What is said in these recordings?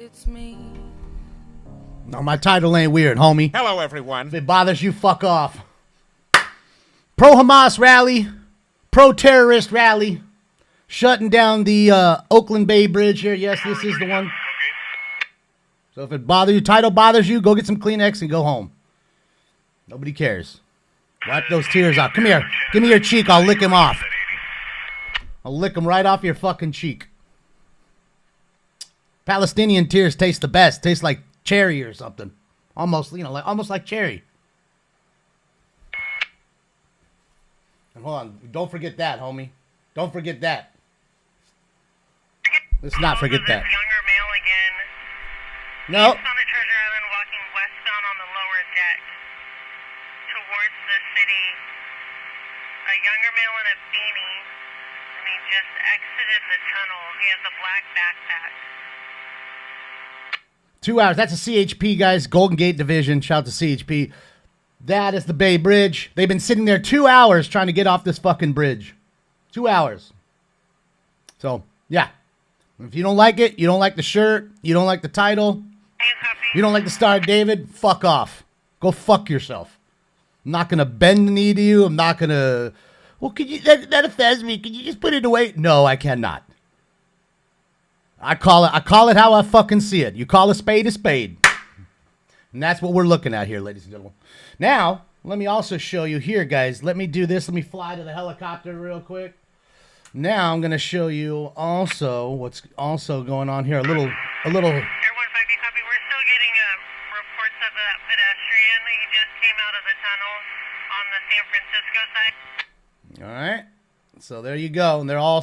It's me. No, my title ain't weird, homie. Hello, everyone. If it bothers you, fuck off. Pro-Hamas rally. Pro-terrorist rally. Shutting down the Oakland Bay Bridge here. Yes, this is the one. So if it bothers you, title bothers you, go get some Kleenex and go home. Nobody cares. Wipe those tears out. Come here. Give me your cheek. I'll lick him off. I'll lick him right off your fucking cheek. Palestinian tears taste the best. Taste like cherry or something. Almost, you know, almost like cherry. And hold on. Don't forget that, homie. Don't forget that. Let's not forget that. Younger male again. No. He's on the Treasure Island walking westbound on the lower deck towards the city. A younger male in a beanie, and he just exited the tunnel. He has a black backpack. 2 hours. That's a CHP, guys. Golden Gate Division. Shout out to CHP. That is the Bay Bridge. They've been sitting there 2 hours trying to get off this fucking bridge. 2 hours. So, yeah. If you don't like it, you don't like the shirt, you don't like the title, you don't like the Star of David, fuck off. Go fuck yourself. I'm not going to bend the knee to you. I'm not going to, well, could you, that offends me. Could you just put it away? No, I cannot. I call it how I fucking see it. You call a spade a spade. And that's what we're looking at here, ladies and gentlemen. Now, let me also show you here, guys. Let me do this. Let me fly to the helicopter real quick. Now I'm going to show you also what's also going on here. A little. Air 150 copy. We're still getting reports of that pedestrian. He just came out of the tunnel on the San Francisco side. All right. So there you go. And they're all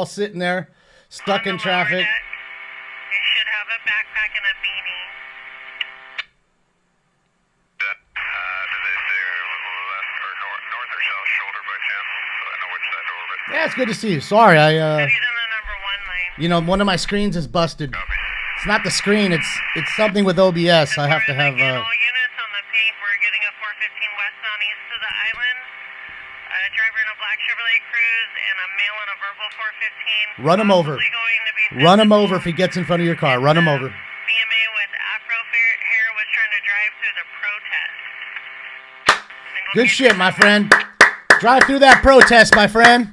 sitting there, stuck in traffic. He should have a backpack and a beanie. Did they say left or north or south shoulder by chance? So I know which side to orbit. Yeah, it's good to see you. Sorry, He's in the number 1 lane. you know, one of my screens is busted. It's not the screen. It's something with OBS. I have to have. Again, all units on the page. We're getting a 415 westbound east of the island. A driver in a black Chevrolet Cruze and a male in a verbal 415. Run him over. Run him over if he gets in front of your car. Run him over. BMA with afro hair was trying to drive through the protest. Good shit, my friend. Drive through that protest, my friend.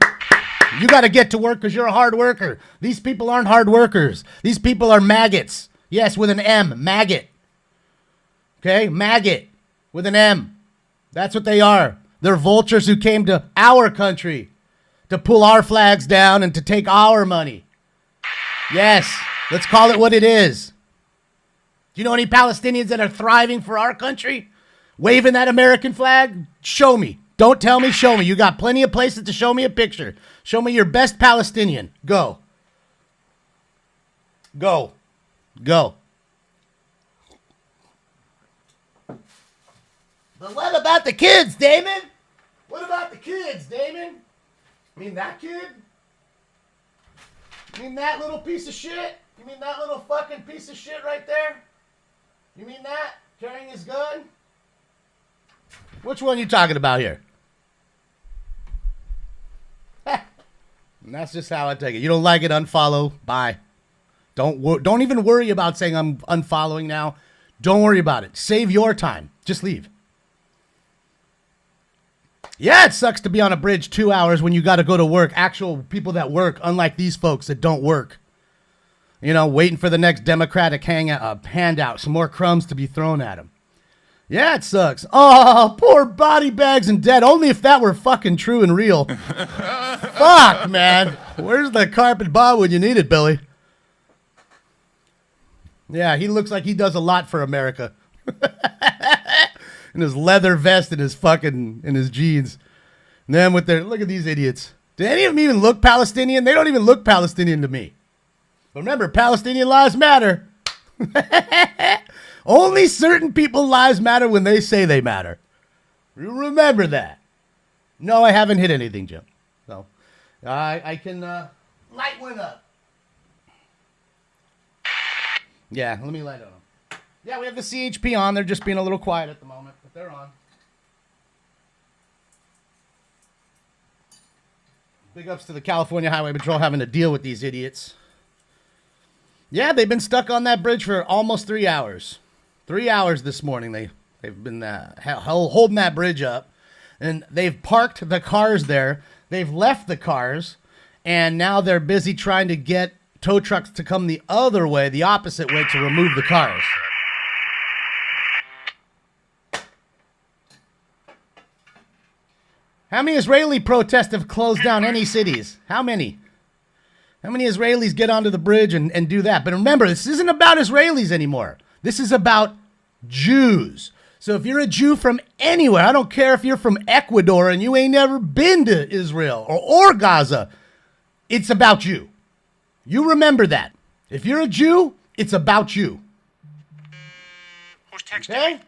You got to get to work because you're a hard worker. These people aren't hard workers. These people are maggots. Yes, with an M. Maggot. Okay? Maggot. With an M. That's what they are. They're vultures who came to our country to pull our flags down and to take our money. Yes. Let's call it what it is. Do you know any Palestinians that are thriving for our country? Waving that American flag? Show me. Don't tell me, show me. You got plenty of places to show me a picture. Show me your best Palestinian. Go. Go. Go. But what about the kids, Damon? What about the kids, Damon? You mean that kid? You mean that little piece of shit? You mean that little fucking piece of shit right there? You mean that? Carrying his gun? Which one are you talking about here? And that's just how I take it. You don't like it, unfollow. Bye. Don't even worry about saying I'm unfollowing now. Don't worry about it. Save your time. Just leave. Yeah, it sucks to be on a bridge 2 hours when you got to go to work. Actual people that work, unlike these folks that don't work. You know, waiting for the next Democratic handout. Some more crumbs to be thrown at them. Yeah, it sucks. Oh, poor body bags and dead. Only if that were fucking true and real. Fuck, man. Where's the carpet bomb when you need it, Billy? Yeah, he looks like he does a lot for America. In his leather vest and his jeans. And then with their, look at these idiots. Do any of them even look Palestinian? They don't even look Palestinian to me. But remember, Palestinian lives matter. Only certain people's lives matter when they say they matter. Remember that. No, I haven't hit anything, Jim. So, I can light one up. Yeah, let me light it up. Yeah, we have the CHP on. They're just being a little quiet at the moment, but they're on. Big ups to the California Highway Patrol having to deal with these idiots. Yeah, they've been stuck on that bridge for almost 3 hours. 3 hours this morning. They've been holding that bridge up, and they've parked the cars there. They've left the cars, and now they're busy trying to get tow trucks to come the other way, the opposite way, to remove the cars. How many Israeli protests have closed down any cities? How many? How many Israelis get onto the bridge and do that? But remember, this isn't about Israelis anymore. This is about Jews. So if you're a Jew from anywhere, I don't care if you're from Ecuador and you ain't never been to Israel or Gaza, it's about you. You remember that. If you're a Jew, it's about you. Who's texting? Okay?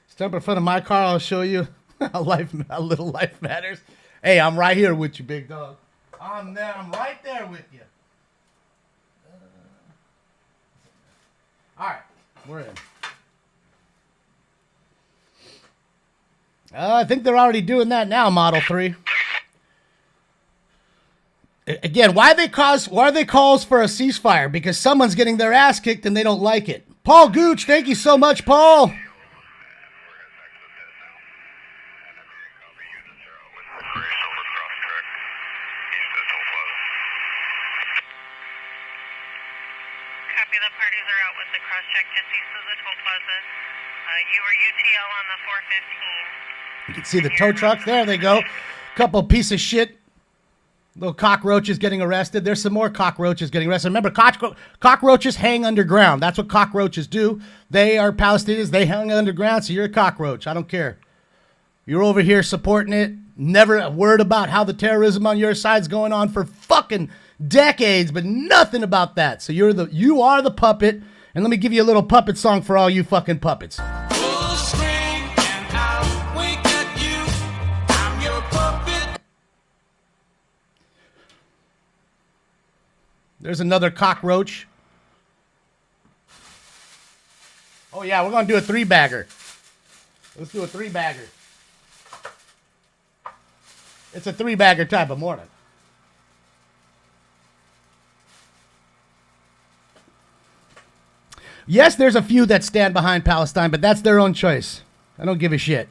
Step in front of my car, I'll show you how little life matters. Hey, I'm right here with you, big dog. I'm right there with you. All right, we're in. I think they're already doing that now, Model 3. Again, why are they calls for a ceasefire? Because someone's getting their ass kicked and they don't like it. Paul Gooch, thank you so much, Paul. Copy, the parties are out with the cross-check just east of the toll plaza. You are UTL on the 415. You can see the tow trucks. There they go. Couple piece of shit. Little cockroaches getting arrested. There's some more cockroaches getting arrested. Remember, cockroaches hang underground. That's what cockroaches do. They are Palestinians. They hang underground, so you're a cockroach. I don't care. You're over here supporting it. Never a word about how the terrorism on your side's going on for fucking decades, but nothing about that. So you are the puppet. And let me give you a little puppet song for all you fucking puppets. There's another cockroach. Oh, yeah, we're going to do a 3-bagger. Let's do a 3-bagger. It's a 3-bagger type of morning. Yes, there's a few that stand behind Palestine, but that's their own choice. I don't give a shit.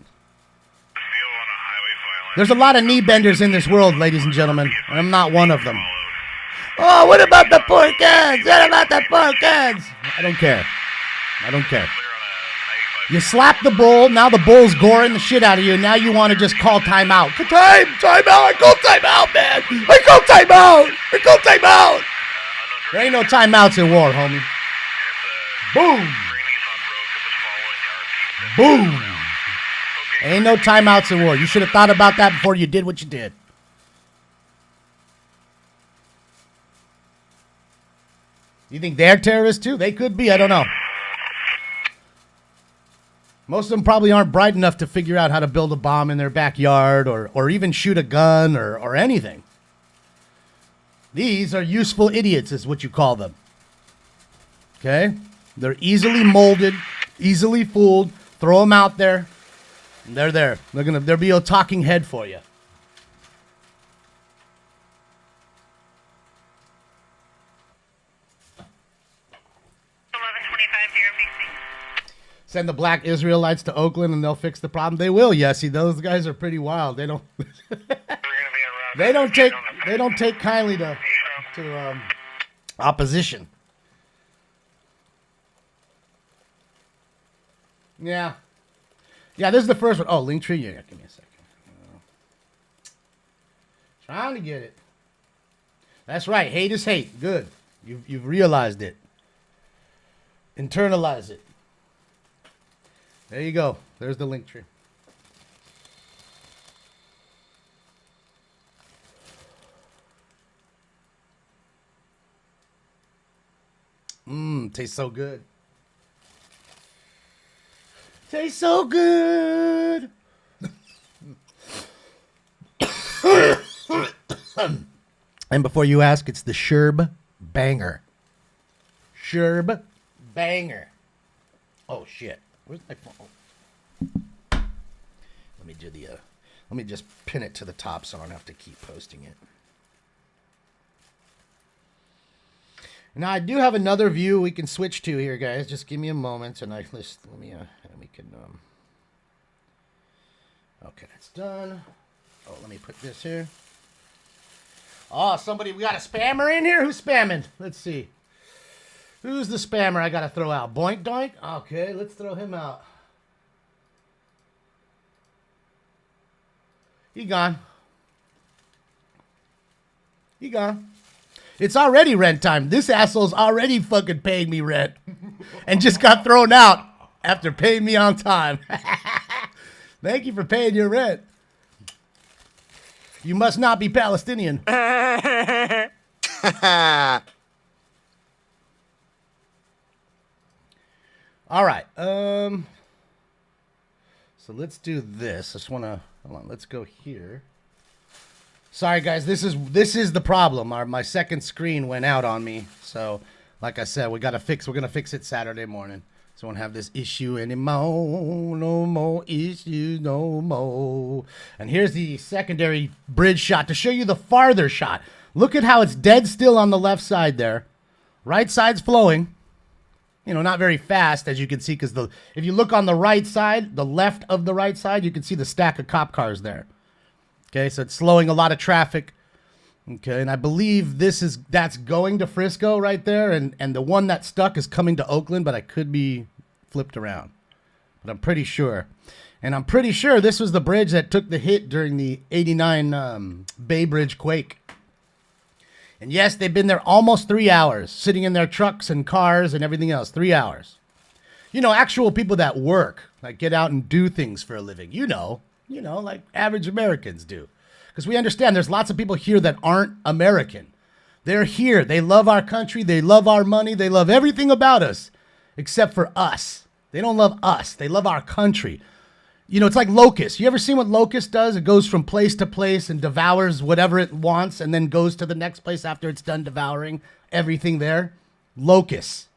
There's a lot of knee benders in this world, ladies and gentlemen, and I'm not one of them. Oh, what about the poor kids? What about the poor kids? I don't care. I don't care. You slap the bull, now the bull's goring the shit out of you, and now you want to just call timeout. Timeout! I call timeout, man! I call timeout! There ain't no timeouts in war, homie. Boom! Boom! Ain't no timeouts in war. You should have thought about that before you did what you did. You think they're terrorists too? They could be. I don't know. Most of them probably aren't bright enough to figure out how to build a bomb in their backyard or even shoot a gun or anything. These are useful idiots is what you call them. Okay? They're easily molded, easily fooled. Throw them out there. And they're there. They'll be a talking head for you. Send the black Israelites to Oakland and they'll fix the problem. They will, Yessie. Those guys are pretty wild. They don't take kindly to opposition. Yeah. Yeah, this is the first one. Oh, Linktree. Yeah, give me a second. Trying to get it. That's right. Hate is hate. Good. You've realized it. Internalize it. There you go. There's the link tree. Tastes so good. Tastes so good. And before you ask, it's the Sherb Banger. Sherb banger. Oh shit. Where's my phone? Let me do the let me just pin it to the top so I don't have to keep posting it. Now I do have another view we can switch to here, guys. Just give me a moment and let me and we can okay, it's done. Oh, let me put this here. Oh, we got a spammer in here? Who's spamming? Let's see. Who's the spammer I gotta throw out? Boink Doink? Okay, let's throw him out. He gone. He gone. It's already rent time. This asshole's already fucking paying me rent. And just got thrown out after paying me on time. Thank you for paying your rent. You must not be Palestinian. All right. So let's do this. I just want to hold on. Let's go here. Sorry, guys. This is the problem. My second screen went out on me. So, like I said, we're gonna fix it Saturday morning. So I won't have this issue anymore. No more issues, no more. And here's the secondary bridge shot to show you the farther shot. Look at how it's dead still on the left side there. Right side's flowing. You know, not very fast, as you can see, because if you look on the right side, the left of the right side, you can see the stack of cop cars there. Okay, so it's slowing a lot of traffic. Okay, and I believe that's going to Frisco right there, and the one that stuck is coming to Oakland, but I could be flipped around. But I'm pretty sure. And I'm pretty sure this was the bridge that took the hit during the 89 Bay Bridge quake. And yes, they've been there almost 3 hours, sitting in their trucks and cars and everything else. 3 hours. You know, actual people that work, like get out and do things for a living. You know, like average Americans do. Because we understand there's lots of people here that aren't American. They're here. They love our country. They love our money. They love everything about us except for us. They don't love us. They love our country. You know, it's like Locust. You ever seen what Locust does? It goes from place to place and devours whatever it wants and then goes to the next place after it's done devouring everything there. Locust.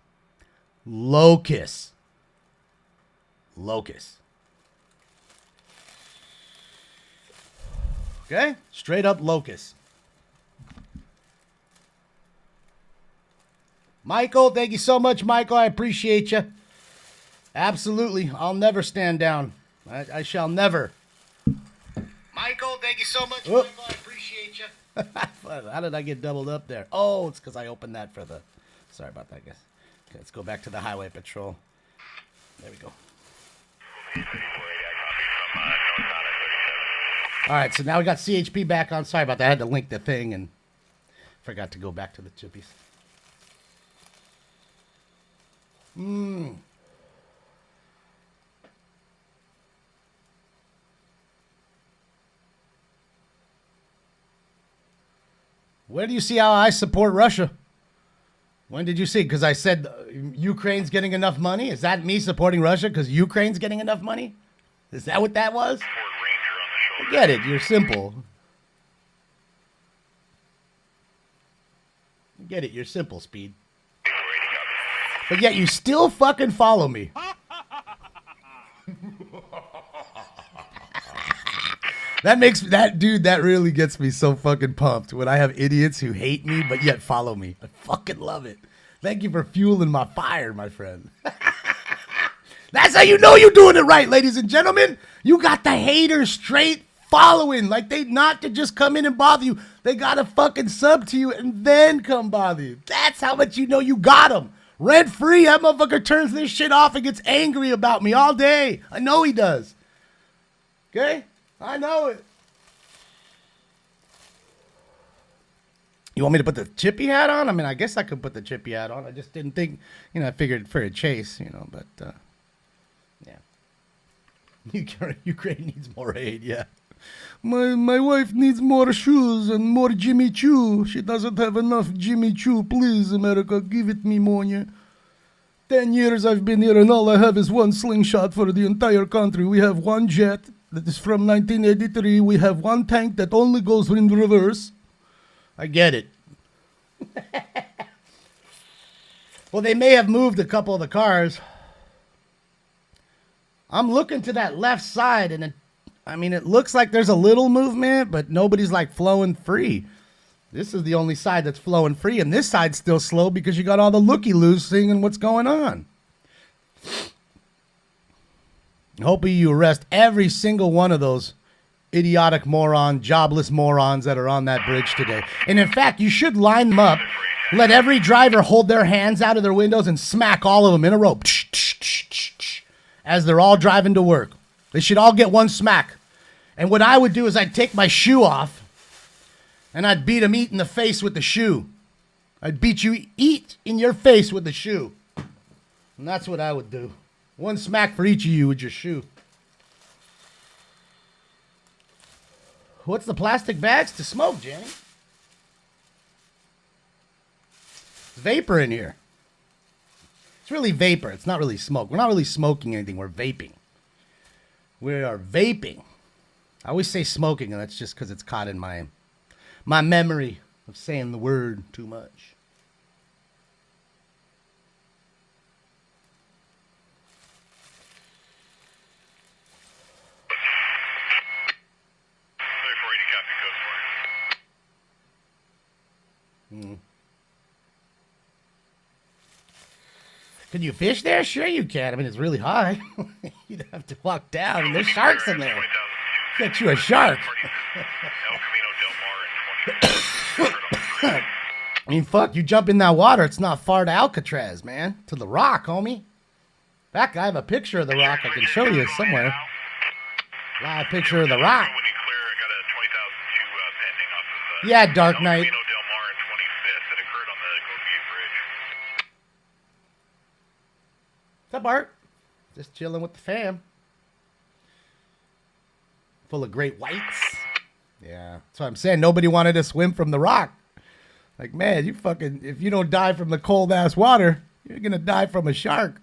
Locust. Locust. Okay? Straight up locust. Michael, thank you so much, Michael. I appreciate you. Absolutely. I'll never stand down. I shall never. Michael, thank you so much, Michael. I appreciate you. How did I get doubled up there? Oh, it's because I opened that for the... Sorry about that, guys. Okay, let's go back to the highway patrol. There we go. All right, so now we got CHP back on. Sorry about that. I had to link the thing and forgot to go back to the chippies. Where do you see how I support Russia? When did you see? Because I said Ukraine's getting enough money? Is that me supporting Russia because Ukraine's getting enough money? Is that what that was? I get it. You're simple. I get it. You're simple, Speed. But yet you still fucking follow me. That really gets me so fucking pumped when I have idiots who hate me but yet follow me. I fucking love it. Thank you for fueling my fire, my friend. That's how you know you're doing it right, ladies and gentlemen. You got the haters straight following. Like they not to just come in and bother you. They got to fucking sub to you and then come bother you. That's how much you know you got them. Rent free, that motherfucker turns this shit off and gets angry about me all day. I know he does. Okay? I know it. You want me to put the chippy hat on? I mean, I guess I could put the chippy hat on. I just didn't think, I figured for a chase, but, yeah. Ukraine needs more aid, yeah. My wife needs more shoes and more Jimmy Choo. She doesn't have enough Jimmy Choo. Please, America, give it me money. 10 years I've been here and all I have is one slingshot for the entire country. We have one jet that is from 1983. We have one tank that only goes in reverse. I get it. Well, they may have moved a couple of the cars. I'm looking to that left side, and it looks like there's a little movement, but nobody's like flowing free. This is the only side that's flowing free, and this side's still slow because you got all the looky-loos seeing what's going on. Hoping you arrest every single one of those idiotic jobless morons that are on that bridge today. And in fact, you should line them up, let every driver hold their hands out of their windows and smack all of them in a row as they're all driving to work. They should all get one smack. And what I would do is I'd take my shoe off and I'd beat them eat in the face with the shoe. I'd beat you eat in your face with the shoe. And that's what I would do. One smack for each of you with your shoe. What's the plastic bags to smoke, Jenny? It's vapor in here. It's really vapor. It's not really smoke. We're not really smoking anything. We're vaping. We are vaping. I always say smoking, and that's just because it's caught in my memory of saying the word too much. Can you fish there? Sure you can. I mean, it's really high. You'd have to walk down, and there's sharks in there. Get you a shark. I mean, fuck, you jump in that water, it's not far to Alcatraz, man. To the Rock, homie. In fact, I have a picture of the Rock I can show you somewhere. I have a picture of the Rock. Yeah, Dark Knight. What's up, Art? Just chilling with the fam. Full of great whites. Yeah, that's what I'm saying. Nobody wanted to swim from the Rock. Like, man, if you don't die from the cold ass water, you're gonna die from a shark.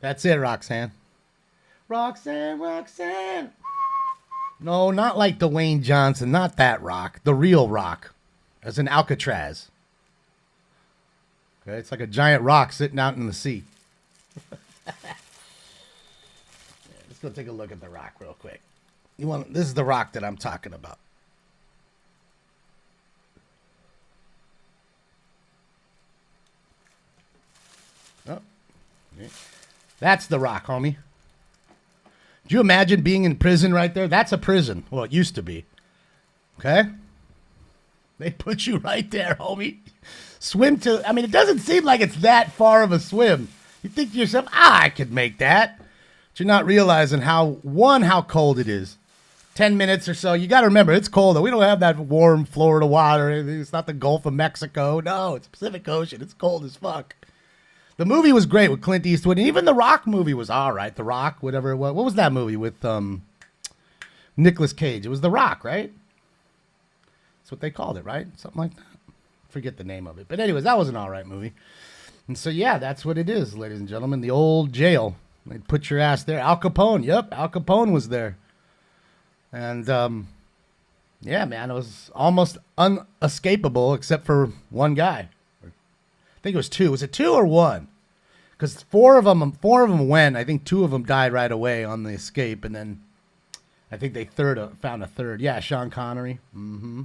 That's it, Roxanne. Roxanne. No, not like Dwayne Johnson. Not that Rock. The real Rock. As in Alcatraz. Okay, it's like a giant rock sitting out in the sea. Let's go take a look at the Rock real quick. This is the Rock that I'm talking about. Oh, okay. That's the Rock, homie. Do you imagine being in prison right there? That's a prison. Well, it used to be. Okay? They put you right there, homie. It doesn't seem like it's that far of a swim. You think to yourself, I could make that. But you're not realizing how cold it is. 10 minutes or so. You got to remember, it's cold, though. We don't have that warm Florida water. It's not the Gulf of Mexico. No, it's Pacific Ocean. It's cold as fuck. The movie was great with Clint Eastwood. And even the Rock movie was all right. The Rock, whatever it was. What was that movie with Nicolas Cage? It was The Rock, right? That's what they called it, right? Something like that. Forget the name of it. But anyways, that was an all right movie. And so, yeah, that's what it is, ladies and gentlemen. The old jail. They'd put your ass there. Al Capone. Yep, Al Capone was there. And, yeah, man, it was almost unescapable except for one guy. I think it was two. Was it two or one? Because four of them went. I think two of them died right away on the escape. And then I think they found a third. Yeah, Sean Connery. Mm-hmm.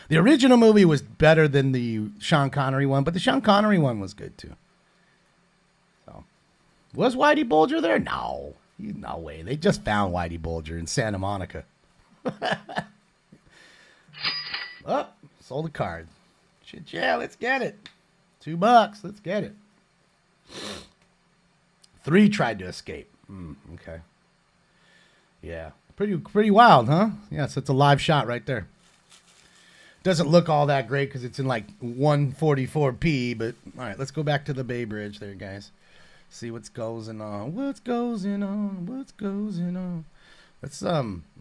The original movie was better than the Sean Connery one, but the Sean Connery one was good too. So, was Whitey Bulger there? No way. They just found Whitey Bulger in Santa Monica. Oh, sold a card. Shit, yeah, let's get it. $2, let's get it. 3 tried to escape. Okay. Yeah, pretty wild, huh? Yeah, so it's a live shot right there. Doesn't look all that great because it's in like 144p, but all right, let's go back to the Bay Bridge there, guys. See what's going on. Let's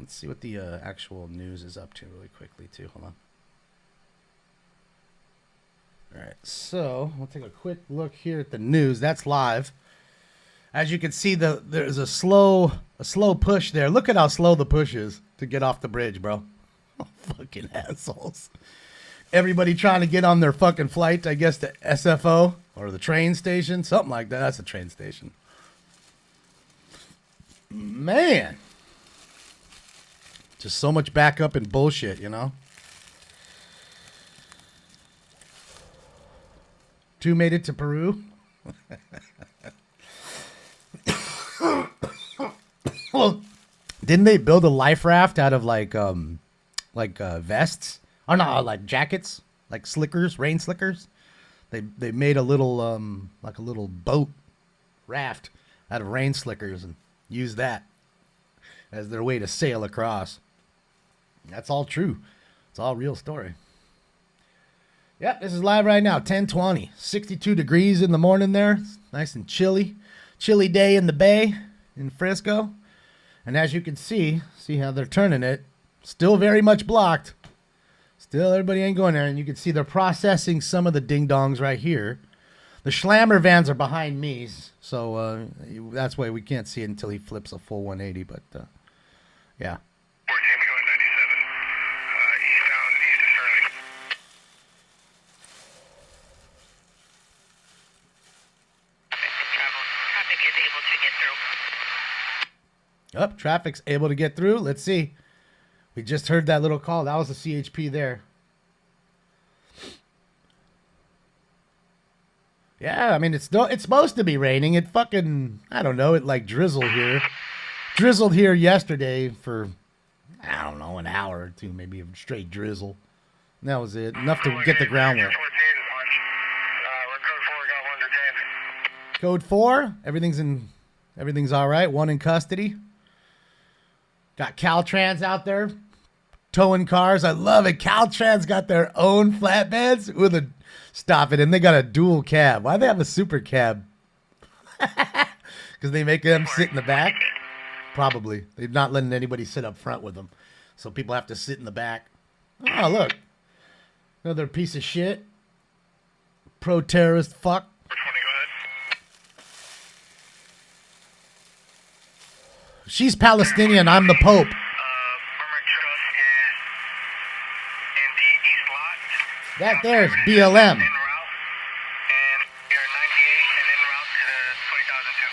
see what the actual news is up to really quickly too. Hold on. All right, so we'll take a quick look here at the news. That's live. As you can see, there's a slow push there. Look at how slow the push is to get off the bridge, bro. Fucking assholes. Everybody trying to get on their fucking flight, I guess, to SFO or the train station. Something like that. That's a train station. Man. Just so much backup and bullshit, you know? 2 made it to Peru. Well, didn't they build a life raft out of like vests? Or no, like jackets, like slickers, rain slickers. They made a little like a little boat raft out of rain slickers and used that as their way to sail across. That's all true. It's all real story. Yep, this is live right now, 10:20. 62 degrees in the morning there. It's nice and chilly. Chilly day in the bay in Frisco. And as you can see how they're turning it. Still very much blocked. Still, everybody ain't going there. And you can see they're processing some of the ding-dongs right here. The Schlammer vans are behind me. So that's why we can't see it until he flips a full 180. But, yeah. 14, we go to 97. Eastbound, east of Sterling. Traffic is able to get through. Up, traffic's able to get through. Let's see. We just heard that little call. That was the CHP there. Yeah, I mean, it's supposed to be raining. It fucking, I don't know, it like drizzled here. Drizzled here yesterday for, I don't know, an hour or two, maybe a straight drizzle. And that was it. Enough to get the ground wet. Code 4, everything's all right. 1 in custody. Got Caltrans out there towing cars. I love it. Caltrans got their own flatbeds with a stop it, and they got a dual cab. Why do they have a super cab? Because they make them sit in the back? Probably. They're not letting anybody sit up front with them. So people have to sit in the back. Oh, look. Another piece of shit. Pro-terrorist fuck. 20, go ahead. She's Palestinian. I'm the Pope. Farmer truck is in the east lot. That there's BLM. En route. And we are 98 and en route to the 20,002.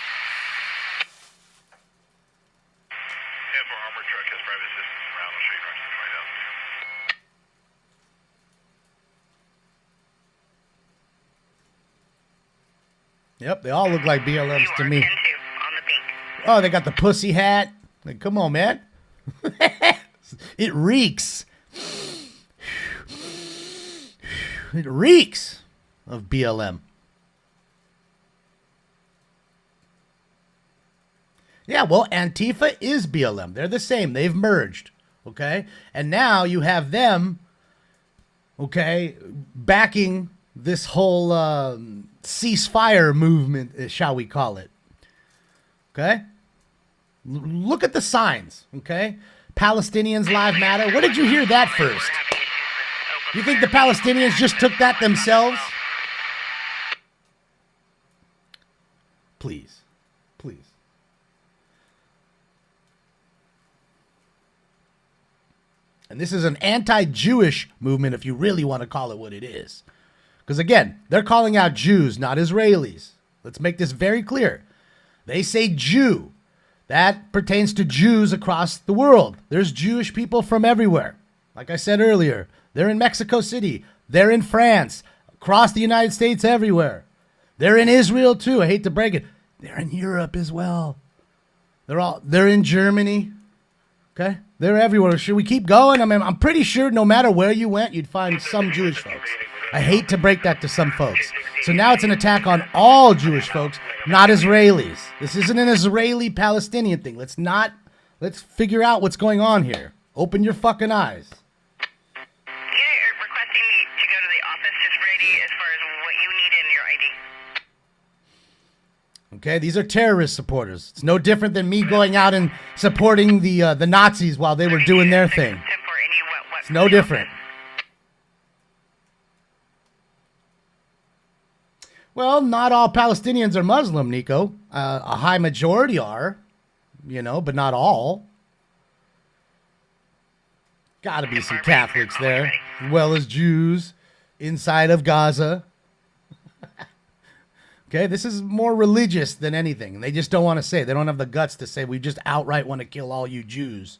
Yeah, for armored truck has private assistance around the street rush to 20,002. Yep, they all look like BLMs to me. 10-2 on the pink. Oh, they got the pussy hat. Like, come on, man. It reeks. It reeks of BLM. Yeah, well, Antifa is BLM. They're the same. They've merged. Okay? And now you have them, okay, backing this whole ceasefire movement, shall we call it. Okay? Look at the signs, okay? Palestinians Live Matter. Where did you hear that first? You think the Palestinians just took that themselves? Please. Please. And this is an anti-Jewish movement, if you really want to call it what it is. Because again, they're calling out Jews, not Israelis. Let's make this very clear. They say Jew. That pertains to Jews across the world. There's Jewish people from everywhere. Like I said earlier, they're in Mexico City. They're in France. Across the United States, everywhere. They're in Israel too. I hate to break it. They're in Europe as well. They're in Germany. Okay? They're everywhere. Should we keep going? I mean, I'm pretty sure no matter where you went, you'd find some Jewish folks. I hate to break that to some folks. So now it's an attack on all Jewish folks, not Israelis. This isn't an Israeli-Palestinian thing. Let's figure out what's going on here. Open your fucking eyes. You're requesting me to go to the office just ready as far as what you need in your ID. Okay, these are terrorist supporters. It's no different than me going out and supporting the Nazis while they were doing their thing. It's no different. Well, not all Palestinians are Muslim, Nico. A high majority are, but not all. Gotta be some Catholics there, as well as Jews inside of Gaza. Okay, this is more religious than anything. They just don't want to say. They don't have the guts to say, we just outright want to kill all you Jews.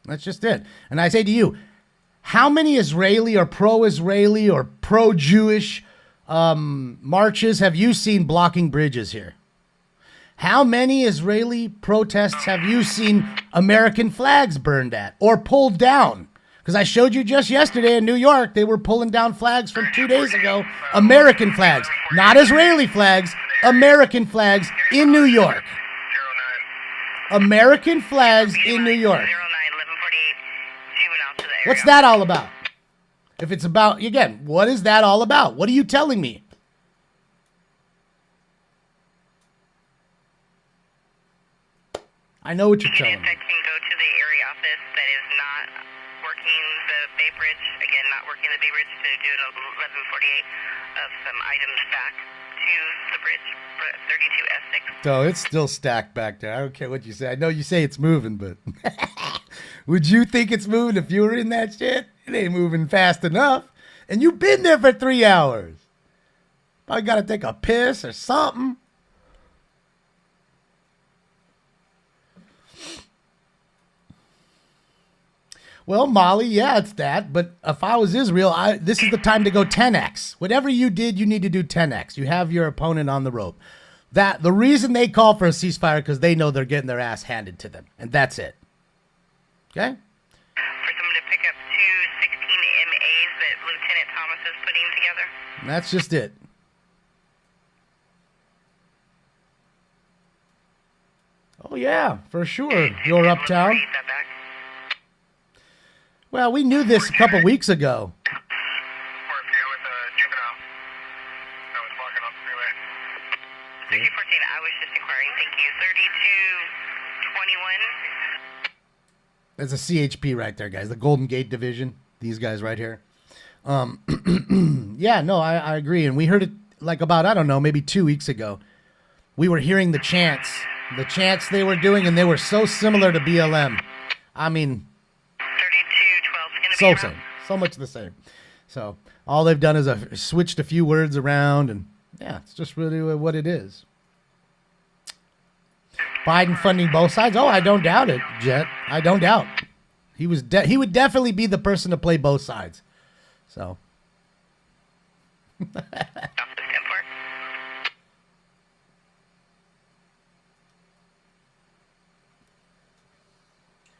That's just it. And I say to you, how many Israeli or pro-Israeli or pro-Jewish marches have you seen blocking bridges here? How many Israeli protests have you seen American flags burned at or pulled down? Because I showed you just yesterday in New York, they were pulling down flags from 2 days ago. American flags, not Israeli flags, American flags in New York. American flags in New York. What's that all about? If it's about, again, what is that all about? What are you telling me? I know what you're telling me. Can go to the area office that is not working the Bay Bridge, again, not working the Bay Bridge, to do an 1148 of some items back to the bridge, 32S6. So it's still stacked back there. I don't care what you say. I know you say it's moving, but would you think it's moving if you were in that shit? It ain't moving fast enough. And you've been there for 3 hours. Probably got to take a piss or something. Well, Molly, yeah, it's that. But if I was Israel, this is the time to go 10x. Whatever you did, you need to do 10x. You have your opponent on the rope. The reason they call for a ceasefire because they know they're getting their ass handed to them, and that's it. Okay. For someone to pick up 2 16 MAs that Lieutenant Thomas is putting together. And that's just it. Oh yeah, for sure. You're uptown. Well, we knew this a couple weeks ago. With juvenile that was walking on the freeway. 6014, I was just inquiring. Thank you. 3221. There's a CHP right there, guys. The Golden Gate Division. These guys right here. Yeah, no, I agree. And we heard it like about, I don't know, maybe 2 weeks ago. We were hearing the chants they were doing, and they were so similar to BLM. I mean, 3212. so same. So much the same. So all they've done is switched a few words around, and yeah, it's just really what it is. Biden funding both sides? Oh, I don't doubt it, Jet. I don't doubt. He would definitely be the person to play both sides. So.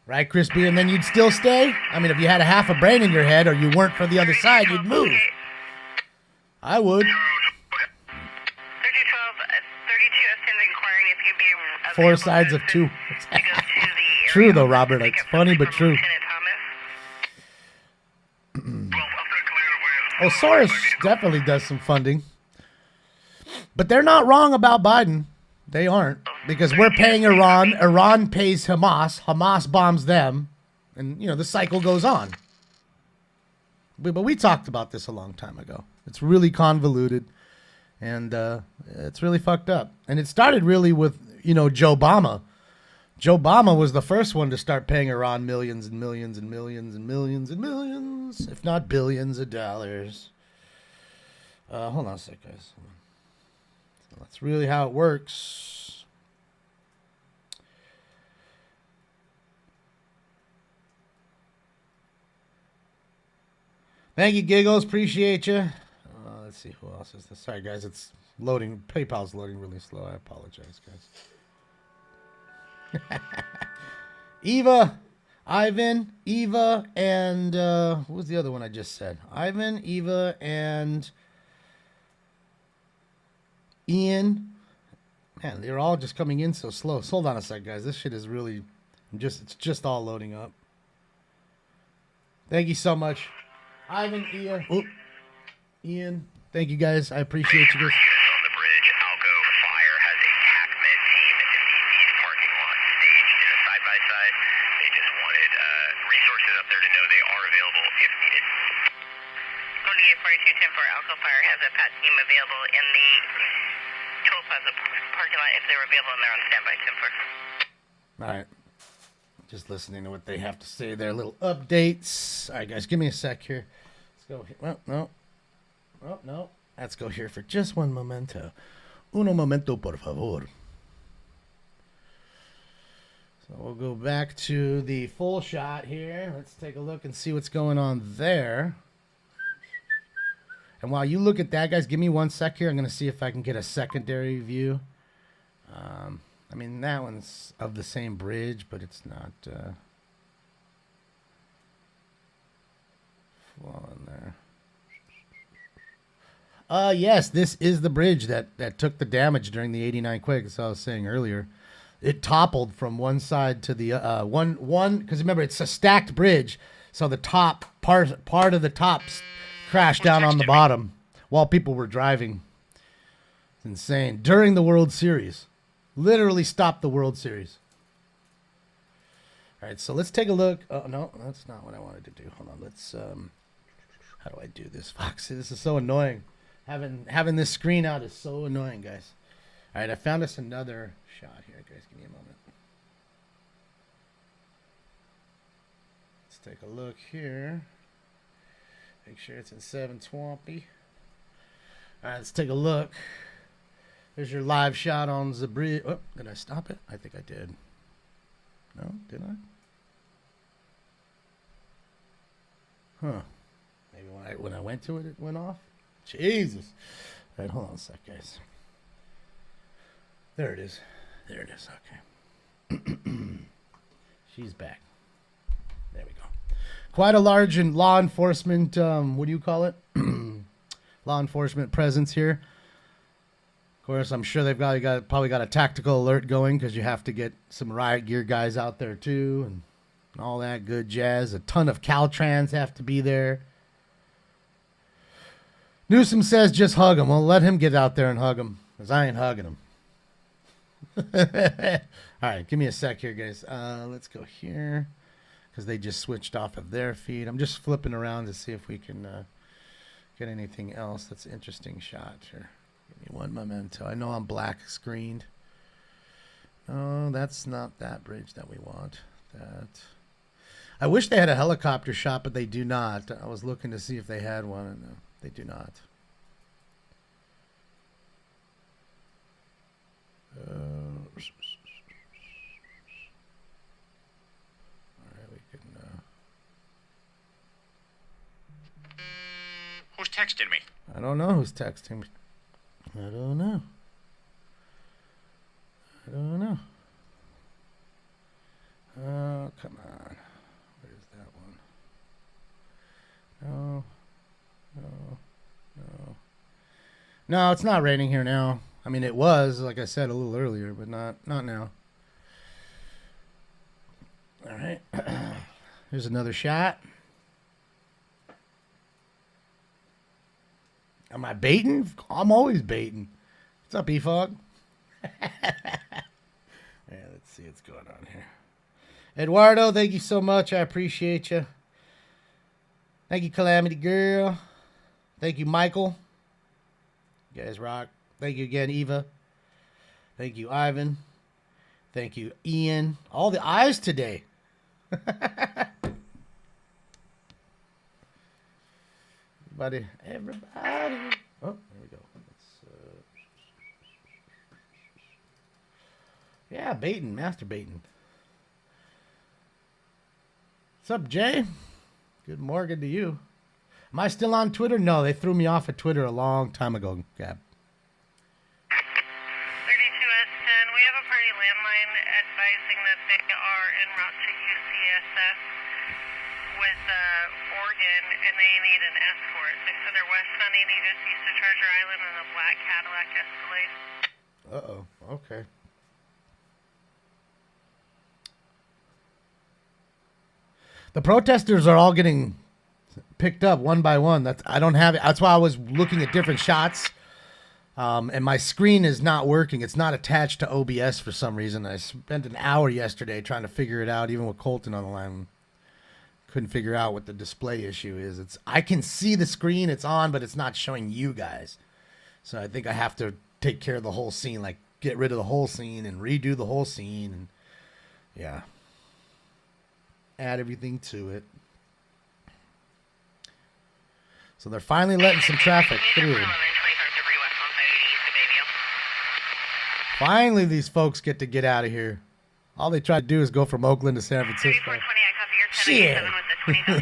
Right, Crispy? And then you'd still stay? I mean, if you had a half a brain in your head or you weren't for the other side, you'd move. I would. 4 sides of 2. True, though, Robert. It's funny, but true. Oh, Soros definitely does some funding. But they're not wrong about Biden. They aren't. Because we're paying Iran. Iran pays Hamas. Hamas bombs them. And, the cycle goes on. But we talked about this a long time ago. It's really convoluted. And it's really fucked up. And it started really with, Joe Obama. Joe Obama was the first one to start paying Iran millions and millions and millions and millions and millions, if not billions of dollars. Hold on a sec, guys. That's really how it works. Thank you, Giggles. Appreciate you. Let's see who else is this. Sorry, guys. It's loading. PayPal's loading really slow. I apologize, guys. Eva, Ivan, Eva, and what was the other one I just said? Ivan, Eva, and Ian. Man, they're all just coming in so slow. So hold on a sec, guys. This shit is really it's just all loading up. Thank you so much. Ivan, Ian. Thank you, guys. I appreciate you guys. Toll Plaza parking lot if they were available and they're on standby, 10-4. All right. Just listening to what they have to say there. Little updates. All right, guys, give me a sec here. Let's go here. Well, no. Oh, no. Let's go here for just one momento. Uno momento, por favor. So we'll go back to the full shot here. Let's take a look and see what's going on there. And while you look at that, guys, give me 1 sec here. I'm going to see if I can get a secondary view. I mean, that one's of the same bridge, but it's not flowing there. Yes, this is the bridge that took the damage during the 89 quake, as I was saying earlier. It toppled from one side to the one because remember, it's a stacked bridge, so the top part of the top crashed down on the bottom while people were driving. It's insane. During the World Series. Literally stopped the World Series. All right, so let's take a look. Oh, no, that's not what I wanted to do. Hold on. Let's, how do I do this? Fuck, see, this is so annoying. Having this screen out is so annoying, guys. All right, I found us another shot here, guys. Give me a moment. Let's take a look here. Make sure it's in 720. All right, let's take a look. There's your live shot on the bridge. Oh, did I stop it? I think I did. No, did I? Huh. Maybe when I went to it, it went off. Jesus. All right, hold on a sec, guys. There it is. There it is. Okay. She's back. There we go. Quite a large law enforcement, what do you call it? Law enforcement presence here. Of course, I'm sure they've probably got a tactical alert going because you have to get some riot gear guys out there too and all that good jazz. A ton of Caltrans have to be there. Newsom says just hug him. Well, let him get out there and hug him because I ain't hugging him. All right, give me a sec here, guys. Let's go here because they just switched off of their feed. I'm just flipping around to see if we can get anything else that's an interesting shot here. Give me one memento. I know I'm black screened. No, that's not that bridge that we want. That. I wish they had a helicopter shot, but they do not. I was looking to see if they had one, and they do not. All right, we can. Who's texting me? I don't know who's texting me. I don't know. I don't know. Oh, come on. Where's that one? No. No. No. No, it's not raining here now. I mean, it was, like I said, a little earlier, but not now. All right. Here's another shot. Am I baiting? I'm always baiting. What's up, E-Fog? Yeah, let's see what's going on here. Eduardo, thank you so much. I appreciate you. Thank you, Calamity Girl. Thank you, Michael. You guys rock. Thank you again, Eva. Thank you, Ivan. Thank you, Ian. All the eyes today. Everybody. Oh, there we go. Yeah, baiting, masturbating. What's up, Jay? Good morning to you. Am I still on Twitter? No, they threw me off of Twitter a long time ago, Gab. 32S10, we have a party landline advising that they are en route to UCSF with Oregon, and they need an escort. They said they're west on 80 just east of Treasure Island in a black Cadillac Escalade. Uh-oh, okay. The protesters are all getting picked up one by one. I don't have it. That's why I was looking at different shots. And my screen is not working. It's not attached to OBS for some reason. I spent an hour yesterday trying to figure it out, even with Colton on the line. Couldn't figure out what the display issue is. I can see the screen, it's on, but it's not showing you guys. So I think I have to take care of the whole scene, like get rid of the whole scene and redo the whole scene. And yeah. Add everything to it. So they're finally letting some traffic through. Finally, these folks get to get out of here. All they try to do is go from Oakland to San Francisco. Shit. That's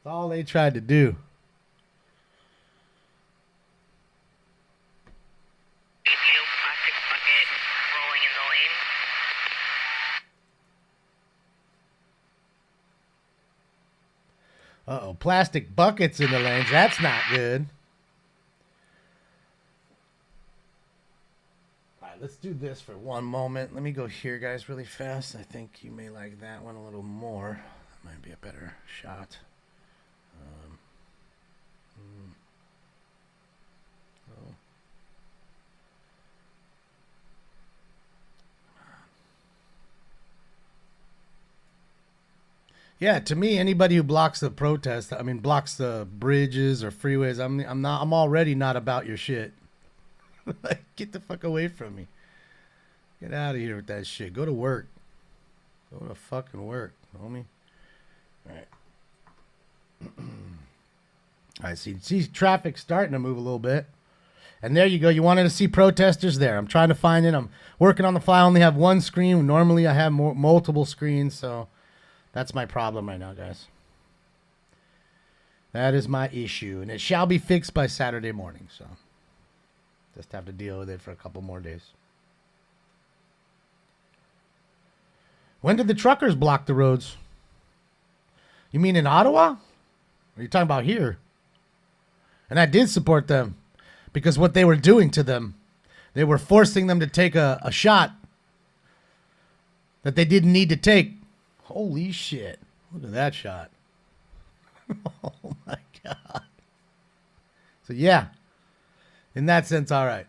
all they tried to do. Uh-oh, plastic buckets in the lanes. That's not good. All right, let's do this for one moment. Let me go here, guys, really fast. I think you may like that one a little more. That might be a better shot. Oh. Yeah, to me, anybody who blocks the protest, I mean, blocks the bridges or freeways, I'm already not about your shit. Like, get the fuck away from me. Get out of here with that shit. Go to work. Go to fucking work, homie. All right. All right, see traffic starting to move a little bit. And there you go. You wanted to see protesters there. I'm trying to find it. I'm working on the fly. I only have one screen. Normally, I have multiple screens, so that's my problem right now, guys. That is my issue, and it shall be fixed by Saturday morning, so just have to deal with it for a couple more days. When did the truckers block the roads? You mean in Ottawa? Or are you talking about here? And I did support them because what they were doing to them, they were forcing them to take a shot that they didn't need to take. Holy shit. Look at that shot. Oh my God. So yeah, in that sense, all right.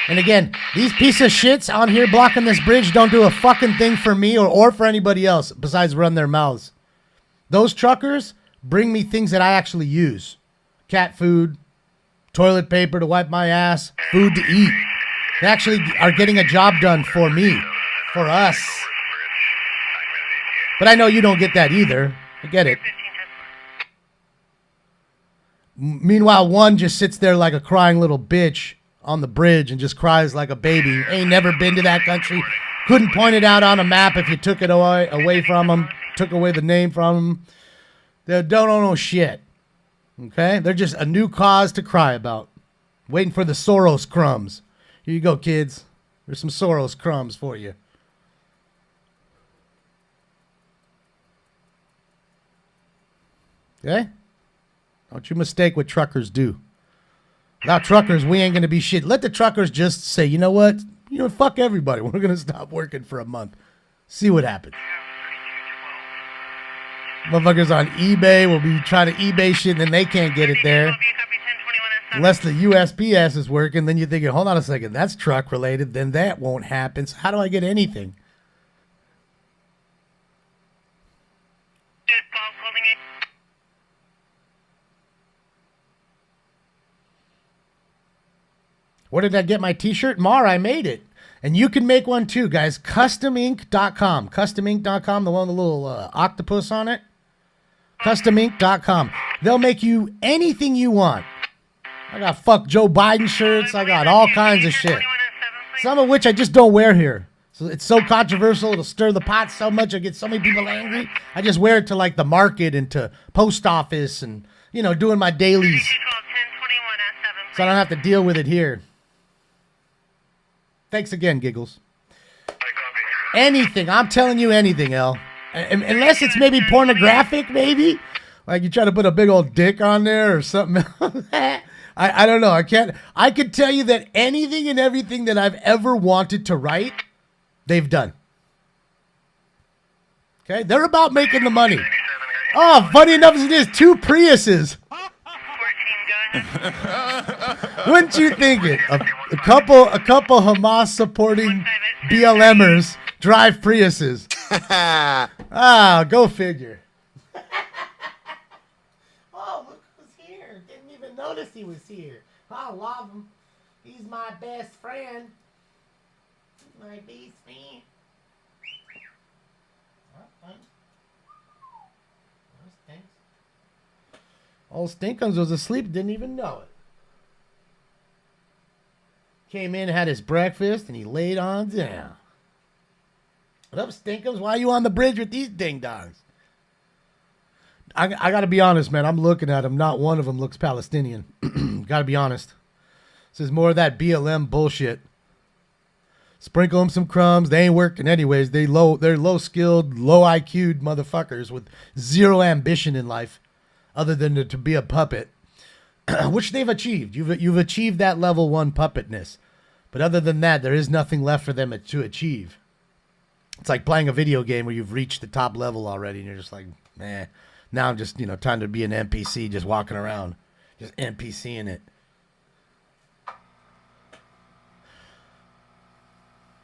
And again, these piece of shits on here blocking this bridge don't do a fucking thing for me or for anybody else besides run their mouths. Those truckers bring me things that I actually use. Cat food, toilet paper to wipe my ass, food to eat. They actually are getting a job done for me, for us. But I know you don't get that either. I get it. Meanwhile, one just sits there like a crying little bitch on the bridge and just cries like a baby. Ain't never been to that country. Couldn't point it out on a map if you took it away from them, took away the name from them. They don't know shit. Okay? They're just a new cause to cry about. Waiting for the Soros crumbs. Here you go, kids. There's some Soros crumbs for you. Okay? Don't you mistake what truckers do. Without truckers, we ain't going to be shit. Let the truckers just say, you know what? Fuck everybody. We're going to stop working for a month. See what happens. Motherfuckers on eBay will be trying to eBay shit and then they can't get it there. Unless the USPS is working, then you're thinking, hold on a second, that's truck related, then that won't happen. So how do I get anything? Where did I get my t-shirt? Mar, I made it. And you can make one too, guys. CustomInc.com. CustomInc.com, the one with the little octopus on it. CustomInc.com. They'll make you anything you want. I got fuck Joe Biden shirts. I got all kinds of shit. Some of which I just don't wear here. So it's so controversial. It'll stir the pot so much. I get so many people angry. I just wear it to like the market and to post office and, doing my dailies. So I don't have to deal with it here. Thanks again, Giggles. Anything. I'm telling you anything, El. Unless it's maybe pornographic, maybe. Like you try to put a big old dick on there or something. I don't know. I could tell you that anything and everything that I've ever wanted to write, they've done. Okay? They're about making the money. Oh, funny enough as it is, 2 Priuses. 14, go ahead. Wouldn't you think it? A couple Hamas supporting BLMers drive Priuses. Ah, go figure. Oh, look who's here. Didn't even notice he was here. I love him. He's my best friend. He's my best friend. Old Stinkums was asleep, didn't even know it. Came in, had his breakfast, and he laid on down. What up, Stinkums? Why are you on the bridge with these ding-dongs? I got to be honest, man. I'm looking at them. Not one of them looks Palestinian. Got to be honest. This is more of that BLM bullshit. Sprinkle them some crumbs. They ain't working anyways. They're low-skilled, low IQ'd motherfuckers with zero ambition in life other than to be a puppet, which they've achieved. You've achieved that level 1 puppetness. But other than that, there is nothing left for them to achieve. It's like playing a video game where you've reached the top level already and you're just like, nah. Now I'm just, trying to be an NPC just walking around. Just NPCing it.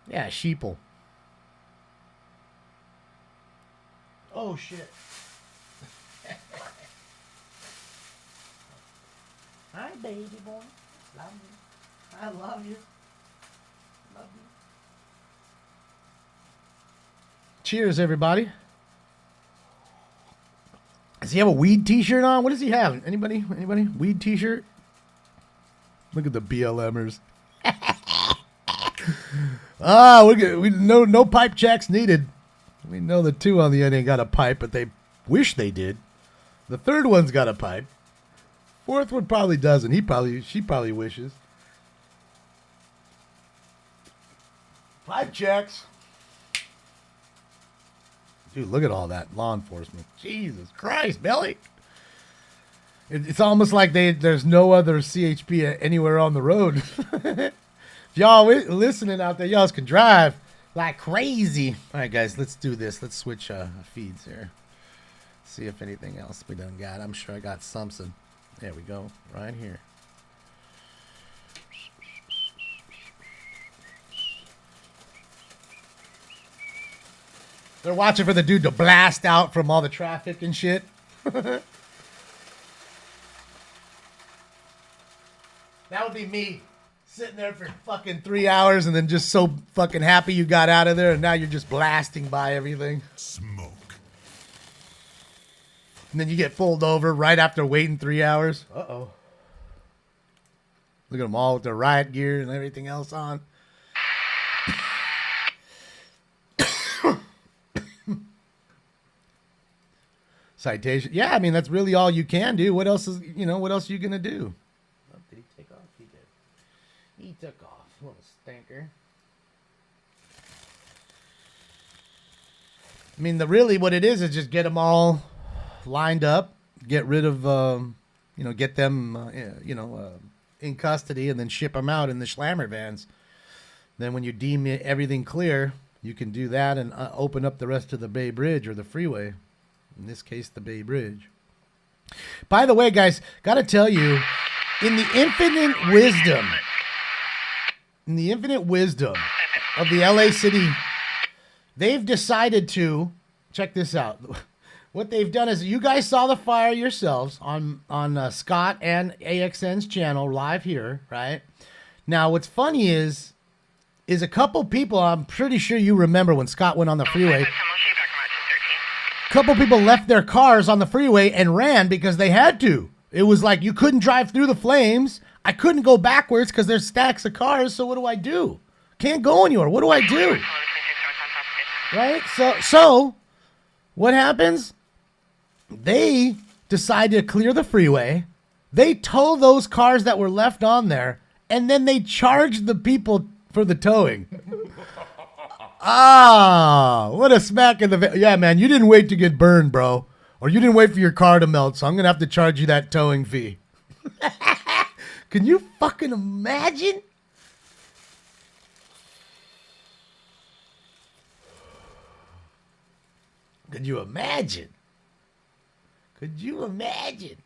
Yeah, sheeple. Oh, shit. Hi, baby boy. Love you. I love you. Love you. Cheers, everybody. Does he have a weed t-shirt on? What does he have? Anybody? Weed t-shirt? Look at the BLMers. No pipe checks needed. We know the 2 on the end ain't got a pipe, but they wish they did. The 3rd one's got a pipe. 4th one probably doesn't. She probably wishes. Pipe checks. Dude, look at all that law enforcement. Jesus Christ, Billy. It's almost like there's no other CHP anywhere on the road. If y'all listening out there, y'all can drive like crazy. All right, guys, let's do this. Let's switch feeds here. See if anything else we done got. I'm sure I got something. There we go. Right here. They're watching for the dude to blast out from all the traffic and shit. That would be me. Sitting there for fucking 3 hours and then just so fucking happy you got out of there and now you're just blasting by everything. Smoke. And then you get pulled over right after waiting 3 hours. Uh-oh. Look at them all with their riot gear and everything else on. Citation. Yeah, I mean, that's really all you can do. What else are you going to do? Oh, did he take off? He did. He took off. Little stinker. I mean, what it is just get them all lined up, get rid of, get them, in custody and then ship them out in the Schlammer vans. Then when you deem everything clear, you can do that and open up the rest of the Bay Bridge or the freeway. In this case, the Bay Bridge. By the way, guys, got to tell you, in the infinite wisdom of the LA City, they've decided to, check this out. What they've done is, you guys saw the fire yourselves on Scott and AXN's channel live here, right? Now, what's funny is a couple people, I'm pretty sure you remember when Scott went on the freeway, a couple people left their cars on the freeway and ran because they had to. It was like you couldn't drive through the flames. I couldn't go backwards because there's stacks of cars, so what do I do? Can't go anywhere. What do I do? Right? So what happens? They decide to clear the freeway. They tow those cars that were left on there, and then they charge the people for the towing. What a smack in the... Yeah, man, you didn't wait to get burned, bro. Or you didn't wait for your car to melt, so I'm going to have to charge you that towing fee. Can you fucking imagine? Could you imagine? Could you imagine?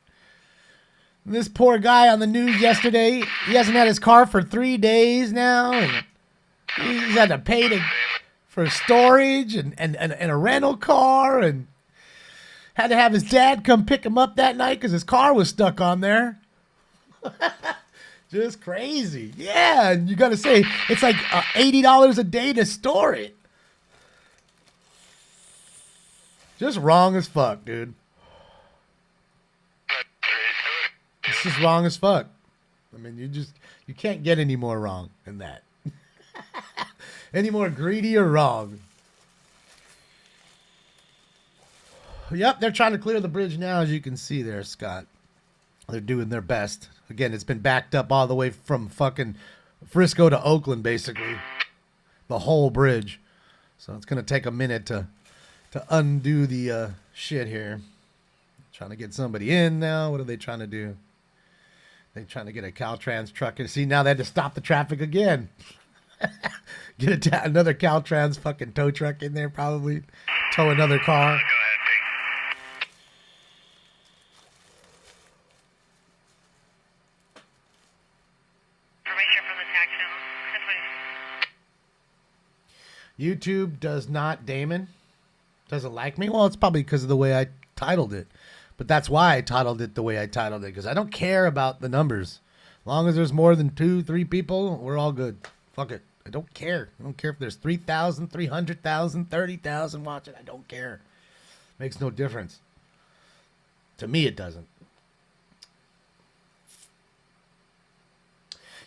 This poor guy on the news yesterday, he hasn't had his car for 3 days now. And he's had to pay for storage and a rental car, and had to have his dad come pick him up that night because his car was stuck on there. Just crazy. Yeah, and you got to say, it's like $80 a day to store it. Just wrong as fuck, dude. It's just wrong as fuck. I mean, you can't get any more wrong than that. Any more greedy or wrong. Yep, they're trying to clear the bridge now, as you can see there, Scott. They're doing their best. Again, it's been backed up all the way from fucking Frisco to Oakland, basically. The whole bridge. So it's going to take a minute to undo the shit here. Trying to get somebody in now. What are they trying to do? They're trying to get a Caltrans truck. And see, now they had to stop the traffic again. Get another Caltrans fucking tow truck in there, probably. Tow another car. Go ahead, Pete. Information from the tax channel. YouTube does not, Damon, doesn't like me. Well, it's probably because of the way I titled it. But that's why I titled it the way I titled it, because I don't care about the numbers. As long as there's more than 2-3 people, we're all good. Fuck it. I don't care. I don't care if there's 3,000, 300,000, 30,000 watching. I don't care. Makes no difference. To me, it doesn't.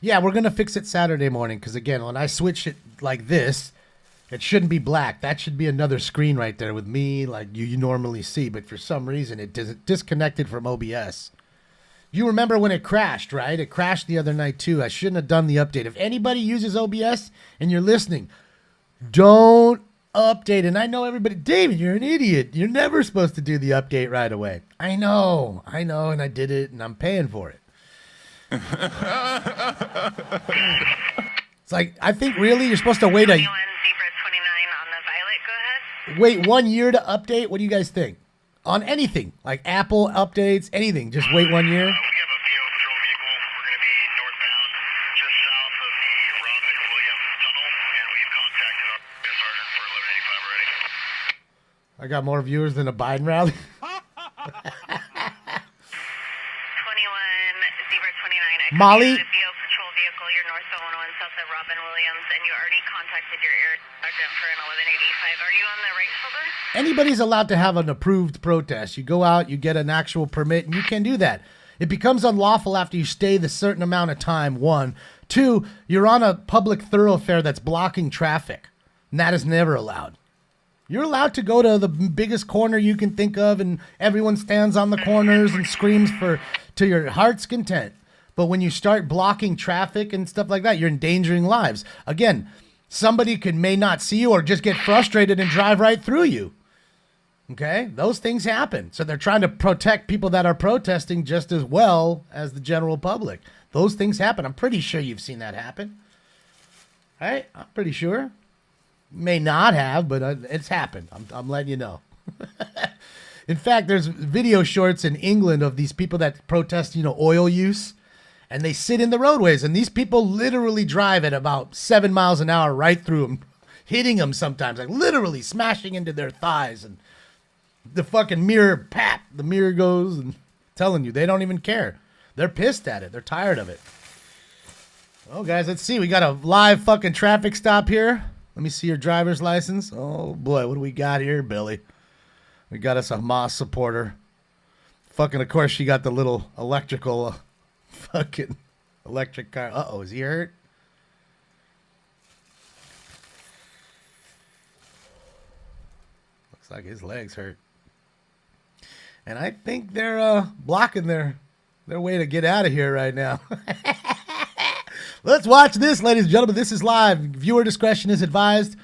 Yeah, we're going to fix it Saturday morning, because, again, when I switch it like this, it shouldn't be black. That should be another screen right there with me like you normally see. But for some reason, it disconnected from OBS. You remember when it crashed, right? It crashed the other night, too. I shouldn't have done the update. If anybody uses OBS and you're listening, don't update. And I know everybody, David, you're an idiot. You're never supposed to do the update right away. I know, and I did it, and I'm paying for it. It's like, I think really you're supposed to wait Zebra 29 on the Violet, go ahead. wait 1 year to update. What do you guys think? On anything, like Apple updates, anything, just wait 1 year. We have a VO patrol vehicle. We're going to be northbound just south of the Robin Williams Tunnel, and we've contacted our sergeant for 1185 already. I got more viewers than a Biden rally. 21 Zebra 29. Molly? The VO patrol vehicle, you're north of 101 south of Robin Williams, and you already contacted your air sergeant for an 1185. Are you on the right shoulder? Anybody's allowed to have an approved protest. You go out, you get an actual permit, and you can do that. It becomes unlawful after you stay the certain amount of time, 1. 2, you're on a public thoroughfare that's blocking traffic, and that is never allowed. You're allowed to go to the biggest corner you can think of, and everyone stands on the corners and screams to your heart's content. But when you start blocking traffic and stuff like that, you're endangering lives. Again, somebody may not see you or just get frustrated and drive right through you. Okay? Those things happen. So they're trying to protect people that are protesting just as well as the general public. Those things happen. I'm pretty sure you've seen that happen. Right? I'm pretty sure. May not have, but it's happened. I'm letting you know. In fact, there's video shorts in England of these people that protest, oil use. And they sit in the roadways, and these people literally drive at about 7 miles an hour right through them, hitting them sometimes, like literally smashing into their thighs. And the fucking mirror, the mirror goes, and telling you, they don't even care. They're pissed at it. They're tired of it. Oh, guys, let's see. We got a live fucking traffic stop here. Let me see your driver's license. Oh, boy, what do we got here, Billy? We got us a Hamas supporter. Fucking, of course, she got the little electrical... fucking electric car. Uh-oh, is he hurt? Looks like his legs hurt. And I think they're blocking their way to get out of here right now. Let's watch this, ladies and gentlemen. This is live. Viewer discretion is advised.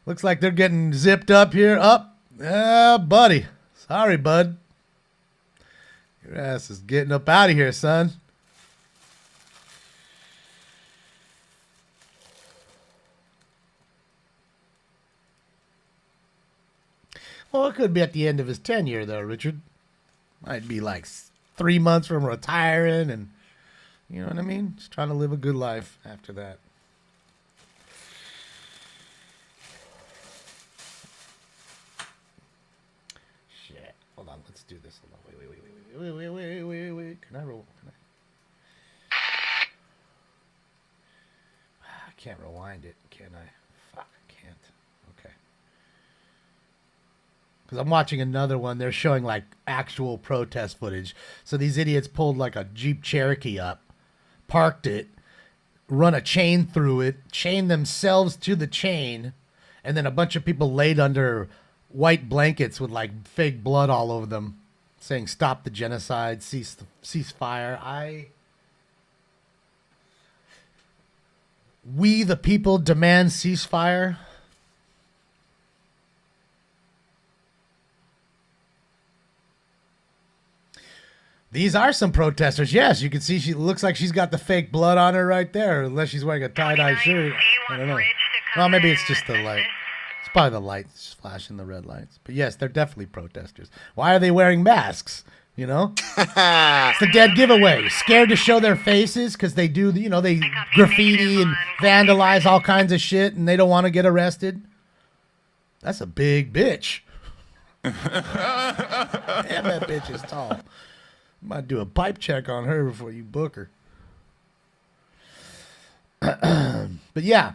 Looks like they're getting zipped up here. Buddy. Sorry, bud. Your ass is getting up out of here, son. Well, it could be at the end of his tenure, though, Richard. Might be like 3 months from retiring, and you know what I mean? Just trying to live a good life after that. Wait. Can I roll? I can't rewind it, can I? Fuck, I can't. Okay. Because I'm watching another one. They're showing like actual protest footage. So these idiots pulled like a Jeep Cherokee up, parked it, run a chain through it, chained themselves to the chain, and then a bunch of people laid under white blankets with like fake blood all over them, saying "Stop the genocide, cease fire." We the people demand ceasefire. These are some protesters. Yes, you can see she looks like she's got the fake blood on her right there, unless she's wearing a tie-dye shirt. I don't know. Well, maybe it's just the light. It's probably the lights just flashing the red lights. But yes, they're definitely protesters. Why are they wearing masks? You know? It's the dead giveaway. Scared to show their faces because they do, you know, they graffiti and vandalize all kinds of shit and they don't want to get arrested. That's a big bitch. Damn, that bitch is tall. Might do a pipe check on her before you book her. But yeah,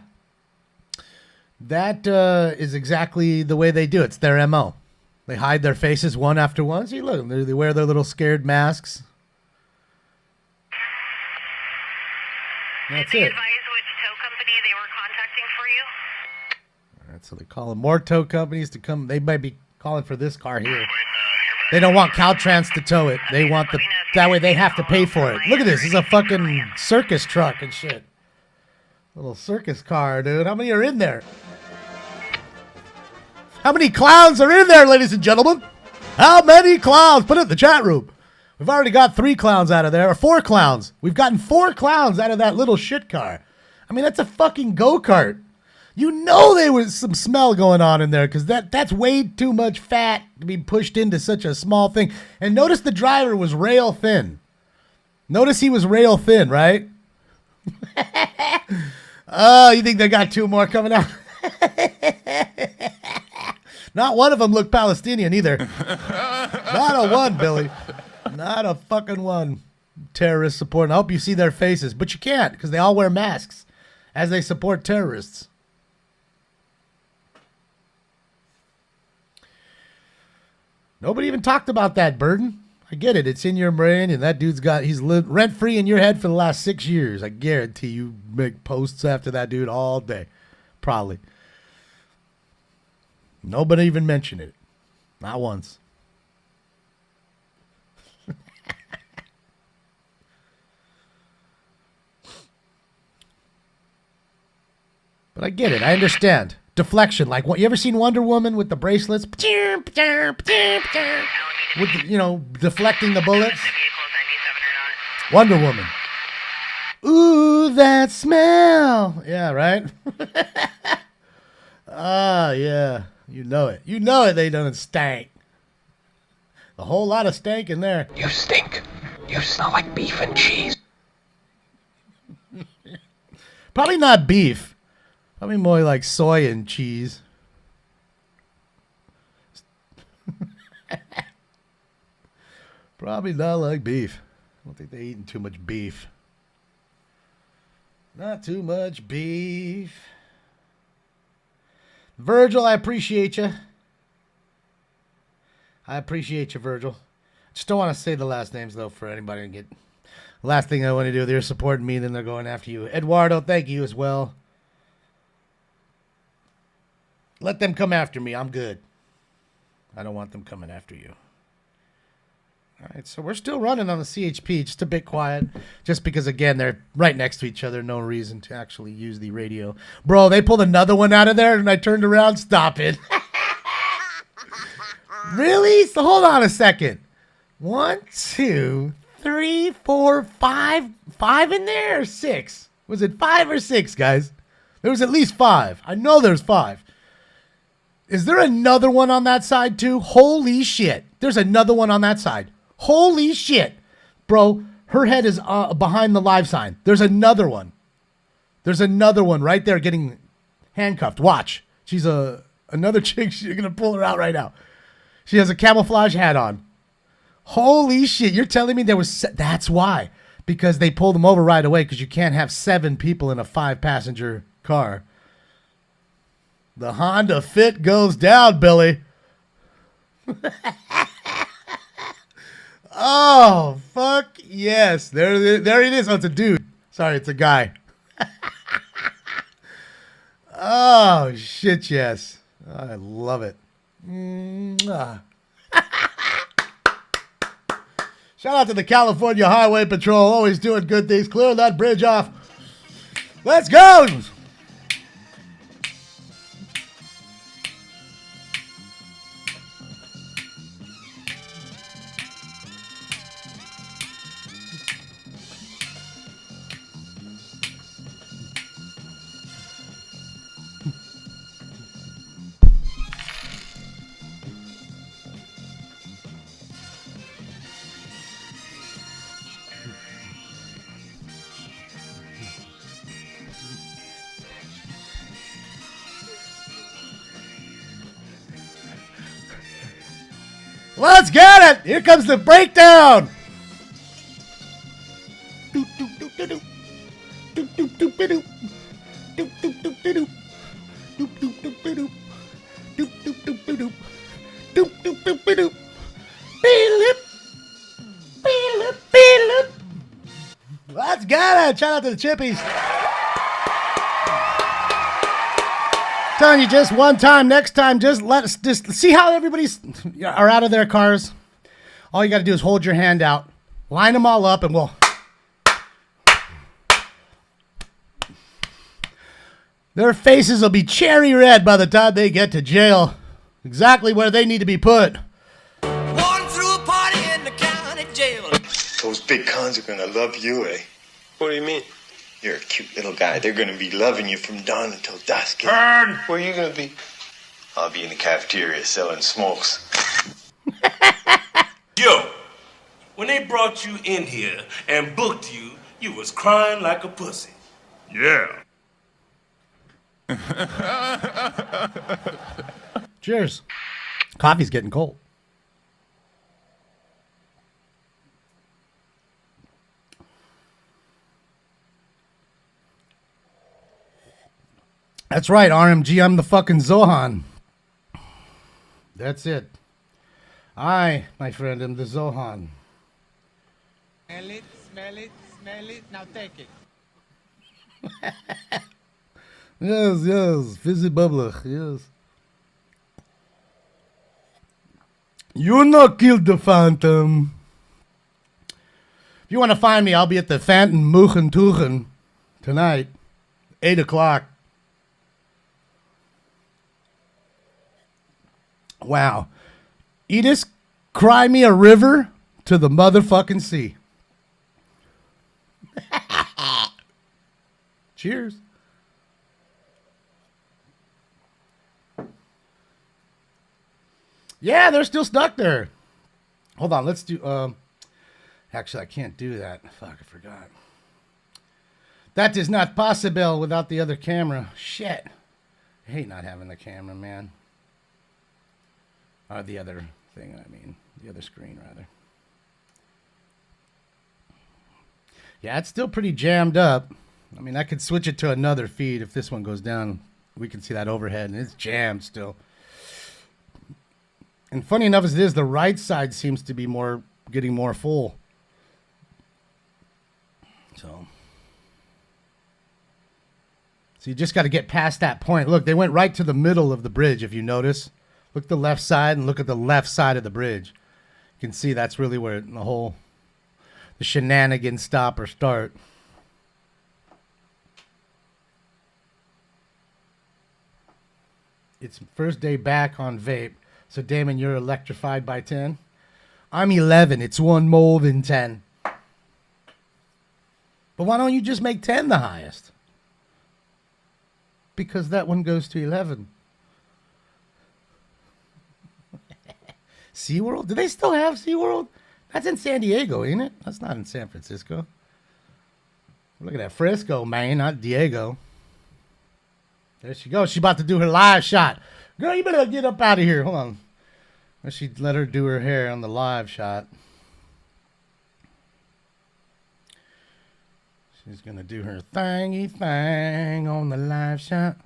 that is exactly the way they do it. It's their MO. They hide their faces one after one. See, look, they wear their little scared masks. That's Did they it. advise which tow company they were contacting for you? All right, so they call more tow companies to come. They might be calling for this car here. They don't want Caltrans to tow it. They want that way they have to pay for it. Look at this. This is a fucking circus truck and shit. Little circus car, dude. How many are in there? How many clowns are in there, ladies and gentlemen? How many clowns? Put it in the chat room. We've already got 3 clowns out of there, or 4 clowns. We've gotten 4 clowns out of that little shit car. I mean, that's a fucking go-kart. You know there was some smell going on in there because that's way too much fat to be pushed into such a small thing. And notice the driver was rail thin. Notice he was rail thin, right? Oh, you think they got 2 more coming out? Not one of them looked Palestinian either. Not a one, Billy. Not a fucking one. Terrorist support. I hope you see their faces, but you can't because they all wear masks as they support terrorists. Nobody even talked about that, Burden. I get it. It's in your brain, and that dude's he's lived rent-free in your head for the last 6 years. I guarantee you make posts after that dude all day. Probably. Nobody even mentioned it. Not once. But I get it. I understand. Deflection. Like, what? You ever seen Wonder Woman with the bracelets? With the, you know, deflecting the bullets? Wonder Woman. Ooh, that smell. Yeah, right? Ah, yeah. You know it. You know it. They done stank. A whole lot of stank in there. You stink. You smell like beef and cheese. Probably not beef. Probably more like soy and cheese. Probably not like beef. I don't think they're eating too much beef. Not too much beef. Virgil, I appreciate you. I appreciate you, Virgil. Just don't want to say the last names, though, for anybody to get... Last thing I want to do, they're supporting me, then they're going after you. Eduardo, thank you as well. Let them come after me. I'm good. I don't want them coming after you. All right, so we're still running on the CHP, just a bit quiet, just because, again, they're right next to each other. No reason to actually use the radio. Bro, they pulled another one out of there, and I turned around. Stop it. Really? So hold on a second. 1, 2, 3, 4, 5. 5 in there or 6? Was it 5 or 6, guys? There was at least 5. I know there's 5. Is there another one on that side, too? Holy shit. There's another one on that side. Holy shit. Bro, her head is behind the live sign. There's another one. There's another one right there getting handcuffed. Watch. She's another chick. You're going to pull her out right now. She has a camouflage hat on. Holy shit. You're telling me there was... That's why. Because they pulled them over right away because you can't have 7 people in a 5-passenger car. The Honda Fit goes down, Billy. Oh, fuck yes. There it is. Oh, it's a dude. Sorry, it's a guy. Oh, shit, yes. I love it. Mwah. Shout out to the California Highway Patrol. Always doing good things. Clear that bridge off. Let's go. Let's get it! Here comes the breakdown! Let's get it! Shout out to the Chippies. Telling you, just one time. Next time, just see how everybody's are out of their cars. All you got to do is hold your hand out, line them all up, and we'll. Their faces will be cherry red by the time they get to jail. Exactly where they need to be put. Walking through a party in the county jail. Those big cons are gonna love you, eh? What do you mean? You're a cute little guy. They're gonna be loving you from dawn until dusk. Turn! Where are you gonna be? I'll be in the cafeteria selling smokes. Yo, when they brought you in here and booked you, you was crying like a pussy. Yeah. Cheers. Coffee's getting cold. That's right, RMG. I'm the fucking Zohan. That's it. I, my friend, am the Zohan. Smell it, smell it, smell it. Now take it. Yes, fizzy bubbler, yes. You not killed the Phantom. If you want to find me, I'll be at the Phantom Muchentuchen tonight, 8 o'clock. Wow. Edith, cry me a river to the motherfucking sea. Cheers. Yeah, they're still stuck there. Hold on, let's do... Actually, I can't do that. Fuck, I forgot. That is not possible without the other camera. Shit. I hate not having the camera, man. Or the other thing, I mean. The other screen, rather. Yeah, it's still pretty jammed up. I mean, I could switch it to another feed. If this one goes down, we can see that overhead, and it's jammed still. And funny enough as it is, the right side seems to be getting more full. So you just got to get past that point. Look, they went right to the middle of the bridge, if you notice. Look at the left side and look at the left side of the bridge. You can see that's really where the shenanigans stop or start. It's first day back on vape. So, Damon, you're electrified by 10? I'm 11. It's one more than 10. But why don't you just make 10 the highest? Because that one goes to 11. SeaWorld? Do they still have SeaWorld? That's in San Diego, ain't it? That's not in San Francisco. Look at that. Frisco, man, not Diego. There she goes. She's about to do her live shot. Girl, you better get up out of here. Hold on. She let her do her hair on the live shot. She's going to do her thingy thing on the live shot.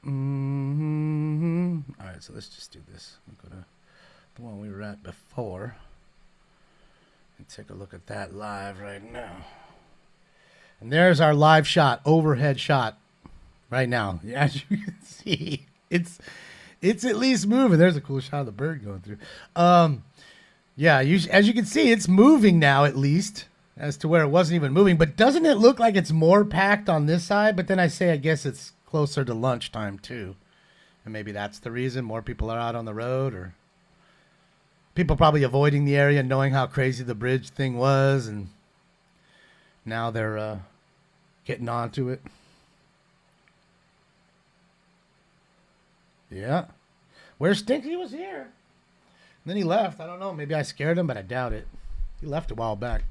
Mm-hmm. All right, so let's just do this. We'll go to the one we were at before and take a look at that live right now. And there's our live shot, overhead shot right now. As you can see, it's at least moving. There's a cool shot of the bird going through. Yeah, as you can see, it's moving now at least, as to where it wasn't even moving. But doesn't it look like it's more packed on this side? But then I guess it's closer to lunchtime too. And maybe that's the reason more people are out on the road, or people probably avoiding the area knowing how crazy the bridge thing was, and now they're getting onto it. Yeah. Where Stinky was here. And then he left. I don't know. Maybe I scared him, but I doubt it. He left a while back.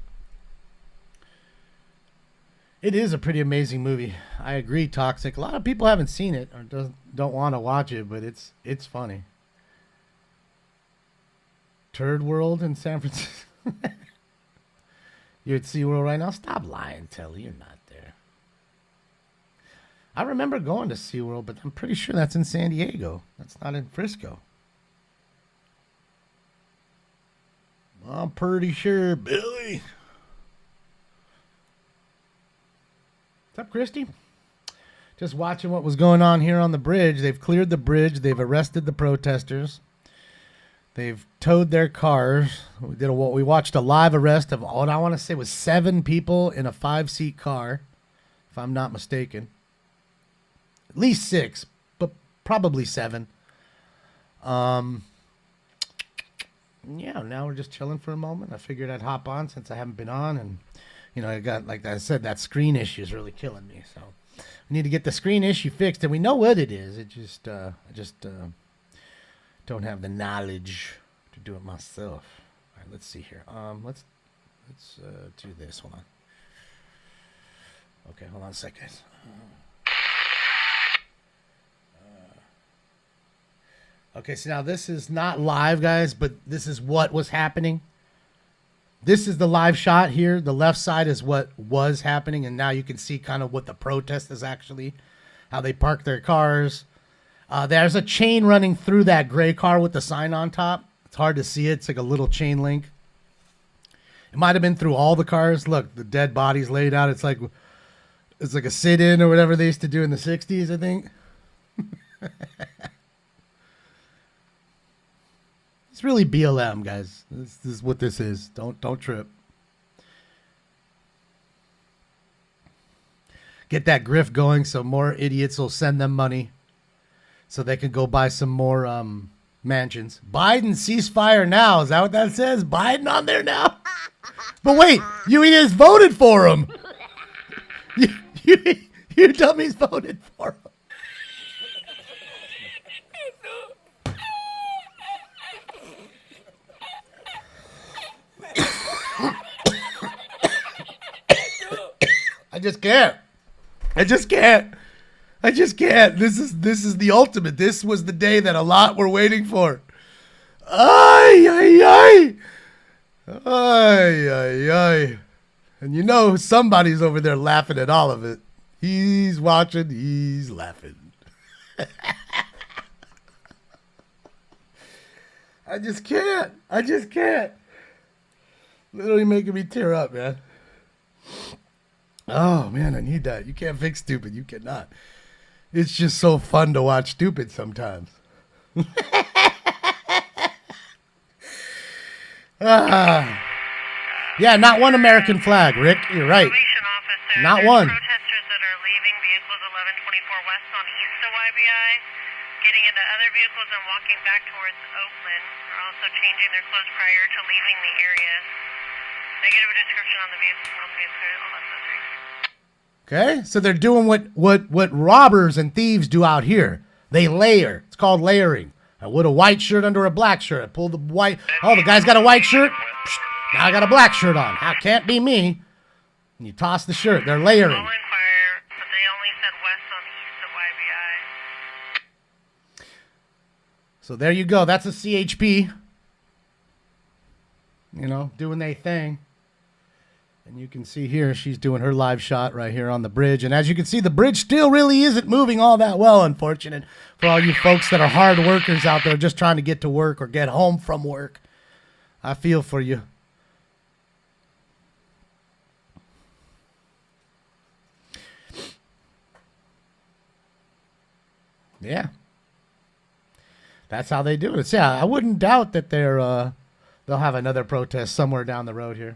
It is a pretty amazing movie. I agree, Toxic. A lot of people haven't seen it or don't want to watch it, but it's funny. Turd World in San Francisco. You're at SeaWorld right now? Stop lying, Telly. You're not there. I remember going to SeaWorld, but I'm pretty sure that's in San Diego. That's not in Frisco. I'm pretty sure, Billy. What's up, Christy? Just watching what was going on here on the bridge. They've cleared the bridge. They've arrested the protesters. They've towed their cars. We watched a live arrest of what I want to say was 7 people in a 5-seat car, if I'm not mistaken. At least 6, but probably 7. Yeah, now we're just chilling for a moment. I figured I'd hop on since I haven't been on, and I got, like I said, that screen issue is really killing me. So we need to get the screen issue fixed, and we know what it is. It just I just don't have the knowledge to do it myself. All right, let's see here. Let's do this. Hold on. Okay, hold on a second. Okay, so now this is not live, guys, but this is what was happening. This is the live shot here. The left side is what was happening, and now you can see kind of what the protest is actually, how they park their cars. There's a chain running through that gray car with the sign on top. It's hard to see it. It's like a little chain link. It might have been through all the cars. Look, the dead bodies laid out. It's like a sit-in or whatever they used to do in the 60s, I think. It's really BLM, guys. This is what this is. Don't trip. Get that grift going so more idiots will send them money so they can go buy some more mansions. Biden ceasefire now. Is that what that says? Biden on there now? But wait, you just voted for him. You dummies voted for him. I just can't. This is the ultimate. This was the day that a lot were waiting for. Ay, ay, ay. Ay, ay, ay. And somebody's over there laughing at all of it. He's watching, he's laughing. I just can't. Literally making me tear up, man. Oh, man, I need that. You can't fix stupid. You cannot. It's just so fun to watch stupid sometimes. Yeah, not one American flag, Rick. You're right. Not one. Protesters that are leaving vehicles 1124 west on east of YBI, getting into other vehicles and walking back towards Oakland, are also changing their clothes prior to leaving the area. Negative description on the vehicle. On the street. Okay, so they're doing what robbers and thieves do out here. They layer. It's called layering. I put a white shirt under a black shirt. I pull the white. Oh, the guy's got a white shirt. Now I got a black shirt on. That can't be me. And you toss the shirt. They're layering. Fire, but they only said west on east of YBI. So there you go. That's a CHP. Doing their thing. And you can see here, she's doing her live shot right here on the bridge. And as you can see, the bridge still really isn't moving all that well, unfortunate, for all you folks that are hard workers out there just trying to get to work or get home from work. I feel for you. Yeah. That's how they do it. So, yeah, I wouldn't doubt that they'll have another protest somewhere down the road here.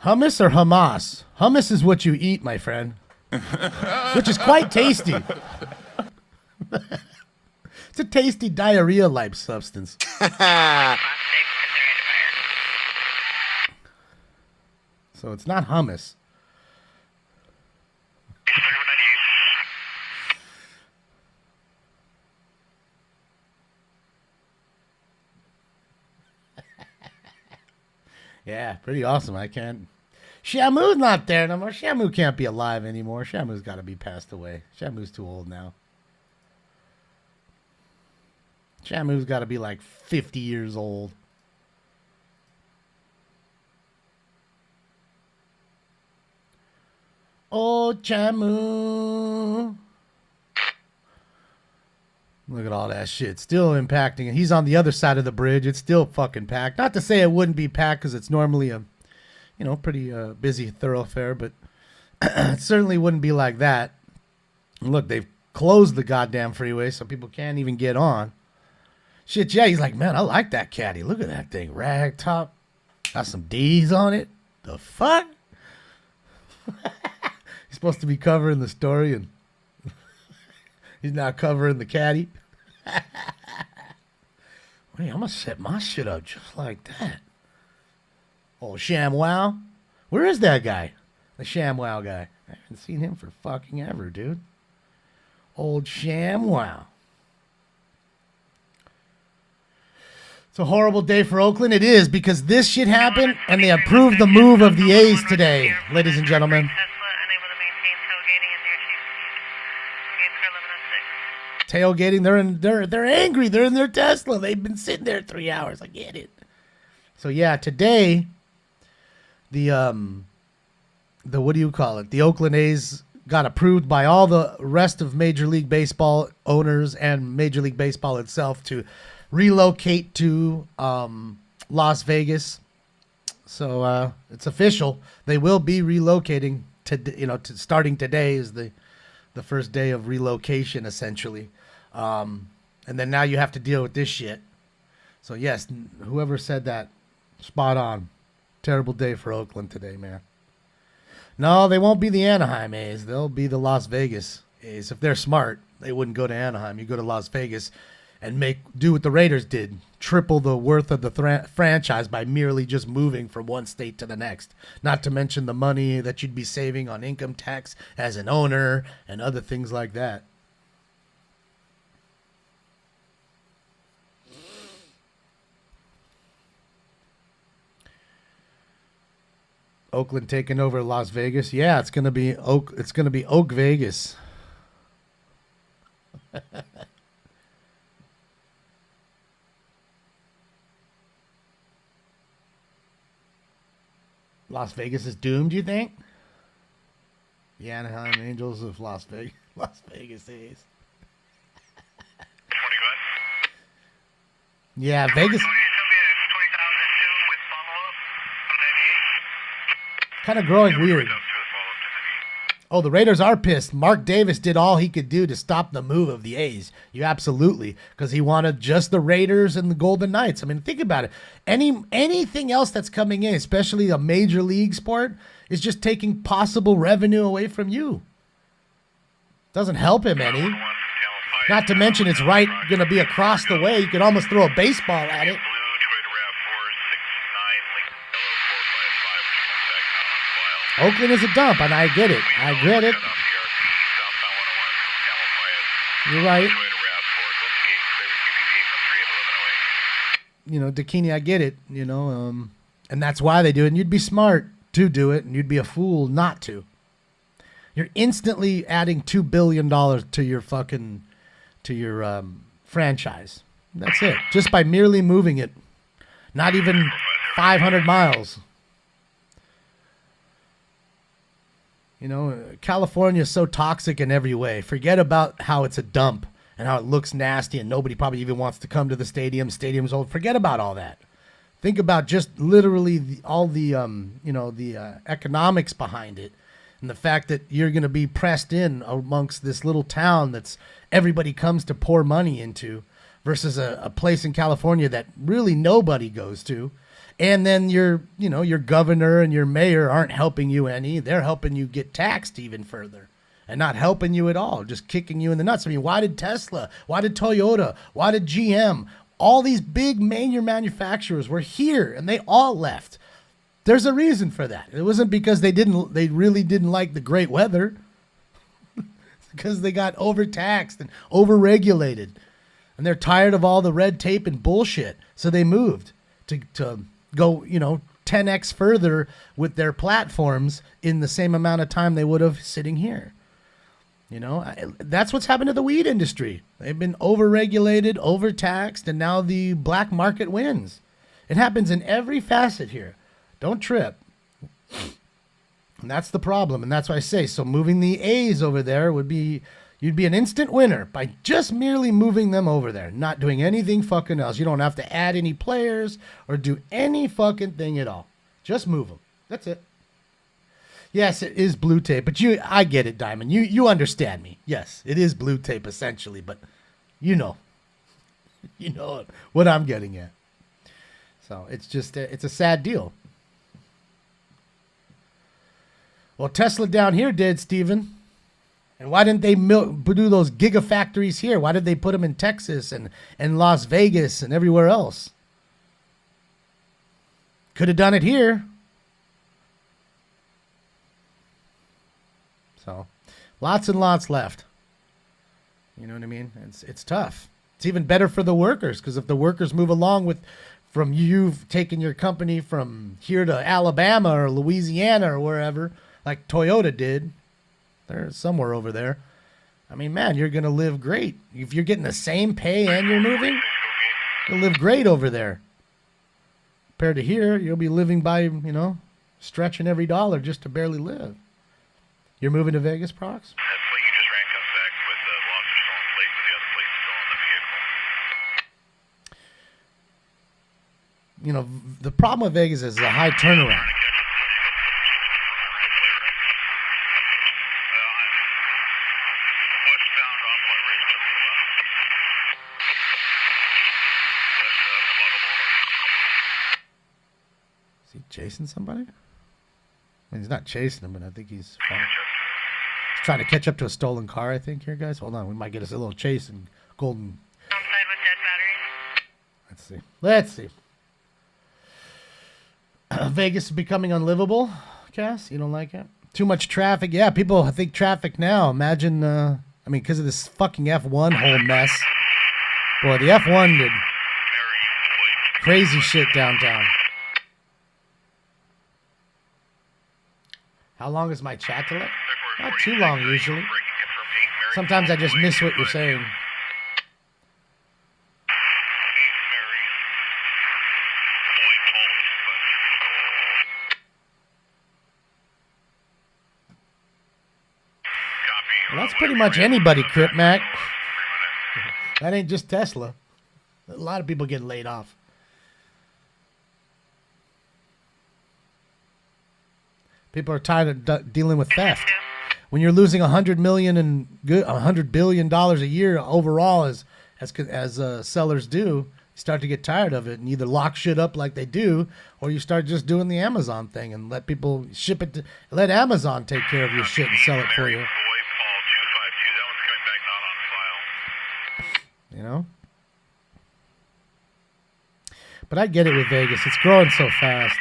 Hummus or Hamas? Hummus is what you eat, my friend. Which is quite tasty. It's a tasty diarrhea-like substance. So it's not hummus. Yeah, pretty awesome. I can't. Shamu's not there no more. Shamu can't be alive anymore. Shamu's got to be passed away. Shamu's too old now. Shamu's got to be like 50 years old. Oh, Shamu. Look at all that shit. Still impacting. And he's on the other side of the bridge. It's still fucking packed. Not to say it wouldn't be packed because it's normally a, pretty busy thoroughfare, but it certainly wouldn't be like that. And look, they've closed the goddamn freeway so people can't even get on. Shit, yeah, he's like, man, I like that caddy. Look at that thing. Rag top. Got some D's on it. The fuck? He's supposed to be covering the story and he's not covering the caddy. Wait, I'm going to set my shit up just like that. Oh, ShamWow. Where is that guy? The ShamWow guy. I haven't seen him for fucking ever, dude. Old ShamWow. It's a horrible day for Oakland. It is because this shit happened and they approved the move of the A's today, ladies and gentlemen. Tailgating, they're angry. They're in their Tesla. They've been sitting there 3 hours. I get it. So yeah, today the what do you call it? The Oakland A's got approved by all the rest of Major League Baseball owners and Major League Baseball itself to relocate to Las Vegas. So it's official. They will be relocating to starting today is the first day of relocation essentially. And then now you have to deal with this shit. So yes, whoever said that, spot on. Terrible day for Oakland today, man. No, they won't be the Anaheim A's. They'll be the Las Vegas A's. If they're smart, they wouldn't go to Anaheim. You go to Las Vegas and do what the Raiders did. Triple the worth of the franchise by merely just moving from one state to the next. Not to mention the money that you'd be saving on income tax as an owner and other things like that. Oakland taking over Las Vegas. Yeah, it's gonna be Oak Vegas. Las Vegas is doomed, you think? The Anaheim Angels of Las Vegas. Las Vegas A's. Yeah, Vegas. Kind of growing weird. Oh, the Raiders are pissed. Mark Davis did all he could do to stop the move of the A's. You absolutely, because he wanted just the Raiders and the Golden Knights. I mean, think about it. Anything else that's coming in, especially a major league sport, is just taking possible revenue away from you. Doesn't help him any. Not to mention it's right going to be across the way. You could almost throw a baseball at it. Oakland is a dump, and I get it. I get it. You're right. Dakini, I get it, and that's why they do it. And you'd be smart to do it, and you'd be a fool not to. You're instantly adding $2 billion to your franchise. That's it. Just by merely moving it. Not even 500 miles. You know, California is so toxic in every way. Forget about how it's a dump and how it looks nasty and nobody probably even wants to come to the stadium. Stadium's old. Forget about all that. Think about just literally all the economics behind it and the fact that you're going to be pressed in amongst this little town that's everybody comes to pour money into versus a place in California that really nobody goes to. And then your governor and your mayor aren't helping you any. They're helping you get taxed even further and not helping you at all, just kicking you in the nuts. I mean, why did Tesla, why did Toyota, why did GM, all these big major manufacturers were here and they all left? There's a reason for that. It wasn't because they really didn't like the great weather. It's because they got overtaxed and overregulated. And they're tired of all the red tape and bullshit. So they moved to go, 10x further with their platforms in the same amount of time they would have sitting here. That's what's happened to the weed industry. They've been overregulated, overtaxed, and now the black market wins. It happens in every facet here. Don't trip. And that's the problem. And that's why I say, so moving the A's over there you'd be an instant winner by just merely moving them over there, not doing anything fucking else. You don't have to add any players or do any fucking thing at all. Just move them. That's it. Yes, it is blue tape, but I get it, Diamond. You understand me. Yes, it is blue tape essentially, but you know what I'm getting at. So it's just it's a sad deal. Well, Tesla down here did, Steven. And why didn't they do those gigafactories here? Why did they put them in Texas and Las Vegas and everywhere else? Could have done it here. So, lots and lots left. You know what I mean? It's tough. It's even better for the workers because if the workers move along from you've taken your company from here to Alabama or Louisiana or wherever, like Toyota did, they're somewhere over there. I mean, man, you're going to live great. If you're getting the same pay and you're moving, you'll live great over there. Compared to here, you'll be living by, stretching every dollar just to barely live. You're moving to Vegas, Prox? That plate you just ran comes back with the lost or stolen plate, but the other plate is still on the vehicle. The problem with Vegas is a high turnaround. Is he chasing somebody? I mean, he's not chasing him, but I think he's trying to catch up to a stolen car, I think, here, guys. Hold on. We might get us a little chase in Golden. Outside with dead batteries. Let's see. Vegas is becoming unlivable, Cass. You don't like it? Too much traffic. Yeah, people think traffic now. Imagine, because of this fucking F1 whole mess. Boy, the F1 did crazy shit downtown. How long is my chat delay? Not too long, usually. Sometimes I just miss what you're saying. Well, that's pretty much anybody, Crip Mac. That ain't just Tesla. A lot of people getting laid off. People are tired of dealing with theft. When you're losing $100 billion a year overall, as sellers do, you start to get tired of it and either lock shit up like they do, or you start just doing the Amazon thing and let people ship it. Let Amazon take care of your shit and sell it for you. But I get it with Vegas. It's growing so fast.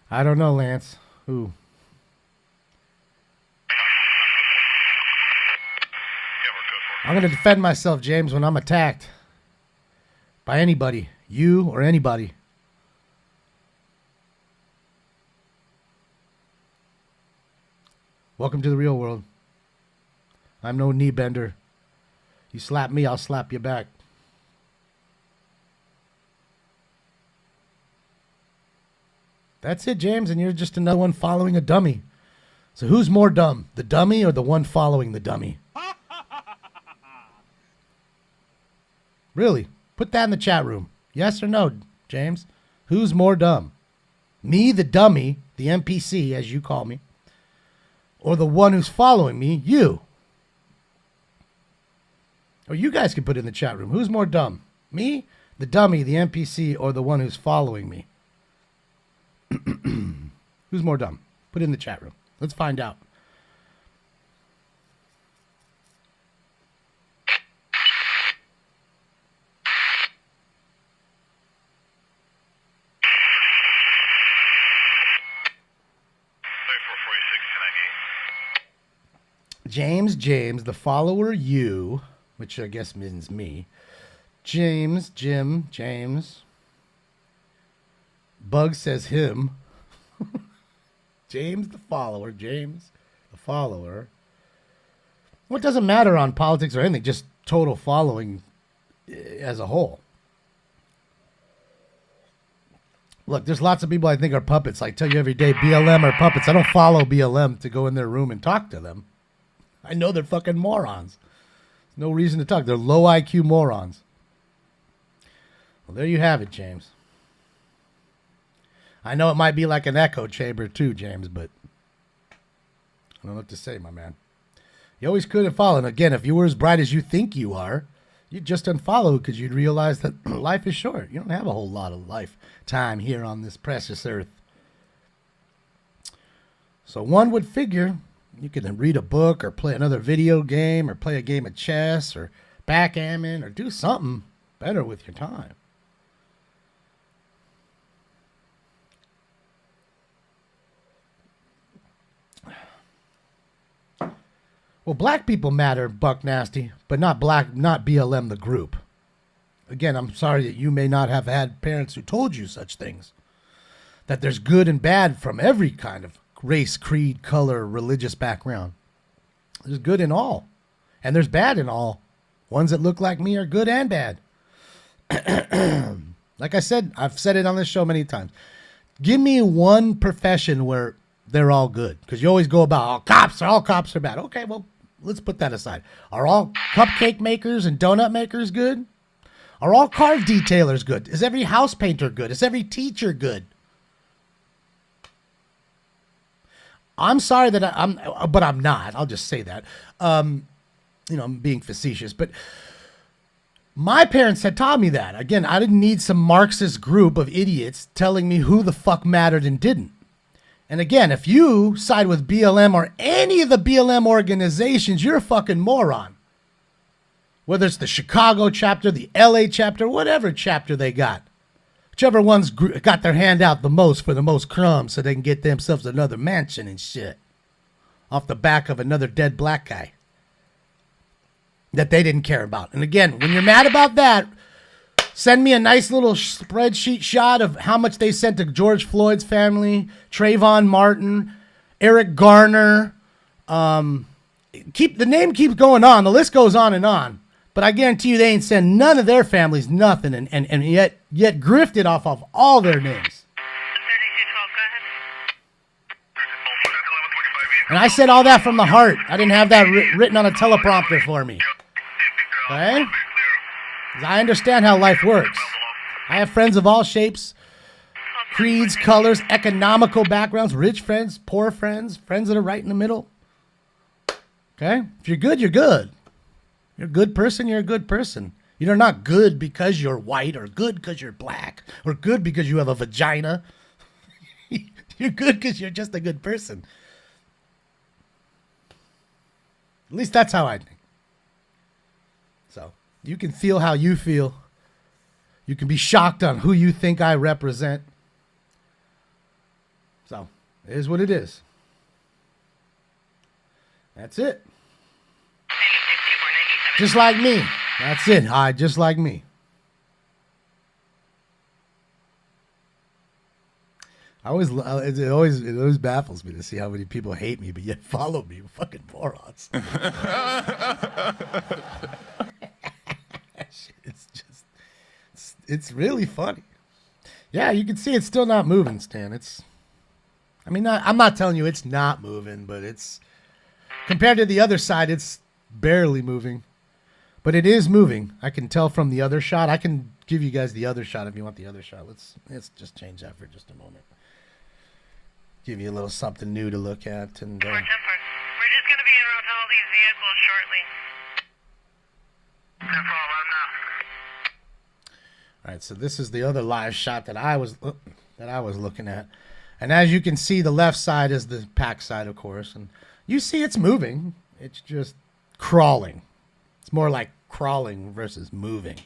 I don't know, Lance. Who? I'm going to defend myself, James, when I'm attacked by anybody, you or anybody. Welcome to the real world. I'm no knee bender. You slap me, I'll slap you back. That's it, James, and you're just another one following a dummy. So who's more dumb, the dummy or the one following the dummy? Really? Put that in the chat room. Yes or no, James? Who's more dumb? Me, the dummy, the NPC, as you call me, or the one who's following me, you? Or you guys can put it in the chat room. Who's more dumb? Me, the dummy, the NPC, or the one who's following me? Who's more dumb? Put it in the chat room. Let's find out. James, the follower you, which I guess means me. James. Bug says him. James the follower. Well, it doesn't matter on politics or anything, just total following as a whole. Look, there's lots of people I think are puppets. I tell you every day, BLM are puppets. I don't follow BLM to go in their room and talk to them. I know they're fucking morons. There's no reason to talk. They're low IQ morons. Well, there you have it, James. I know it might be like an echo chamber too, James, but I don't know what to say, my man. You always could have followed. And again, if you were as bright as you think you are, you'd just unfollow because you'd realize that life is short. You don't have a whole lot of lifetime here on this precious earth. So one would figure you can read a book or play another video game or play a game of chess or backgammon or do something better with your time. Well, black people matter, Buck Nasty, but not BLM the group. Again, I'm sorry that you may not have had parents who told you such things. That there's good and bad from every kind of race, creed, color, religious background. There's good in all. And there's bad in all. Ones that look like me are good and bad. Like I said, I've said it on this show many times. Give me one profession where they're all good. Because you always go about, all cops are bad. Okay, well, let's put that aside. Are all cupcake makers and donut makers good? Are all car detailers good? Is every house painter good? Is every teacher good? I'm sorry that but I'm not. I'll just say that. I'm being facetious. But my parents had taught me that. Again, I didn't need some Marxist group of idiots telling me who the fuck mattered and didn't. And again, if you side with BLM or any of the BLM organizations, you're a fucking moron. Whether it's the Chicago chapter, the LA chapter, whatever chapter they got. Whichever ones got their hand out the most for the most crumbs so they can get themselves another mansion and shit. Off the back of another dead black guy. That they didn't care about. And again, when you're mad about that, send me a nice little spreadsheet shot of how much they sent to George Floyd's family, Trayvon Martin, Eric Garner. The name keeps going on. The list goes on and on. But I guarantee you they ain't sent none of their families nothing and yet grifted off of all their names. 3212, go ahead. And I said all that from the heart. I didn't have that written on a teleprompter for me. Okay? 'Cause I understand how life works. I have friends of all shapes, creeds, colors, economical backgrounds, rich friends, poor friends, friends that are right in the middle. Okay? If you're good, you're good. You're a good person, you're a good person. You're not good because you're white or good because you're black or good because you have a vagina. You're good because you're just a good person. At least that's how I think. So, you can feel how you feel. You can be shocked on who you think I represent. So, it is what it is. That's it. Just like me. That's it. Hi, just like me. It always baffles me to see how many people hate me, but yet follow me. Fucking morons. It's really funny. Yeah, you can see it's still not moving, Stan. I'm not telling you it's not moving, but it's compared to the other side, it's barely moving. But it is moving. I can tell from the other shot. I can give you guys the other shot if you want the other shot. Let's just change that for just a moment. Give you a little something new to look at. And We're just going to be around all these vehicles shortly. No problem now. All right, so this is the other live shot that I was looking at. And as you can see, the left side is the pack side, of course. And you see it's moving. It's just crawling. It's more like crawling versus moving.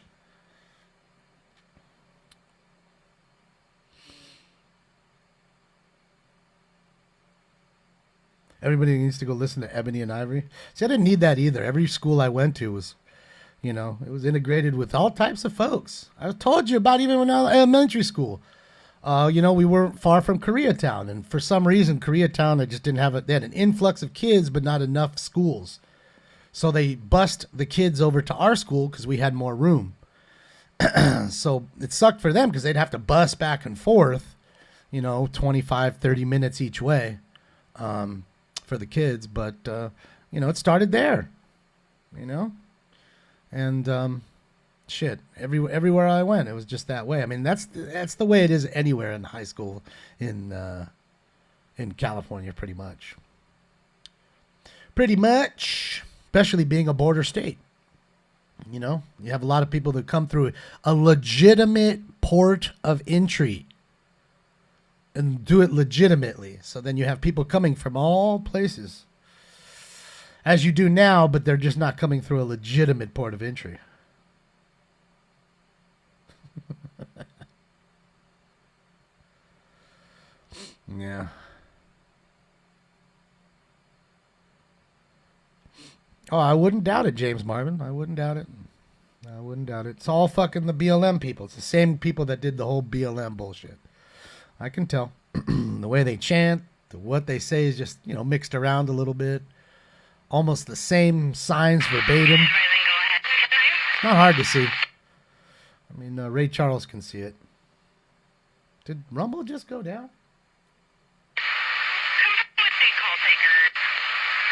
Everybody needs to go listen to Ebony and Ivory. See, I didn't need that either. Every school I went to was, it was integrated with all types of folks. I told you about even when I was in elementary school. We weren't far from Koreatown. And for some reason, Koreatown, they just didn't have they had an influx of kids, but not enough schools. So they bussed the kids over to our school because we had more room. So it sucked for them because they'd have to bus back and forth, 25, 30 minutes each way. For the kids, but it started there, and shit. Everywhere I went, it was just that way. I mean, that's the way it is anywhere in high school in California, pretty much, especially being a border state. You have a lot of people that come through a legitimate port of entry. And do it legitimately. So then you have people coming from all places. As you do now, but they're just not coming through a legitimate port of entry. Yeah. Oh, I wouldn't doubt it, James Marvin. I wouldn't doubt it. It's all fucking the BLM people. It's the same people that did the whole BLM bullshit. I can tell. The way they chant, what they say is just, mixed around a little bit. Almost the same signs verbatim. Not hard to see. I mean, Ray Charles can see it. Did Rumble just go down? Come with the call taker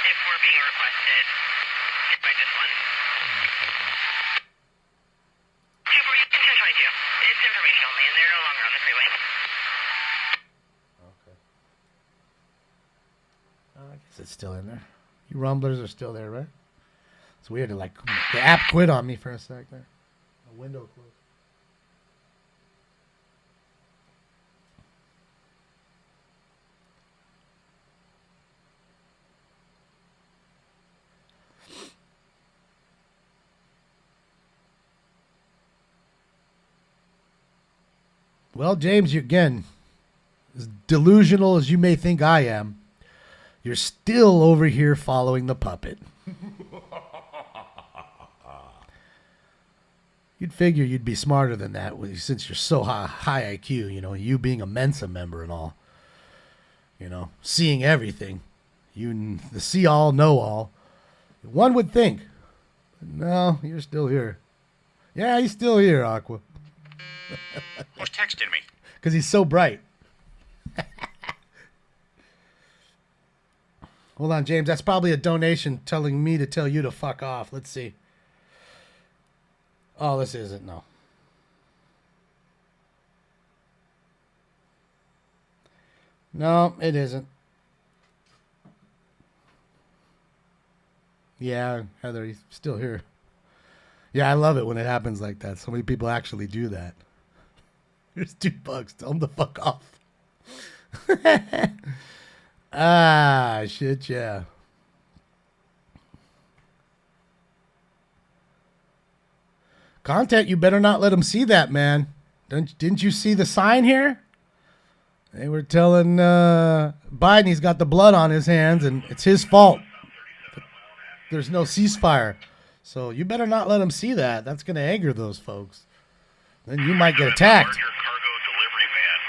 if we're being requested. If I just one. 242. It's information only, and they're no longer on the freeway. I guess it's still in there. You rumblers are still there, right? It's weird. The app quit on me for a sec there. The window closed. Well, James, again, as delusional as you may think I am, you're still over here following the puppet. You'd figure you'd be smarter than that since you're so high IQ, you being a Mensa member and all. Seeing everything. You the see all, know all. One would think. No, you're still here. Yeah, he's still here, Aqua. Who's texting me? Because he's so bright. Hold on, James. That's probably a donation telling me to tell you to fuck off. Let's see. Oh, this isn't. No. No, it isn't. Yeah, Heather, he's still here. Yeah, I love it when it happens like that. So many people actually do that. Here's $2. Tell him to fuck off. Ah, shit, yeah. Content, you better not let him see that, man. Didn't you see the sign here? They were telling Biden he's got the blood on his hands and it's his fault. There's no ceasefire. So you better not let them see that. That's going to anger those folks. Then you might get attacked. Larger cargo delivery van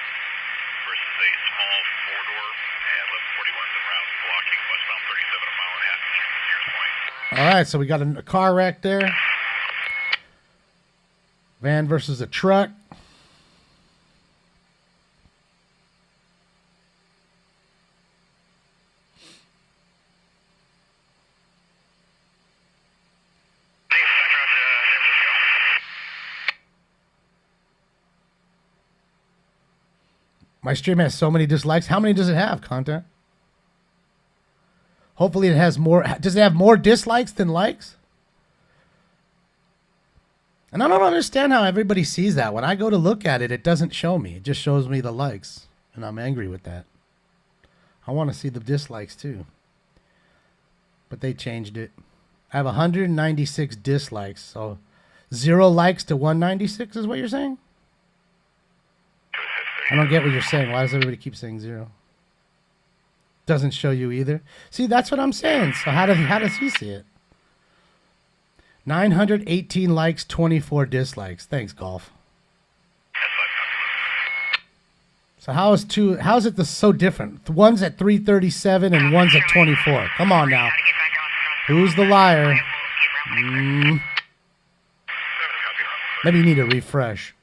versus a small four-door at 1141 en route blocking westbound 37 a mile and a half east of Sears Point. All right, so we got a car wreck there. Van versus a truck. My stream has so many dislikes. How many does it have, content? Hopefully it has more. Does it have more dislikes than likes? And I don't understand how everybody sees that. When I go to look at it, it doesn't show me. It just shows me the likes. And I'm angry with that. I want to see the dislikes too. But they changed it. I have 196 dislikes. So 0 likes to 196 is what you're saying? I don't get what you're saying. Why does everybody keep saying 0? Doesn't show you either. See, that's what I'm saying. So how does he see it? 918 likes, 24 dislikes. Thanks, Golf. So how is it so different? One's at 337 and one's at 24. Come on now. Who's the liar? Maybe you need a refresh.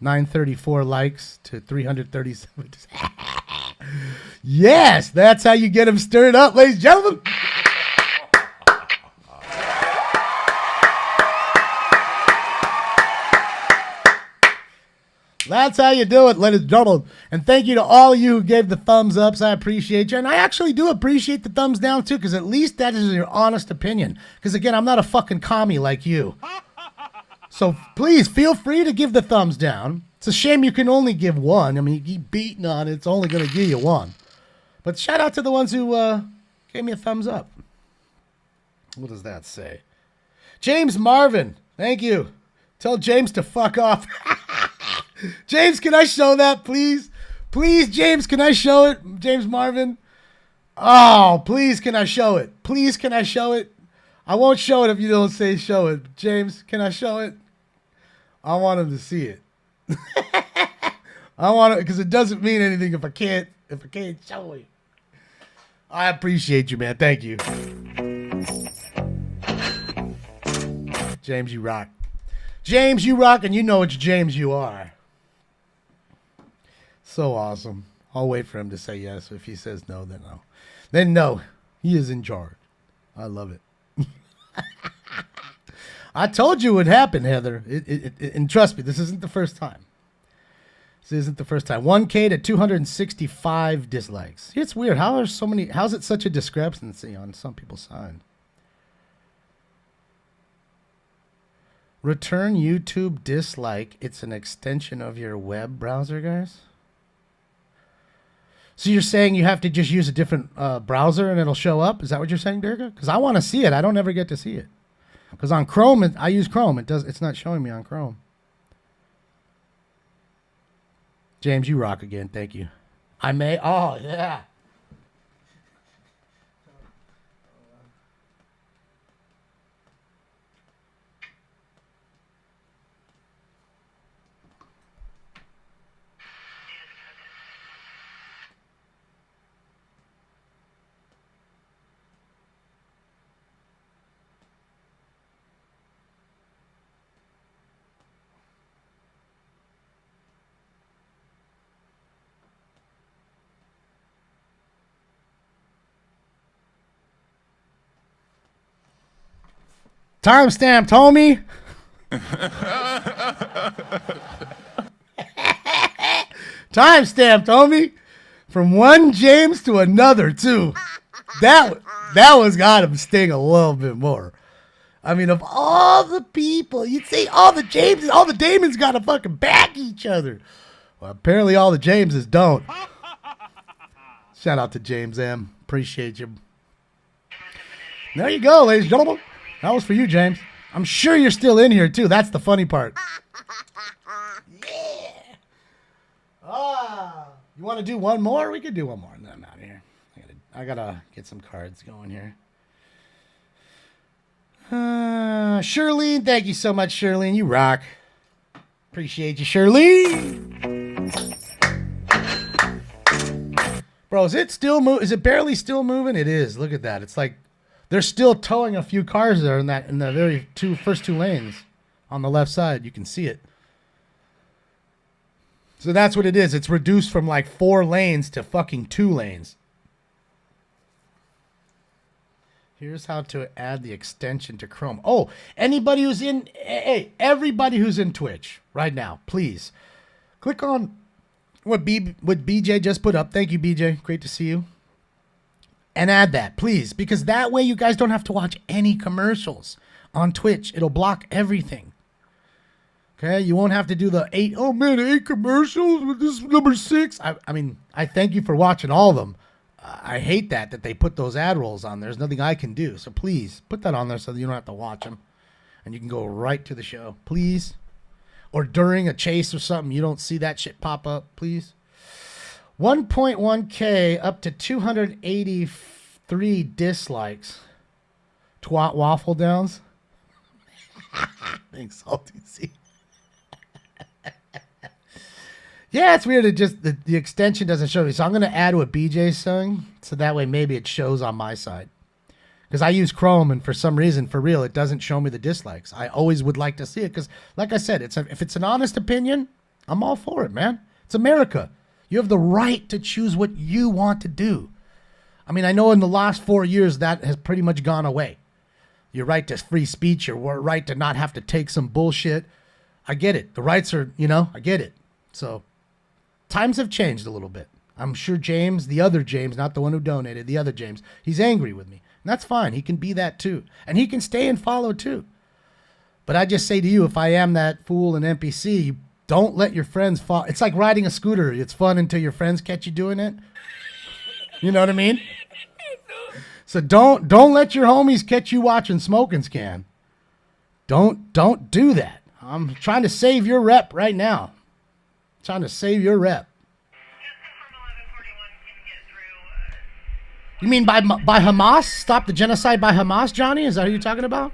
934 likes to 337. Yes, that's how you get them stirred up, ladies and gentlemen. That's how you do it, ladies and gentlemen. And thank you to all of you who gave the thumbs ups. I appreciate you. And I actually do appreciate the thumbs down, too, because at least that is your honest opinion. Because, again, I'm not a fucking commie like you. So please feel free to give the thumbs down. It's a shame you can only give one. I mean, you keep beating on it. It's only going to give you one. But shout out to the ones who gave me a thumbs up. What does that say? James Marvin. Thank you. Tell James to fuck off. James, can I show that, please? Please, James, can I show it? James Marvin. Oh, please, can I show it? Please, can I show it? I won't show it if you don't say show it. James, can I show it? I want him to see it. I want it because it doesn't mean anything if I can't show it. I appreciate you, man. Thank you. James, you rock. James, you rock, and you know it's James you are. So awesome. I'll wait for him to say yes. If he says no, then no. Then no. He is in charge. I love it. I told you it would happen, Heather. And trust me, this isn't the first time. This isn't the first time. 1K to 265 dislikes. It's weird. How's it such a discrepancy on some people's side? Return YouTube dislike. It's an extension of your web browser, guys. So you're saying you have to just use a different browser and it'll show up? Is that what you're saying, Durga? Because I want to see it. I don't ever get to see it. Because on Chrome, I use Chrome. It's not showing me on Chrome. James, you rock again. Thank you. I may. Oh, yeah. Timestamped, homie. Timestamped, homie. From one James to another, too. That one's got him sting a little bit more. I mean, of all the people, you'd say all the Jameses, all the Damons got to fucking back each other. Well, apparently all the Jameses don't. Shout out to James M. Appreciate you. There you go, ladies and gentlemen. That was for you, James. I'm sure you're still in here, too. That's the funny part. Yeah. You want to do one more? We could do one more, and then I'm out of here. I gotta get some cards going here. Shirlene, thank you so much, Shirlene. You rock. Appreciate you, Shirlene. Bro, is it still is it barely still moving? It is. Look at that. It's like they're still towing a few cars there in the very first two lanes on the left side. You can see it. So that's what it is. It's reduced from like 4 lanes to fucking 2 lanes. Here's how to add the extension to Chrome. Oh, anybody who's in, hey, everybody who's in Twitch right now, please click on what BJ just put up. Thank you, BJ. Great to see you. And add that, please, because that way you guys don't have to watch any commercials on Twitch. It'll block everything. Okay, you won't have to do the 8 commercials with this number 6. I mean, I thank you for watching all of them. I hate that they put those ad rolls on. There's nothing I can do. So please put that on there so that you don't have to watch them. And you can go right to the show, please. Or during a chase or something, you don't see that shit pop up, please. 1.1K up to 283 dislikes. Twat waffle downs. Thanks, Salty C. Yeah, it's weird. It just the extension doesn't show me. So I'm going to add what BJ's saying, so that way maybe it shows on my side. Because I use Chrome, and for some reason, for real, it doesn't show me the dislikes. I always would like to see it because, like I said, if it's an honest opinion, I'm all for it, man. It's America. You have the right to choose what you want to do. I mean, I know in the last 4 years that has pretty much gone away. Your right to free speech, your right to not have to take some bullshit. I get it. The rights are, I get it. So times have changed a little bit. I'm sure James, the other James, not the one who donated, the other James, he's angry with me. And that's fine. He can be that too. And he can stay and follow too. But I just say to you, if I am that fool and NPC, don't let your friends follow. It's like riding a scooter. It's fun until your friends catch you doing it. You know what I mean? So don't let your homies catch you watching Smoking Scan. Don't do that. I'm trying to save your rep right now. Trying to save your rep. You mean by Hamas? Stop the genocide by Hamas, Johnny? Is that who you're talking about?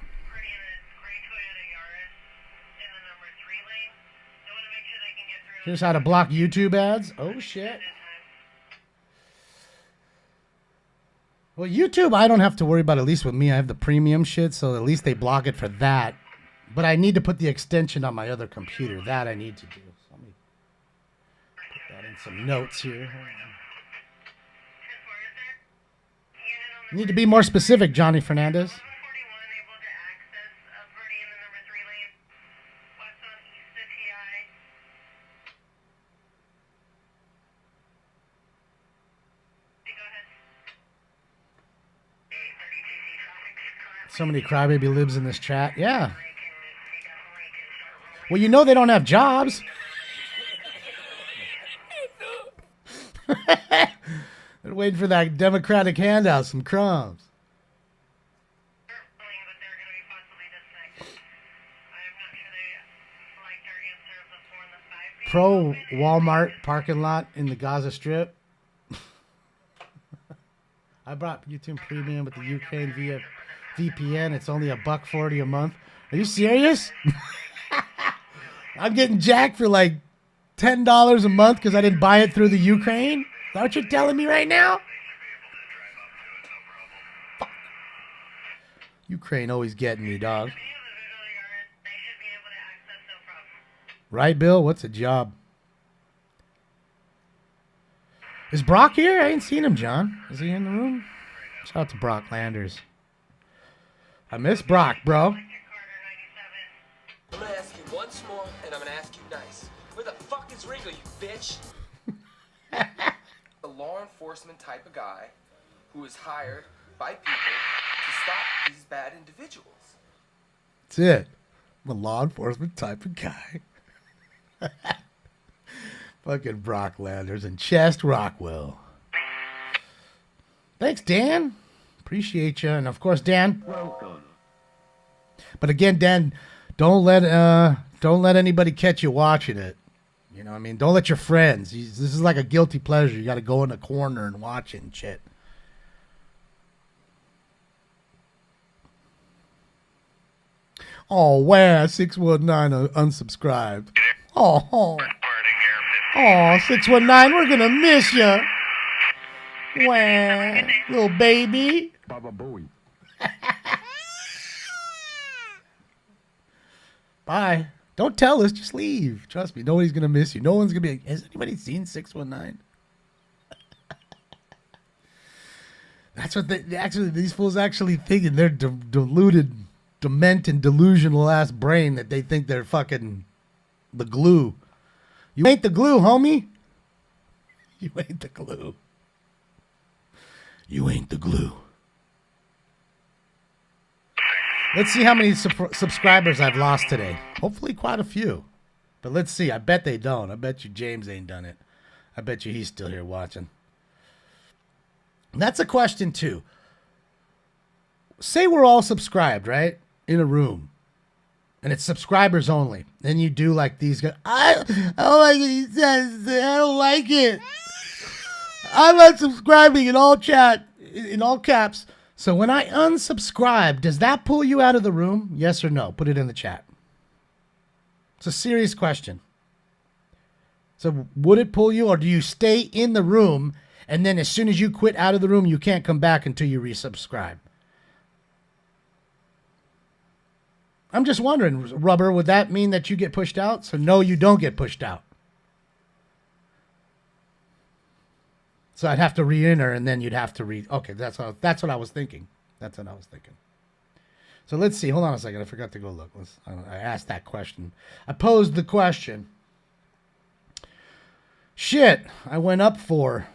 Here's how to block YouTube ads. Oh, shit. Well, YouTube, I don't have to worry about, at least with me. I have the premium shit, so at least they block it for that. But I need to put the extension on my other computer. That I need to do. So let me put that in some notes here. You need to be more specific, Johnny Fernandez. So many crybaby libs in this chat. Yeah. Well, you know they don't have jobs. They're waiting for that Democratic handout, some crumbs. Pro Walmart parking lot in the Gaza Strip. I brought YouTube Premium with the Ukraine via VPN. It's only $140 a month. Are you serious? I'm getting jacked for like $10 a month because I didn't buy it through the Ukraine? Is that what you're telling me right now? Fuck. Ukraine always getting me, dog. Right, Bill? What's a job? Is Brock here? I ain't seen him, John. Is he in the room? Shout out to Brock Landers. I miss Brock, bro. I'm gonna ask you once more, and I'm gonna ask you nice. Where the fuck is Regal, you bitch? A law enforcement type of guy who is hired by people to stop these bad individuals. That's it. I'm a law enforcement type of guy. Fucking Brock Landers and Chest Rockwell. Thanks, Dan. Appreciate you. And of course, Dan. Welcome. But again, Dan, don't let anybody catch you watching it. You know what I mean? Don't let your friends. This is like a guilty pleasure. You got to go in a corner and watch it and shit. Oh, wow, 619 unsubscribed. Oh, 619, we're gonna miss you. Wow, little baby. Baba Booey. Bye. Don't tell us, just leave. Trust me, nobody's gonna miss you. No one's gonna be like, has anybody seen 619? That's what these fools actually think in their deluded, demented, delusional ass brain that they think they're fucking the glue. You ain't the glue, homie. You ain't the glue. You ain't the glue. Let's see how many subscribers I've lost today. Hopefully quite a few. But let's see. I bet they don't. I bet you James ain't done it. I bet you he's still here watching. That's a question too. Say we're all subscribed, right? In a room. And it's subscribers only. Then you do like these guys. I don't like it. He says, I don't like it. I'm not subscribing in all chat, in all caps. So when I unsubscribe, does that pull you out of the room? Yes or no? Put it in the chat. It's a serious question. So would it pull you, or do you stay in the room and then as soon as you quit out of the room, you can't come back until you resubscribe? I'm just wondering, Rubber, would that mean that you get pushed out? So no, you don't get pushed out. So I'd have to re-enter, and then you'd have to Okay, that's what I was thinking. That's what I was thinking. So let's see. Hold on a second. I forgot to go look. I asked that question. I posed the question. Shit, I went up for.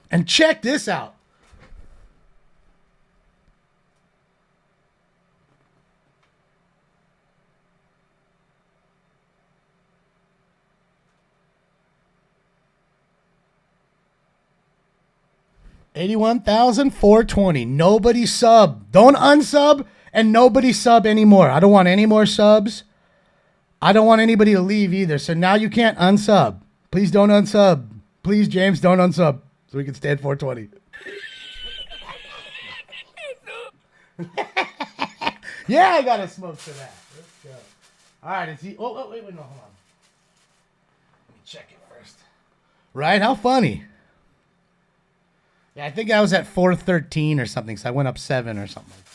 And check this out. $81,420. Nobody sub. Don't unsub and nobody sub anymore. I don't want any more subs. I don't want anybody to leave either. So now you can't unsub. Please don't unsub. Please, James, don't unsub so we can stay at 420. Yeah, I got a smoke for that. Let's go. All right, is he? Oh, wait, no, hold on. Let me check it first. Right? How funny. Yeah, I think I was at 413 or something, so I went up 7 or something like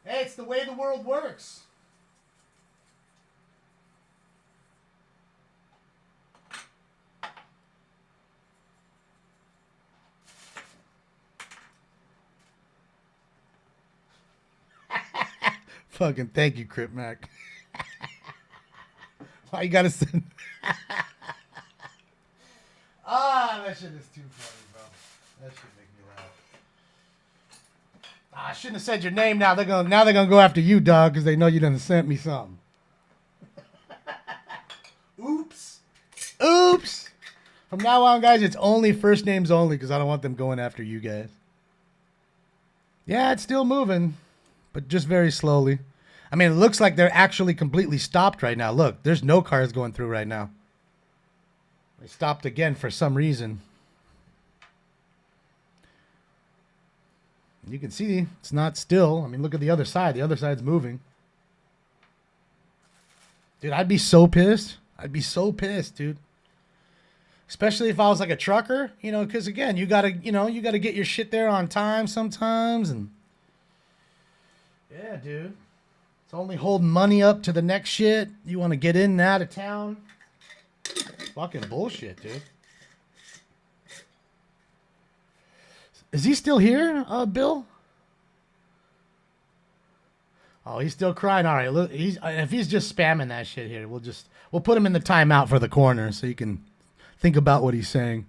that. Hey, it's the way the world works. Fucking thank you, Crip Mac. Why you gotta send? That shit is too funny, bro. That shit make me laugh. I shouldn't have said your name. Now they're gonna go after you, dog, because they know you done sent me something. Oops. From now on, guys, it's only first names only because I don't want them going after you guys. Yeah, it's still moving, but just very slowly. I mean, it looks like they're actually completely stopped right now. Look, there's no cars going through right now. They stopped again for some reason. You can see it's not still. I mean, look at the other side. The other side's moving. Dude, I'd be so pissed. I'd be so pissed, dude. Especially if I was like a trucker, you know, because again, you gotta get your shit there on time sometimes, and yeah, dude, it's only holding money up to the next shit. You want to get in and out of town? Fucking bullshit, dude. Is he still here, Bill? Oh, he's still crying. All right, look, if he's just spamming that shit here, we'll put him in the timeout for the corner so you can think about what he's saying.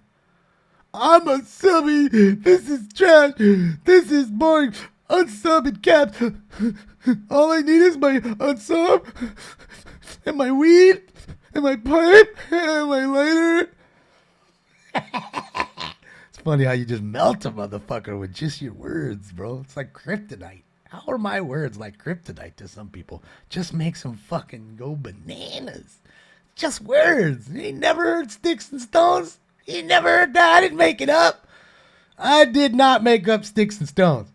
I'm a subby. This is trash. This is boring. Unsub in caps. All I need is my unsub and my weed and my pipe and my lighter. It's funny how you just melt a motherfucker with just your words, bro. It's like kryptonite. How are my words like kryptonite to some people? Just makes them fucking go bananas. Just words. You ain't never heard sticks and stones? You never heard that? I didn't make it up. I did not make up sticks and stones.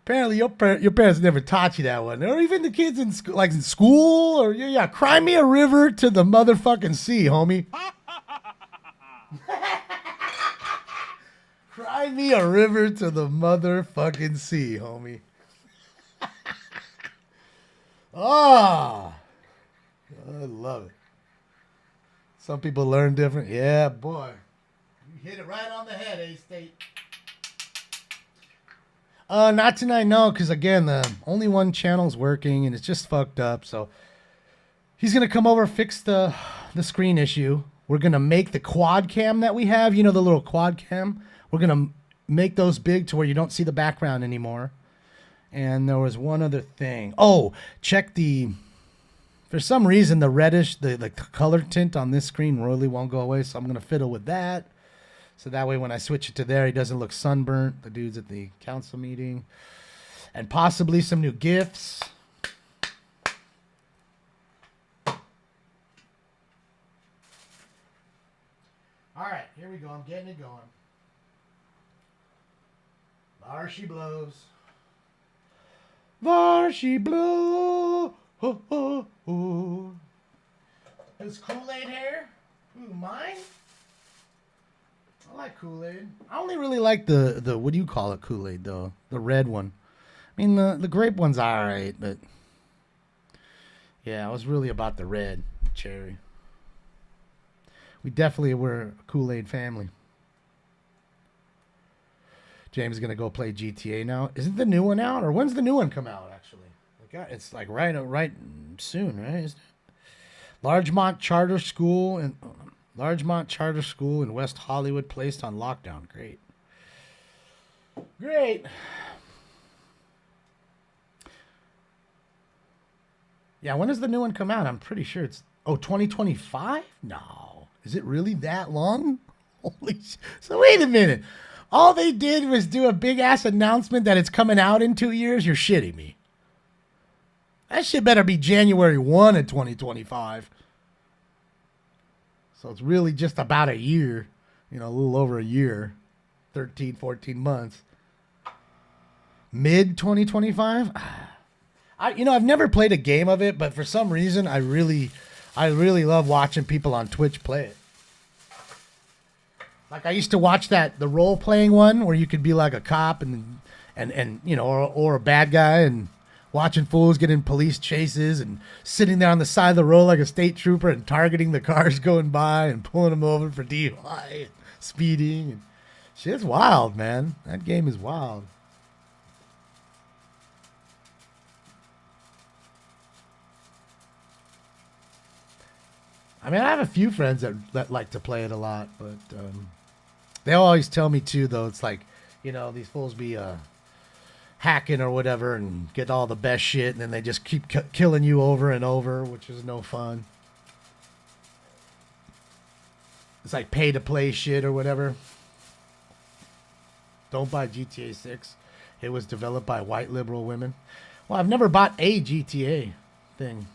Apparently, your parents never taught you that one, or even the kids in school, or yeah, cry me a river to the motherfucking sea, homie. Cry me a river to the motherfucking sea, homie. Oh, I love it. Some people learn different. Yeah, boy. You hit it right on the head, A-State. Not tonight, no, because again, the only one channel's working and it's just fucked up. So he's gonna come over, fix the screen issue. We're gonna make the quad cam that we have, you know, the little quad cam. We're gonna make those big to where you don't see the background anymore. And there was one other thing. Oh, check for some reason the reddish, the color tint on this screen really won't go away. So I'm gonna fiddle with that. So that way when I switch it to there, he doesn't look sunburnt. The dude's at the council meeting. And possibly some new gifts. All right, here we go. I'm getting it going. There she blows. There she blows. Oh, oh, oh. Is Kool-Aid here? Ooh, mine? I like Kool-Aid. I only really like the what do you call it, Kool-Aid, though? The red one. I mean, the grape one's all right, but yeah, I was really about the red cherry. We definitely were a Kool-Aid family. James is going to go play GTA now. Isn't the new one out? Or when's the new one come out, actually? It's like right soon, right? Isn't it? Largemont Charter School in West Hollywood placed on lockdown. Great. Yeah, when does the new one come out? I'm pretty sure it's 2025? No. Is it really that long? Holy So wait a minute. All they did was do a big ass announcement that it's coming out in 2 years? You're shitting me. That shit better be January 1 of 2025. So it's really just about a year, a little over a year, 13, 14 months. Mid 2025? I've never played a game of it, but for some reason, I really love watching people on Twitch play it. Like I used to watch the role playing one where you could be like a cop and or a bad guy and watching fools get in police chases and sitting there on the side of the road like a state trooper and targeting the cars going by and pulling them over for DUI and speeding. And shit's wild, man. That game is wild. I mean, I have a few friends that like to play it a lot, but they always tell me too, though, it's like, these fools be hacking or whatever and get all the best shit, and then they just keep killing you over and over, which is no fun. It's like pay to play shit or whatever. Don't buy GTA 6. It was developed by white liberal women. Well, I've never bought a GTA thing.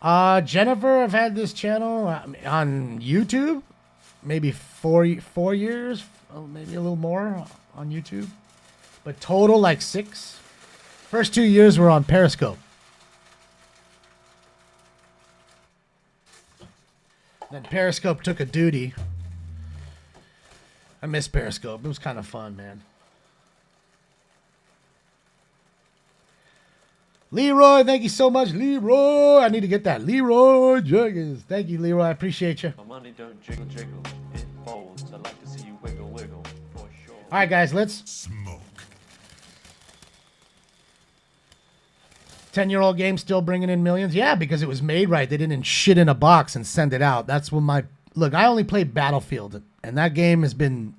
Jennifer, I've had this channel on YouTube, maybe four years, maybe a little more on YouTube. But total, like 6. First 2 years were on Periscope. Then Periscope took a duty. I miss Periscope. It was kind of fun, man. Leroy, thank you so much, Leroy. I need to get that. Leroy Jenkins. Thank you, Leroy. I appreciate you. My money don't jiggle, jiggle. It folds. I'd like to see you wiggle, wiggle. For sure. All right, guys, let's smoke. 10-year-old game still bringing in millions? Yeah, because it was made right. They didn't shit in a box and send it out. That's when look, I only played Battlefield, and that game has been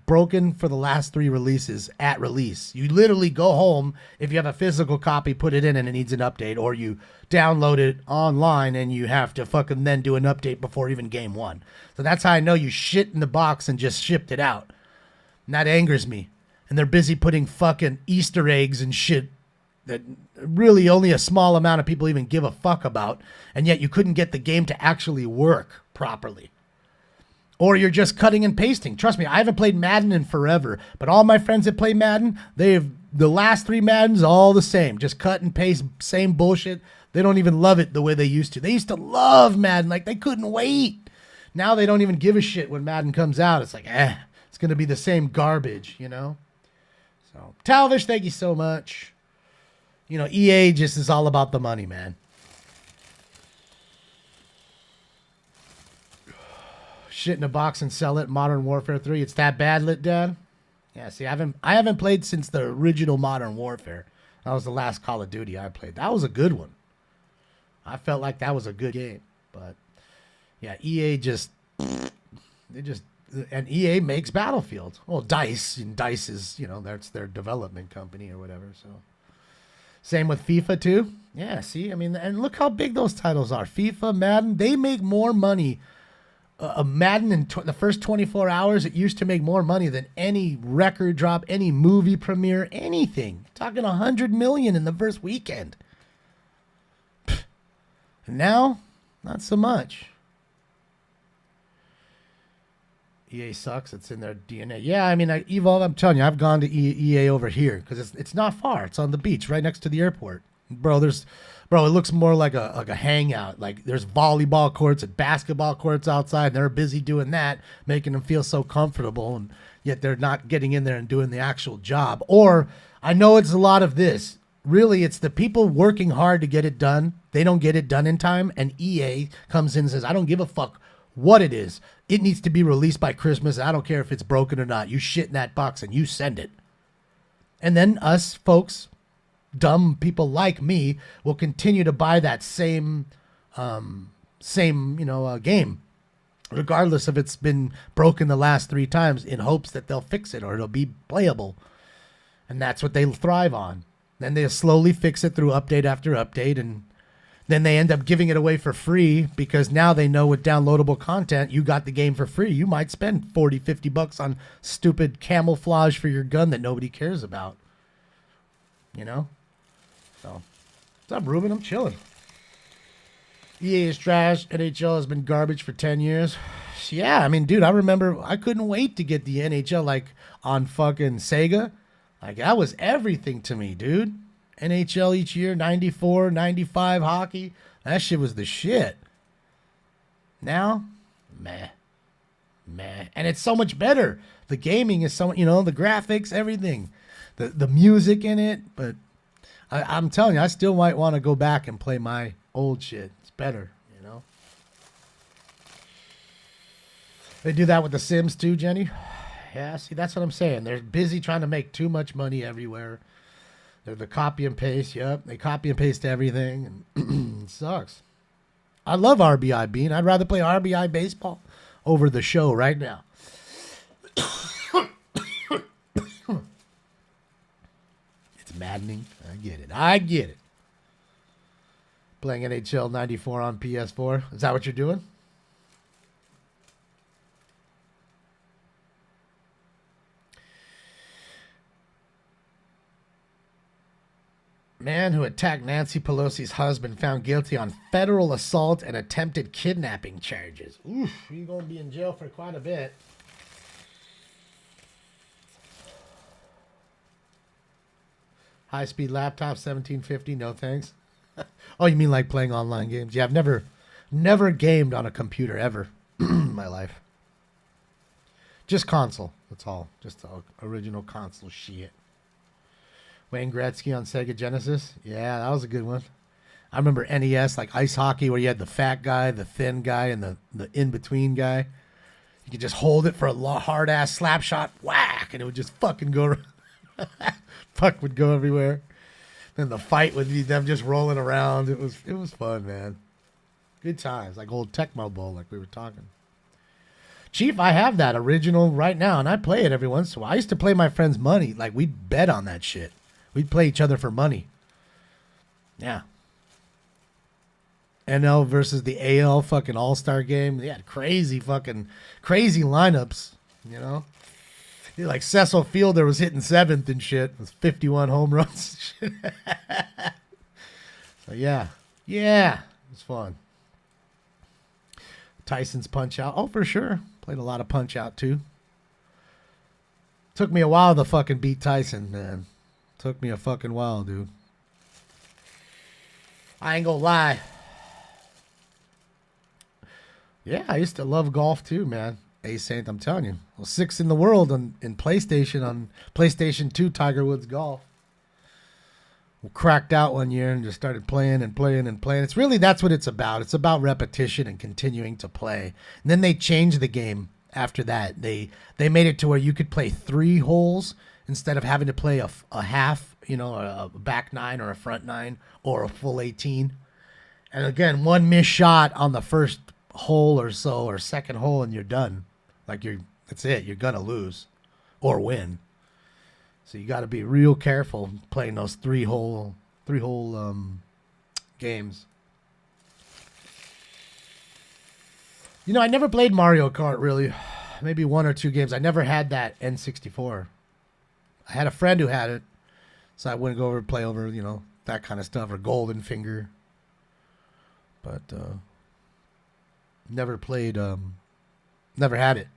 broken for the last 3 releases at release. You literally go home, if you have a physical copy, put it in and it needs an update, or you download it online and you have to fucking then do an update before even game 1. So that's how I know you shit in the box and just shipped it out. And that angers me. And they're busy putting fucking Easter eggs and shit that really only a small amount of people even give a fuck about, and yet you couldn't get the game to actually work properly. Or you're just cutting and pasting. Trust me, I haven't played Madden in forever, but all my friends that play Madden, the last 3 Maddens all the same. Just cut and paste, same bullshit. They don't even love it the way they used to. They used to love Madden, like they couldn't wait. Now they don't even give a shit when Madden comes out. It's like, it's going to be the same garbage, you know? So, Talvish, thank you so much. You know, EA just is all about the money, man. Shit in a box and sell it. Modern Warfare 3. It's that bad, Lit Dad? Yeah, see, I haven't played since the original Modern Warfare. That was the last Call of Duty I played. That was a good one. I felt like that was a good game. But, yeah, EA and EA makes Battlefield. Well, DICE, and DICE is, you know, that's their development company or whatever, so. Same with FIFA, too. Yeah, see, I mean, and look how big those titles are. FIFA, Madden, they make more money. A Madden in the first 24 hours, it used to make more money than any record drop, any movie premiere, anything. Talking 100 million in the first weekend. And now, not so much. EA sucks. It's in their DNA. Yeah, I mean, Evolve, I'm telling you, I've gone to EA over here because it's not far. It's on the beach right next to the airport. Bro, it looks more like a hangout. Like there's volleyball courts and basketball courts outside. And they're busy doing that, making them feel so comfortable, and yet they're not getting in there and doing the actual job. Or I know it's a lot of this. Really, it's the people working hard to get it done. They don't get it done in time, and EA comes in and says, I don't give a fuck what it is. It needs to be released by Christmas. I don't care if it's broken or not. You shit in that box and you send it. And then us folks, dumb people like me, will continue to buy that same game, regardless if it's been broken the last 3 times, in hopes that they'll fix it or it'll be playable. And that's what they thrive on. Then they slowly fix it through update after update, and then they end up giving it away for free because now they know with downloadable content, you got the game for free. You might spend $40-$50 on stupid camouflage for your gun that nobody cares about. You know? So, what's up, Ruben? I'm chilling. EA is trash. NHL has been garbage for 10 years. Yeah, I mean, dude, I remember I couldn't wait to get the NHL, like, on fucking Sega. Like, that was everything to me, dude. NHL each year, 94, 95 hockey. That shit was the shit. Now, meh. And it's so much better. The gaming is so, the graphics, everything. The music in it. But I'm telling you, I still might want to go back and play my old shit. It's better, They do that with The Sims too, Jenny. Yeah, see, that's what I'm saying. They're busy trying to make too much money everywhere. They're the copy and paste. Yep, they copy and paste everything, and it sucks. I love RBI Bean. I'd rather play RBI baseball over the show right now. It's maddening. I get it. Playing NHL 94 on PS4. Is that what you're doing? Man who attacked Nancy Pelosi's husband found guilty on federal assault and attempted kidnapping charges. Oof, you're going to be in jail for quite a bit. High-speed laptop, 1750, no thanks. Oh, you mean like playing online games? Yeah, I've never gamed on a computer ever in my life. Just console, that's all. Just the original console shit. Wayne Gretzky on Sega Genesis. Yeah, that was a good one. I remember NES, like ice hockey, where you had the fat guy, the thin guy, and the in-between guy. You could just hold it for a hard-ass slap shot, whack, and it would just fucking go fuck would go everywhere. Then the fight would be them just rolling around. It was fun, man. Good times, like old Tecmo Bowl, like we were talking. Chief, I have that original right now, and I play it every once in a while. I used to play my friends' money. Like, we'd bet on that shit. We'd play each other for money. Yeah. NL versus the AL fucking all-star game. They had crazy lineups, Like Cecil Fielder was hitting 7th and shit with 51 home runs. So, yeah. Yeah. It was fun. Tyson's Punch-Out. Oh, for sure. Played a lot of Punch-Out, too. Took me a while to fucking beat Tyson, man. Took me a fucking while, dude. I ain't gonna lie. Yeah, I used to love golf, too, man. A-Saint, I'm telling you. Well, 6th in the world in PlayStation, on PlayStation 2 Tiger Woods Golf. Cracked out one year and just started playing and playing and playing. It's really, that's what it's about. It's about repetition and continuing to play. And then they changed the game after that. They made it to where you could play 3 holes instead of having to play a half, you know, a back 9 or a front 9 or a full 18. And again, one missed shot on the first hole or so, or second hole, and you're done. Like that's it. You're gonna lose or win. So you got to be real careful playing those three hole games. You know, I never played Mario Kart really. Maybe 1 or 2 games. I never had that N64. I had a friend who had it, so I wouldn't go over and play over, you know, that kind of stuff, or Golden Finger. But never played. Never had it.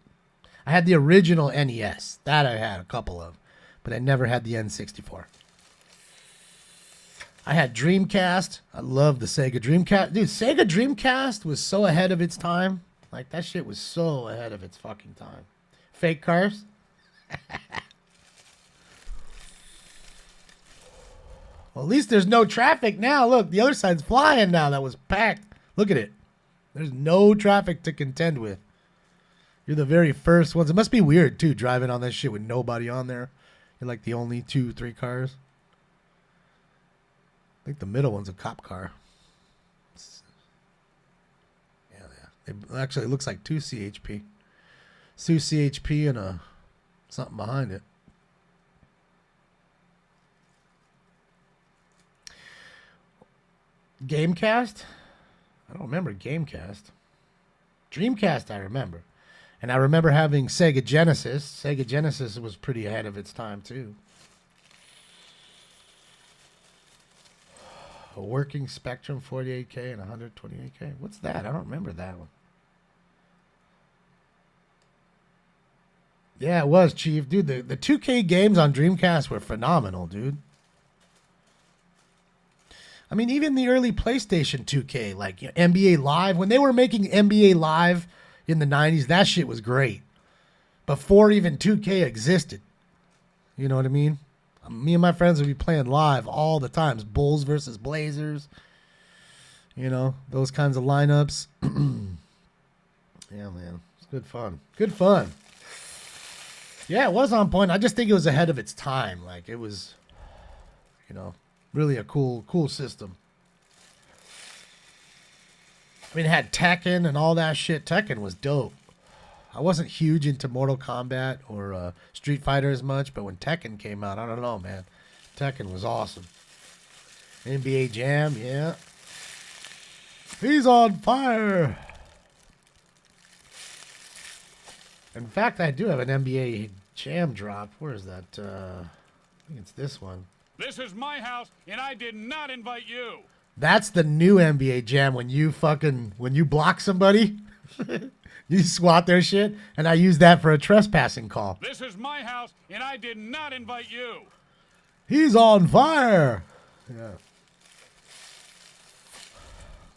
I had the original NES. That I had a couple of. But I never had the N64. I had Dreamcast. I love the Sega Dreamcast. Dude, Sega Dreamcast was so ahead of its time. Like, that shit was so ahead of its fucking time. Fake cars. Well, at least there's no traffic now. Look, the other side's flying now. That was packed. Look at it. There's no traffic to contend with. You're the very first ones. It must be weird, too, driving on that shit with nobody on there. You're like the only 2-3 cars. I think the middle one's a cop car. Yeah. Actually, it looks like 2 CHP. 2 CHP and something behind it. Gamecast? I don't remember Gamecast. Dreamcast, I remember. And I remember having Sega Genesis. Sega Genesis was pretty ahead of its time, too. A working Spectrum 48K and 128K. What's that? I don't remember that one. Yeah, it was, Chief. Dude, the 2K games on Dreamcast were phenomenal, dude. I mean, even the early PlayStation 2K, like, you know, NBA Live. When they were making NBA Live in the 90s, that shit was great. Before even 2K existed. You know what I mean? Me and my friends would be playing live all the times. Bulls versus Blazers. You know, those kinds of lineups. Yeah, man. It's good fun. Good fun. Yeah, it was on point. I just think it was ahead of its time. Like, it was, you know, really a cool system. I mean, it had Tekken and all that shit. Tekken was dope. I wasn't huge into Mortal Kombat or Street Fighter as much, but when Tekken came out, I don't know, man. Tekken was awesome. NBA Jam, yeah. He's on fire. In fact, I do have an NBA Jam drop. Where is that? I think it's this one. This is my house, and I did not invite you. That's the new NBA Jam when you block somebody, you swat their shit, and I use that for a trespassing call. This is my house, and I did not invite you. He's on fire. Yeah.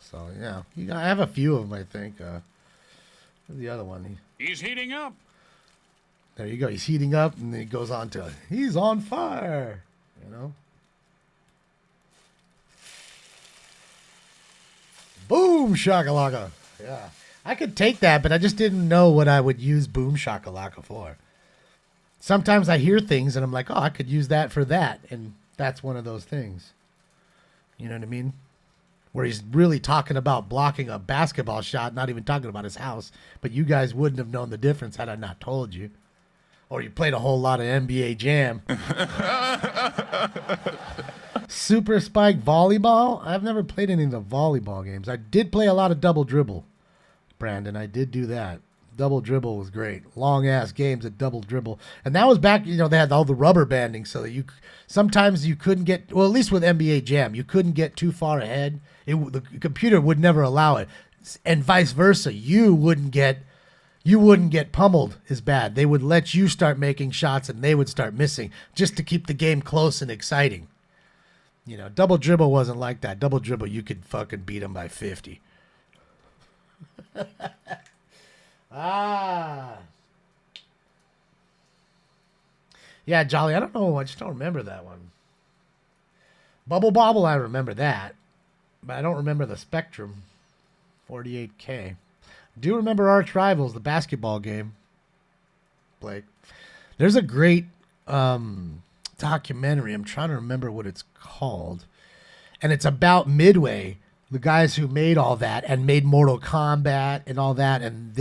So, yeah. I have a few of them, I think. The other one. He's heating up. There you go. He's heating up, and then he goes on to, he's on fire. You know? Boom shakalaka. Yeah. I could take that, but I just didn't know what I would use boom shakalaka for. Sometimes I hear things and I'm like, oh, I could use that for that. And that's one of those things. You know what I mean? Where he's really talking about blocking a basketball shot, not even talking about his house. But you guys wouldn't have known the difference had I not told you. Or you played a whole lot of NBA Jam. Super Spike Volleyball? I've never played any of the volleyball games. I did play a lot of Double Dribble, Brandon. I did do that. Double Dribble was great. Long-ass games at Double Dribble. And that was back, you know, they had all the rubber banding so that sometimes you couldn't get, well, at least with NBA Jam, you couldn't get too far ahead. The computer would never allow it. and vice versa. You wouldn't get pummeled as bad. They would let you start making shots and they would start missing just to keep the game close and exciting. You know, double dribble wasn't like that. Double dribble, you could fucking beat them by 50. Yeah, Jolly, I don't know. I just don't remember that one. Bubble Bobble, I remember that. But I don't remember the Spectrum 48K. Do remember Arch Rivals, the basketball game, Blake. There's a great documentary. I'm trying to remember what it's called. And it's about Midway, the guys who made all that and made Mortal Kombat and all that. And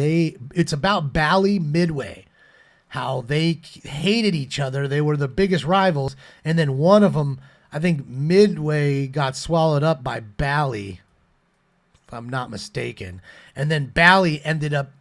it's about Bally Midway, how they hated each other. They were the biggest rivals. And then one of them, I think Midway got swallowed up by Bally, if I'm not mistaken. And then Bally ended up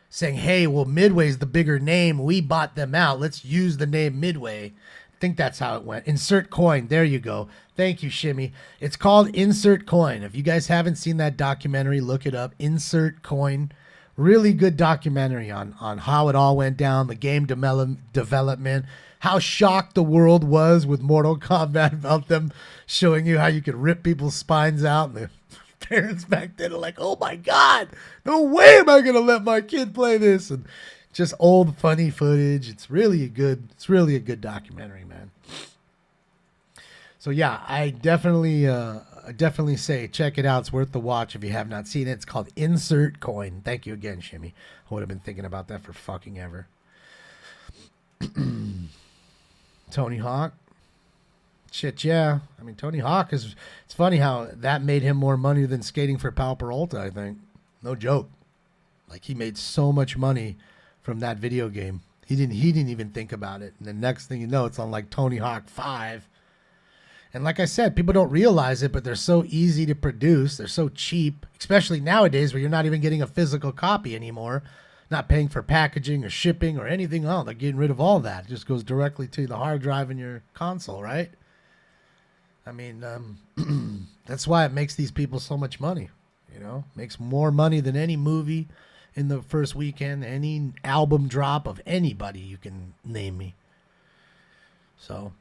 saying, hey, well, Midway's the bigger name. We bought them out. Let's use the name Midway. I think that's how it went. Insert coin. There you go. Thank you, Shimmy. It's called Insert Coin. If you guys haven't seen that documentary, look it up. Insert Coin. Really good documentary on how it all went down, the game development, how shocked the world was with Mortal Kombat about them showing you how you could rip people's spines out. And the parents back then are like, oh my God, no way am I going to let my kid play this. And just old funny footage. It's really a good documentary, man. So yeah, I definitely say check it out. It's worth the watch if you have not seen it. It's called Insert Coin. Thank you again, Shimmy. I would have been thinking about that for fucking ever. Tony Hawk. Shit, yeah. I mean, Tony Hawk it's funny how that made him more money than skating for Pal Peralta, I think. No joke. Like, he made so much money from that video game. He didn't even think about it. And the next thing you know, it's on like Tony Hawk 5. And like I said, people don't realize it, but they're so easy to produce. They're so cheap, especially nowadays where you're not even getting a physical copy anymore. Not paying for packaging or shipping or anything else. They're getting rid of all that. It just goes directly to the hard drive in your console, right? I mean, that's why it makes these people so much money. You know, makes more money than any movie in the first weekend, any album drop of anybody you can name me. So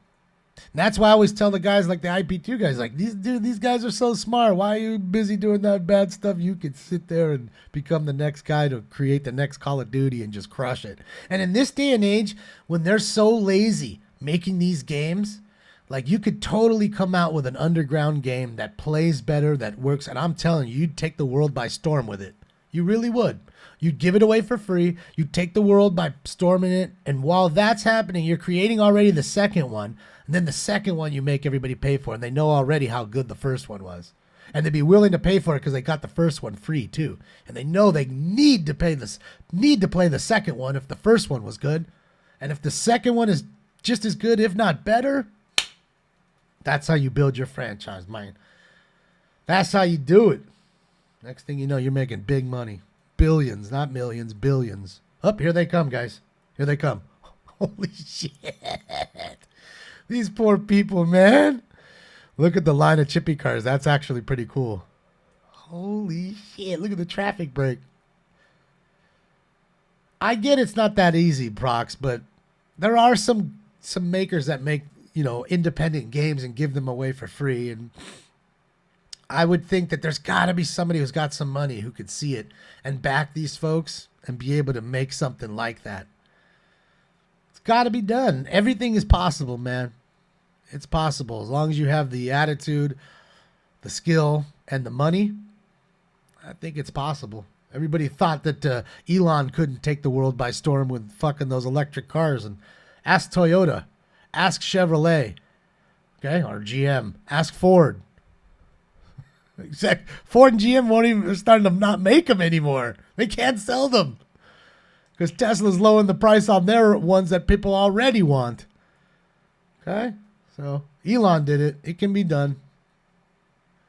that's why I always tell the guys like the IP2 guys, like, these guys are so smart. Why are you busy doing that bad stuff? You could sit there and become the next guy to create the next Call of Duty and just crush it. And in this day and age, when they're so lazy making these games, like, you could totally come out with an underground game that plays better, that works. And I'm telling you, you'd take the world by storm with it. You really would. You'd give it away for free. You'd take the world by storming it. And while that's happening, you're creating already the second one. And then the second one you make everybody pay for. And they know already how good the first one was. And they'd be willing to pay for it because they got the first one free too. And they know they need to play the second one if the first one was good. And if the second one is just as good, if not better, that's how you build your franchise, man. That's how you do it. Next thing you know, you're making big money. Billions, not millions, billions. Up, here they come, guys. Here they come. Holy shit. These poor people, man. Look at the line of chippy cars. That's actually pretty cool. Holy shit. Look at the traffic break. I get it's not that easy, Prox, but there are some makers that make, you know, independent games and give them away for free. And I would think that there's got to be somebody who's got some money who could see it and back these folks and be able to make something like that. It's got to be done. Everything is possible, man. It's possible. As long as you have the attitude, the skill, and the money, I think it's possible. Everybody thought that Elon couldn't take the world by storm with fucking those electric cars. And ask Toyota. Ask Chevrolet. Okay? Or GM. Ask Ford. Exactly. Ford and GM they're starting to not make them anymore. They can't sell them. Because Tesla's lowering the price on their ones that people already want. Okay? So, Elon did it. It can be done.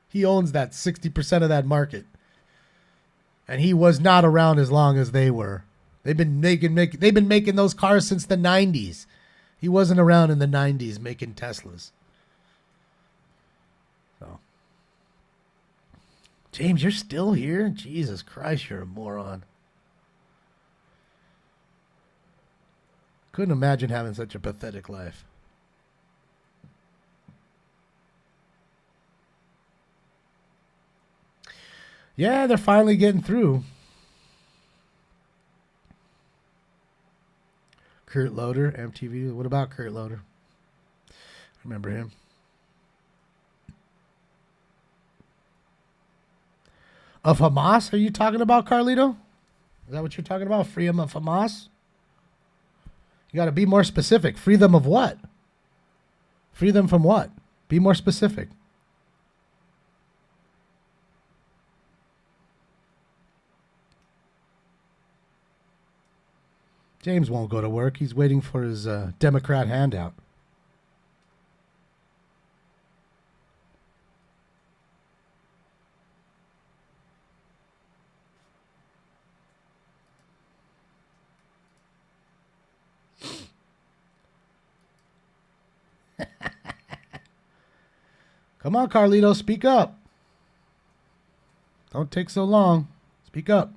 He owns that 60% of that market. And he was not around as long as they were. They've been making those cars since the 90s. He wasn't around in the 90s making Teslas. So, James, you're still here? Jesus Christ, you're a moron. Couldn't imagine having such a pathetic life. Yeah, they're finally getting through. Kurt Loder, MTV. What about Kurt Loder? Remember him? Of Hamas? Are you talking about, Carlito? Is that what you're talking about? Freedom of Hamas? You got to be more specific. Free them of what? Free them from what? Be more specific. James won't go to work. He's waiting for his Democrat handout. Come on, Carlito, speak up. Don't take so long. Speak up.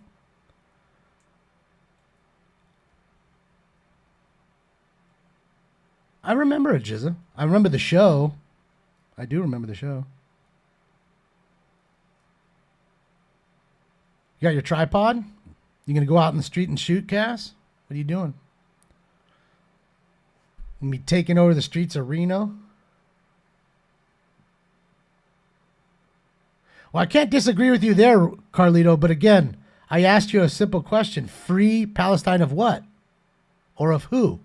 I remember it, Jizza. I remember the show. I do remember the show. You got your tripod? You gonna go out in the street and shoot, Cass? What are you doing? You gonna be taking over the streets of Reno? Well, I can't disagree with you there, Carlito, but again, I asked you a simple question. Free Palestine of what? Or of who?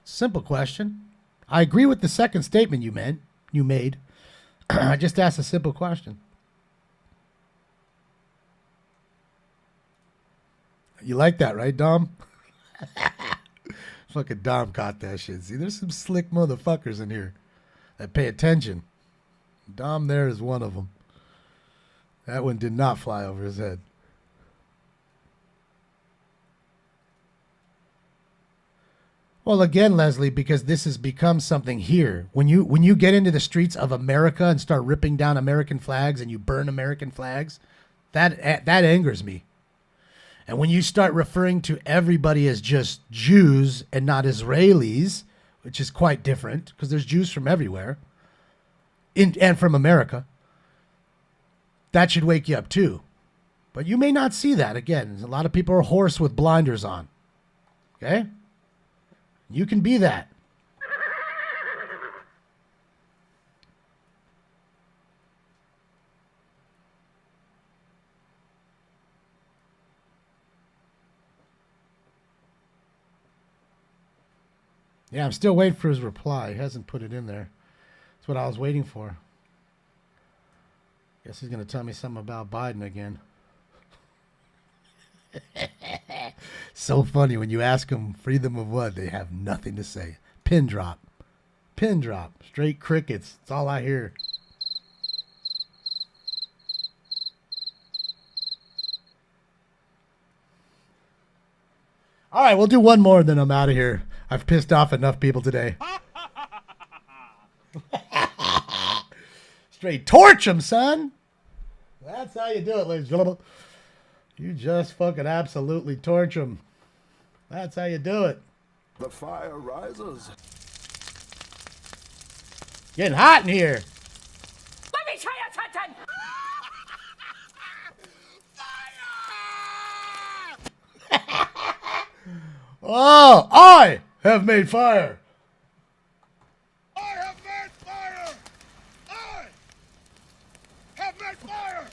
Simple question. I agree with the second statement you made. I just asked a simple question. You like that, right, Dom? Fucking Dom caught that shit. See, there's some slick motherfuckers in here that pay attention. Dom there is one of them. That one did not fly over his head. Well, again, Leslie, because this has become something here. When you get into the streets of America and start ripping down American flags and you burn American flags, that angers me. And when you start referring to everybody as just Jews and not Israelis, which is quite different because there's Jews from everywhere, and from America, that should wake you up too. But you may not see that. Again, a lot of people are hoarse with blinders on. Okay? You can be that. Yeah, I'm still waiting for his reply. He hasn't put it in there. That's what I was waiting for. Guess he's going to tell me something about Biden again. So funny when you ask them freedom of what, they have nothing to say. Pin drop. Pin drop. Straight crickets. That's all I hear. All right, we'll do one more and then I'm out of here. I've pissed off enough people today. Straight torch them, son. That's how you do it, ladies and gentlemen. You just fucking absolutely torch them. That's how you do it. The fire rises. Getting hot in here. Let me tell you something. Oh, I have made fire. I have made fire! I have made fire!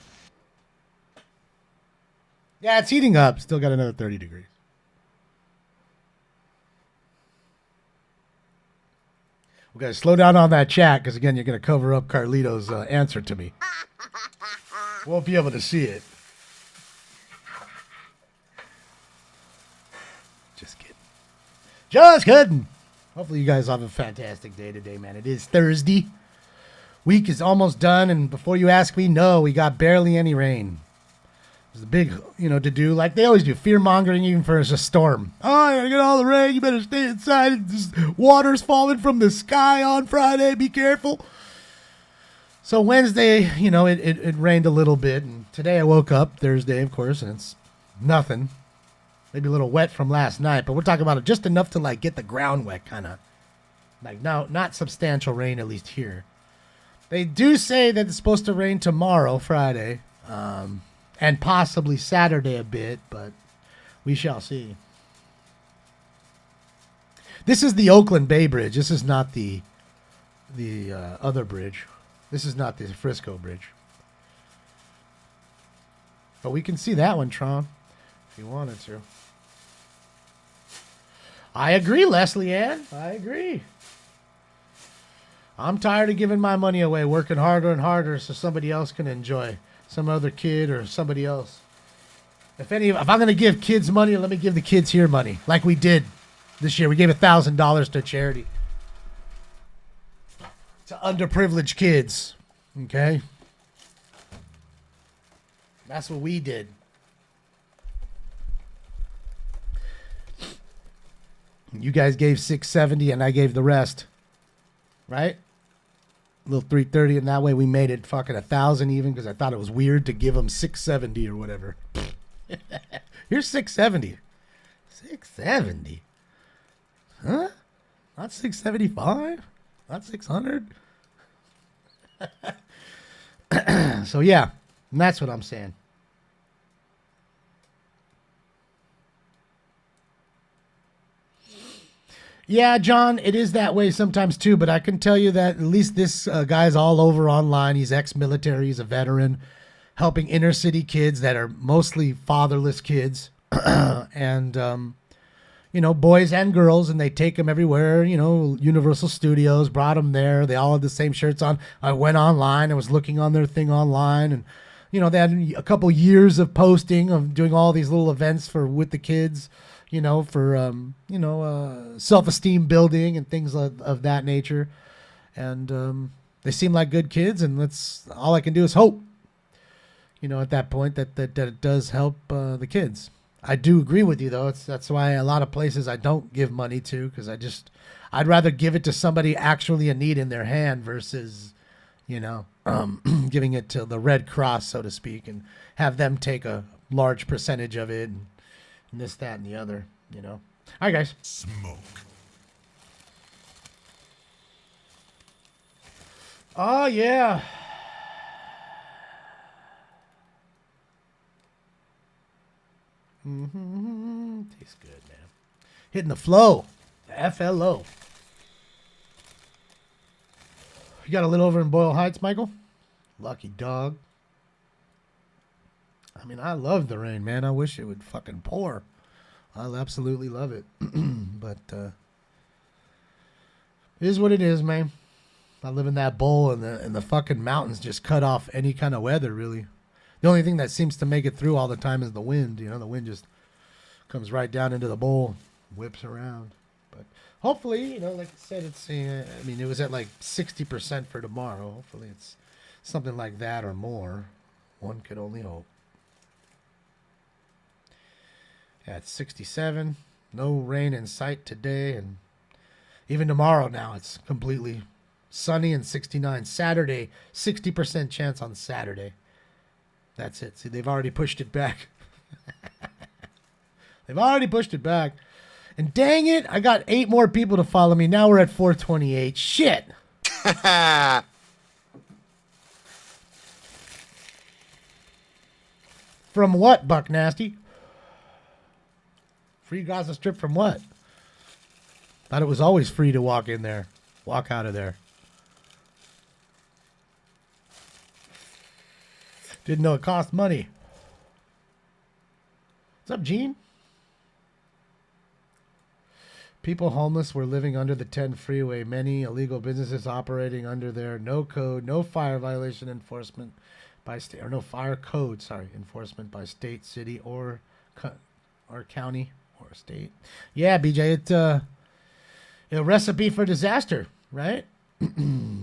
Yeah, it's heating up. Still got another 30 degrees. We got to slow down on that chat because, again, you're going to cover up Carlito's answer to me. Won't be able to see it. Just kidding. Just kidding. Hopefully you guys have a fantastic day today, man. It is Thursday. Week is almost done, and before you ask me, no, we got barely any rain. There's a big, to do, like they always do, fear-mongering even for a storm. Oh, you're going to get all the rain. You better stay inside. Water's falling from the sky on Friday. Be careful. So Wednesday, you know, it rained a little bit. And today I woke up, Thursday, of course, and it's nothing. Maybe a little wet from last night, but we're talking about it just enough to, like, get the ground wet, kind of. Like, no, not substantial rain, at least here. They do say that it's supposed to rain tomorrow, Friday, and possibly Saturday a bit, but we shall see. This is the Oakland Bay Bridge. This is not the other bridge. This is not the Frisco Bridge. But we can see that one, Tron, if you wanted to. I agree, Leslie Ann. I agree. I'm tired of giving my money away, working harder and harder so somebody else can enjoy. Some other kid or somebody else. If I'm going to give kids money, let me give the kids here money, like we did this year. We gave $1,000 to charity. To underprivileged kids. Okay? That's what we did. You guys gave $670 and I gave the rest. Right? A little $330, and that way we made it fucking $1,000 even, because I thought it was weird to give them $670 or whatever. Here's $670. $670? Huh? Not $675? Not $600? So yeah, and that's what I'm saying. Yeah, John, it is that way sometimes too, but I can tell you that at least this guy's all over online. He's ex-military, he's a veteran, helping inner city kids that are mostly fatherless kids, and, you know, boys and girls, and they take them everywhere, you know, Universal Studios, brought them there. They all had the same shirts on. I went online, I was looking on their thing online, and, you know, they had a couple years of posting, of doing all these little events with the kids, you know, for, self-esteem building and things of that nature. And they seem like good kids, and all I can do is hope, you know, at that point that it does help the kids. I do agree with you, though. That's why a lot of places I don't give money to, because I'd rather give it to somebody actually in need in their hand versus, you know, giving it to the Red Cross, so to speak, and have them take a large percentage of it and this, that, and the other, you know. All right, guys. Smoke. Oh, yeah. Mm-hmm. Tastes good, man. Hitting the flow. The FLO. You got a little over in Boyle Heights, Michael? Lucky dog. I mean, I love the rain, man. I wish it would fucking pour. I'll absolutely love it. But it is what it is, man. I live in that bowl, and the fucking mountains just cut off any kind of weather, really. The only thing that seems to make it through all the time is the wind. You know, the wind just comes right down into the bowl, whips around. But hopefully, you know, like I said, it was at like 60% for tomorrow. Hopefully it's something like that or more. One could only hope. Yeah, it's 67. No rain in sight today, and even tomorrow now it's completely sunny and 69. Saturday, 60% chance on Saturday. That's it. See, they've already pushed it back. They've already pushed it back. And dang it, I got 8 more people to follow me. Now we're at 428. Shit. From what, Buck Nasty? Free Gaza Strip from what? Thought it was always free to walk in there. Walk out of there. Didn't know it cost money. What's up, Gene? People homeless were living under the 10 freeway. Many illegal businesses operating under there. No code, no fire violation enforcement by state, or no fire code, enforcement by state, city, or county, or state. Yeah, BJ, it's a recipe for disaster, right?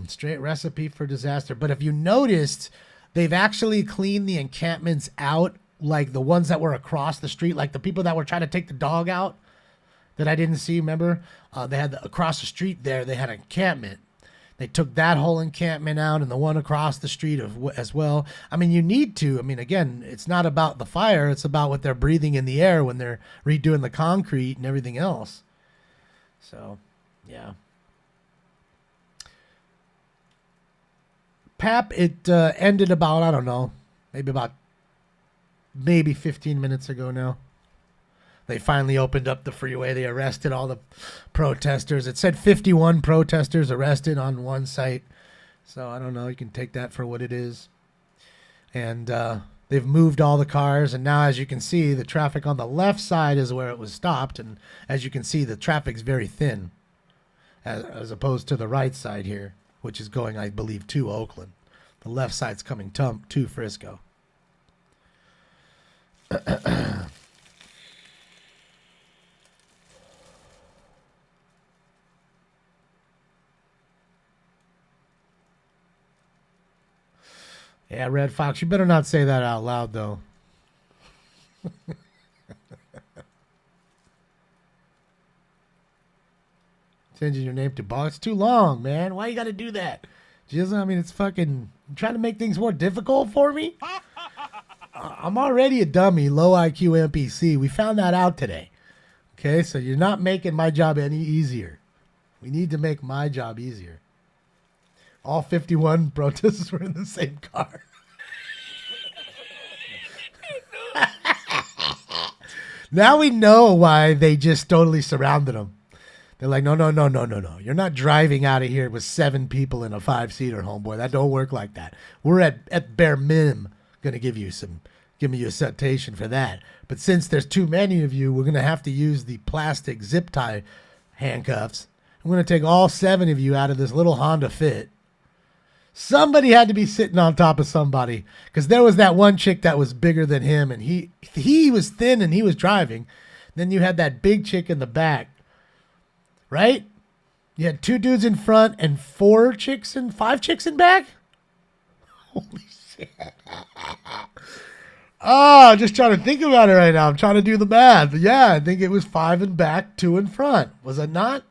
Straight recipe for disaster. But if you noticed, they've actually cleaned the encampments out, like the ones that were across the street, like the people that were trying to take the dog out that I didn't see, remember? They had across the street there, they had an encampment. They took that whole encampment out and the one across the street as well. I mean, you need to. I mean, again, it's not about the fire. It's about what they're breathing in the air when they're redoing the concrete and everything else. So, yeah. Pap, it ended about, I don't know, maybe 15 minutes ago now. They finally opened up the freeway. They arrested all the protesters. It said 51 protesters arrested on one site. So I don't know. You can take that for what it is. And they've moved all the cars. And now, as you can see, the traffic on the left side is where it was stopped. And as you can see, the traffic's very thin as opposed to the right side here, which is going, I believe, to Oakland. The left side's coming to Frisco. Yeah, Red Fox, you better not say that out loud, though. Changing your name to Bob. It's too long, man. Why you got to do that? I mean, it's fucking... You trying to make things more difficult for me? I'm already a dummy, low IQ NPC. We found that out today. Okay, so you're not making my job any easier. We need to make my job easier. All 51 protesters were in the same car. Now we know why they just totally surrounded them. They're like, no. You're not driving out of here with 7 people in a 5-seater, homeboy. That don't work like that. We're at bare minimum going to give me a citation for that. But since there's too many of you, we're going to have to use the plastic zip tie handcuffs. I'm going to take all 7 of you out of this little Honda Fit. Somebody had to be sitting on top of somebody, because there was that one chick that was bigger than him, and he was thin and he was driving. Then you had that big chick in the back, right? You had 2 dudes in front and 5 chicks in back. Holy shit. Oh, just trying to think about it right now. I'm trying to do the math. Yeah, I think it was 5 in back, 2 in front. Was it not?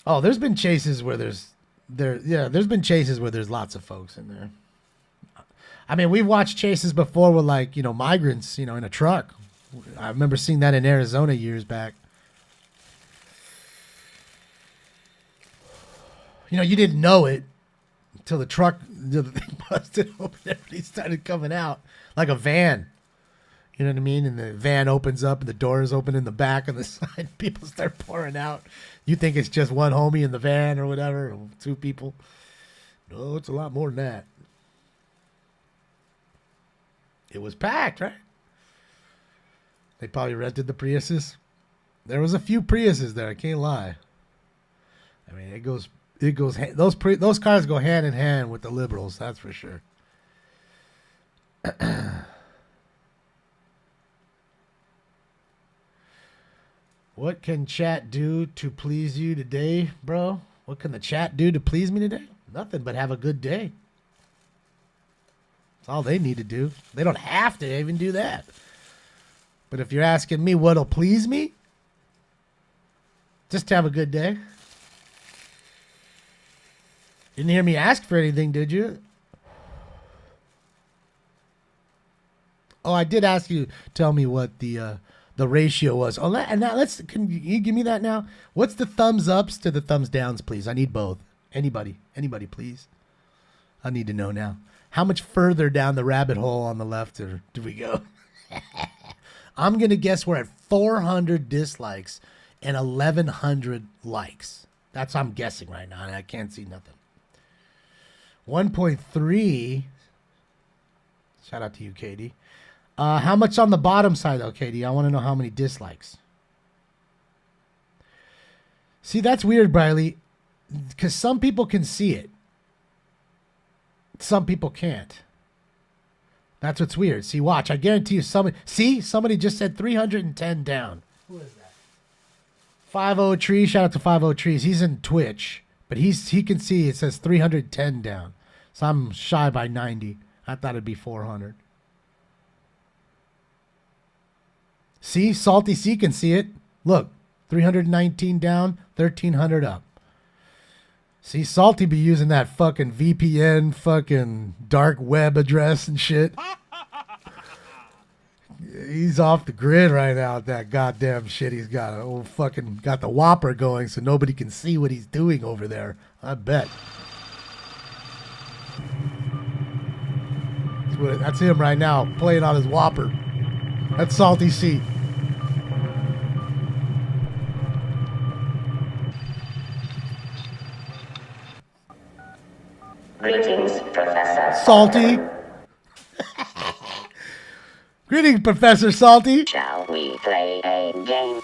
Oh, there's been chases where there's been chases where there's lots of folks in there. I mean, we've watched chases before with, like, migrants, in a truck. I remember seeing that in Arizona years back. You didn't know it until the thing busted open. Everybody started coming out like a van. You know what I mean? And the van opens up and the doors open in the back and the side. People start pouring out. You think it's just one homie in the van or whatever, or 2 people. No, it's a lot more than that. It was packed, right? They probably rented the Priuses. There was a few Priuses there, I can't lie. I mean, those cars go hand in hand with the liberals, that's for sure. What can chat do to please you today, bro? What can the chat do to please me today? Nothing but have a good day. That's all they need to do. They don't have to even do that. But if you're asking me what'll please me, just have a good day. Didn't hear me ask for anything, did you? Oh, I did ask you. Tell me what the ratio was. Oh, can you give me that now? What's the thumbs ups to the thumbs downs, please? I need both. Anybody, please. I need to know now. How much further down the rabbit hole on the left do we go? I'm going to guess we're at 400 dislikes and 1,100 likes. That's what I'm guessing right now, and I can't see nothing. 1.3. Shout out to you, Katie. How much on the bottom side, though, Katie? I want to know how many dislikes. See, that's weird, Briley, because some people can see it. Some people can't. That's what's weird. See, watch. I guarantee you somebody just said 310 down. Who is that? 50 Tree. Shout out to 50 Trees. He's in Twitch, but he can see it says 310 down. So I'm shy by 90. I thought it'd be 400. See, Salty C can see it. Look, 319 down, 1,300 up. See, Salty be using that fucking VPN, fucking dark web address and shit. He's off the grid right now with that goddamn shit he's got. Oh, fucking got the Whopper going so nobody can see what he's doing over there. I bet. That's him right now, playing on his Whopper. That's Salty C. Greetings, Professor. Salty. Greetings, Professor Salty. Shall we play a game?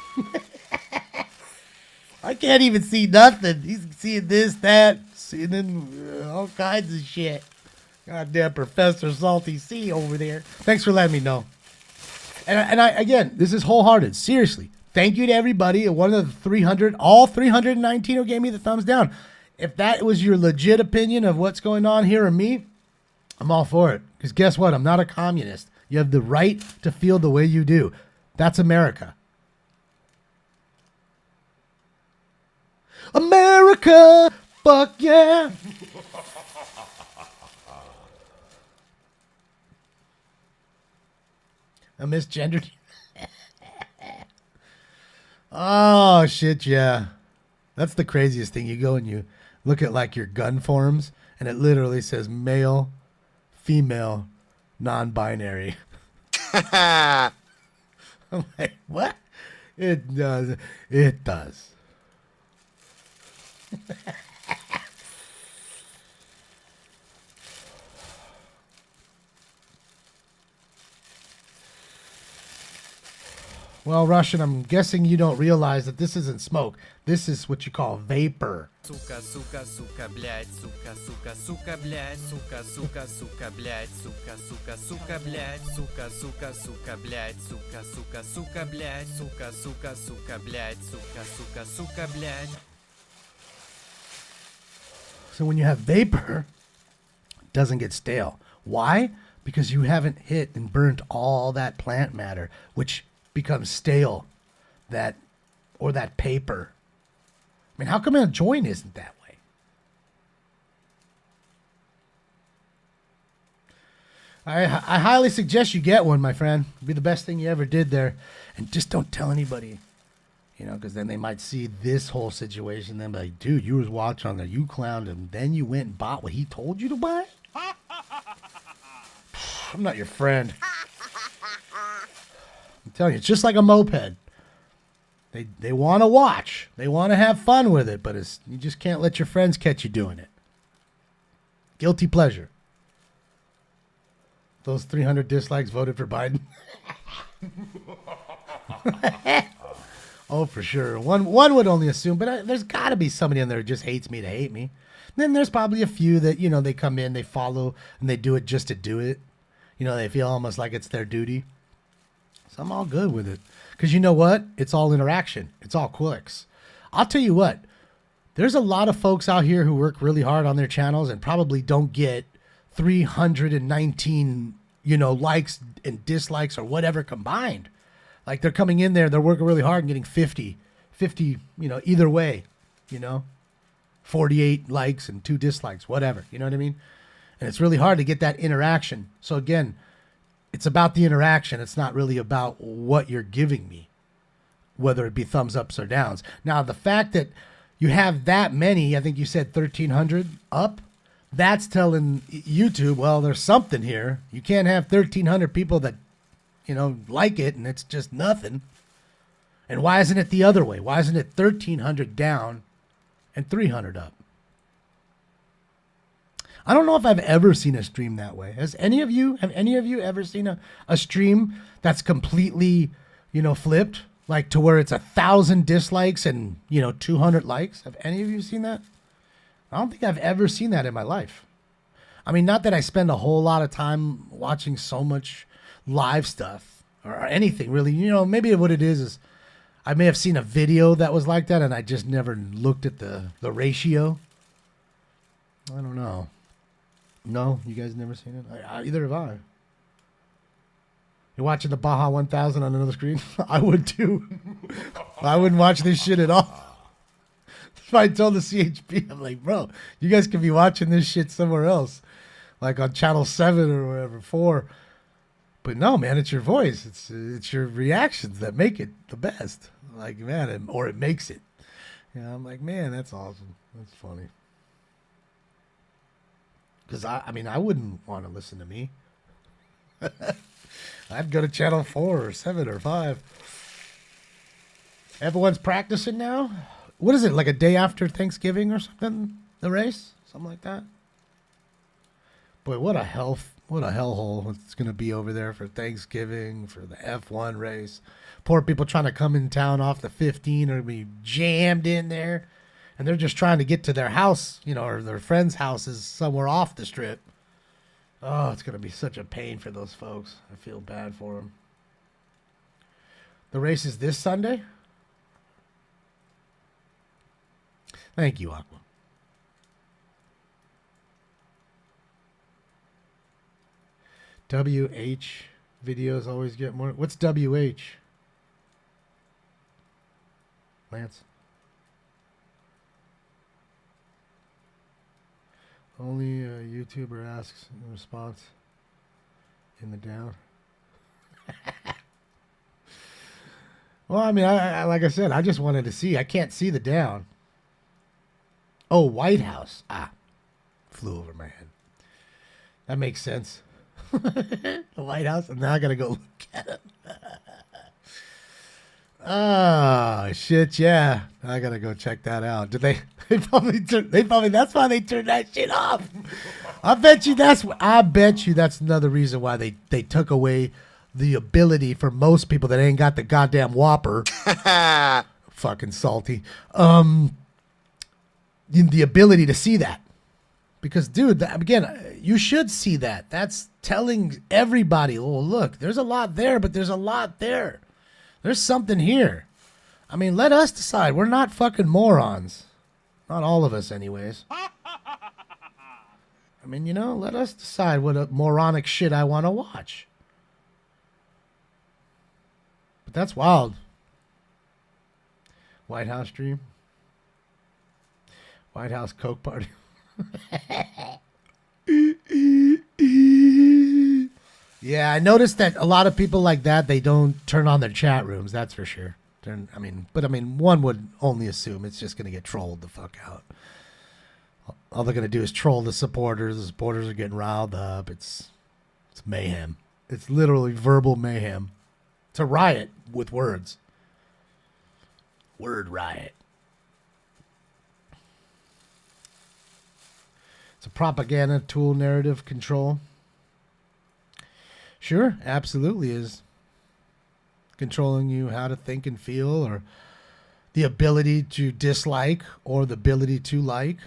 I can't even see nothing. He's seeing this, that, seeing all kinds of shit. Goddamn Professor Salty C over there. Thanks for letting me know. And I again, this is wholehearted. Seriously. Thank you to everybody. One of the 300, all 319 who gave me the thumbs down. If that was your legit opinion of what's going on here or me, I'm all for it. Because guess what? I'm not a communist. You have the right to feel the way you do. That's America. America! Fuck yeah! I misgendered you. Oh, shit, yeah. That's the craziest thing. You go and you look at like your gun forms, and it literally says male, female, non-binary. I'm like, what? It does. It does. Well, Russian, I'm guessing you don't realize that this isn't smoke. This is what you call vapor. Сука, сука, сука, блядь, сука, сука, сука, блядь, сука, сука, сука, блядь, сука, сука, сука, блядь, сука, сука, сука, блядь, сука, сука, сука, блядь, сука, сука, сука, блядь, сука, сука, сука, блядь. So when you have vapor, it doesn't get stale. Why? Because you haven't hit and burnt all that plant matter, which becomes stale, that paper. I mean, how come a joint isn't that way? I highly suggest you get one, my friend. It'd be the best thing you ever did there. And just don't tell anybody, you know, because then they might see this whole situation. Then be like, dude, you was watching on there, you clowned him, then you went and bought what he told you to buy? I'm not your friend. I'm telling you, it's just like a moped. They want to watch. They want to have fun with it, but you just can't let your friends catch you doing it. Guilty pleasure. Those 300 dislikes voted for Biden. Oh, for sure. One would only assume, but there's got to be somebody in there who just hates me to hate me. Then there's probably a few that, you know, they come in, they follow, and they do it just to do it. You know, they feel almost like it's their duty. So I'm all good with it. Because you know what? It's all interaction. It's all clicks. I'll tell you what. There's a lot of folks out here who work really hard on their channels and probably don't get 319, you know, likes and dislikes or whatever combined. Like they're coming in there, they're working really hard and getting 50, you know, either way, you know, 48 likes and 2 dislikes, whatever. You know what I mean? And it's really hard to get that interaction. So again, it's about the interaction. It's not really about what you're giving me, whether it be thumbs ups or downs. Now, the fact that you have that many, I think you said 1,300 up, that's telling YouTube, well, there's something here. You can't have 1,300 people that, you know, like it and it's just nothing. And why isn't it the other way? Why isn't it 1,300 down and 300 up? I don't know if I've ever seen a stream that way. Have any of you ever seen a stream that's completely, you know, flipped? Like to where it's 1,000 dislikes and, you know, 200 likes? Have any of you seen that? I don't think I've ever seen that in my life. I mean, not that I spend a whole lot of time watching so much live stuff or anything really. You know, maybe what it is I may have seen a video that was like that and I just never looked at the ratio. I don't know. No, you guys never seen it? Either have I. You're watching the Baja 1000 on another screen? I would too. I wouldn't watch this shit at all. That's why I told the CHP, I'm like, bro, you guys could be watching this shit somewhere else, like on channel 7 or whatever, 4. But no, man, it's your voice. It's your reactions that make it the best. Like, man, or it makes it. Yeah, I'm like, man, that's awesome. That's funny. Because I mean, I wouldn't want to listen to me. I'd go to channel 4 or 7 or 5. Everyone's practicing now. What is it, like a day after Thanksgiving or something? The race, something like that. Boy, what a hellhole it's gonna be over there for Thanksgiving, for the F1 race. Poor people trying to come in town off the 15 are gonna be jammed in there, and they're just trying to get to their house, you know, or their friends' houses somewhere off the strip. Oh, it's gonna be such a pain for those folks. I feel bad for them. The race is this Sunday. Thank you, Aqua. WH videos always get more. What's WH? Lance. Only a YouTuber asks in response in the down. Well, I mean, I like I said, I just wanted to see. I can't see the down. Oh, White House. Flew over my head. That makes sense. The White House, and now I gotta go look at it. Oh shit, yeah. I gotta go check that out. Did they probably that's why they turned that shit off. I bet you that's another reason why they took away the ability for most people that ain't got the goddamn Whopper. Fucking salty. The ability to see that. Because, dude, again, you should see that. That's telling everybody, oh, look, there's a lot there, but there's a lot there. There's something here. I mean, let us decide. We're not fucking morons. Not all of us, anyways. I mean, you know, let us decide what a moronic shit I want to watch. But that's wild. White House dream. White House Coke party. Yeah, I noticed that a lot of people like that, they don't turn on their chat rooms, that's for sure. One would only assume it's just going to get trolled the fuck out. All they're going to do is troll the supporters. The supporters are getting riled up. It's mayhem. It's literally verbal mayhem. It's a riot with words. Word riot. It's a propaganda tool, narrative control. Sure, absolutely is. Controlling you how to think and feel, or the ability to dislike or the ability to like,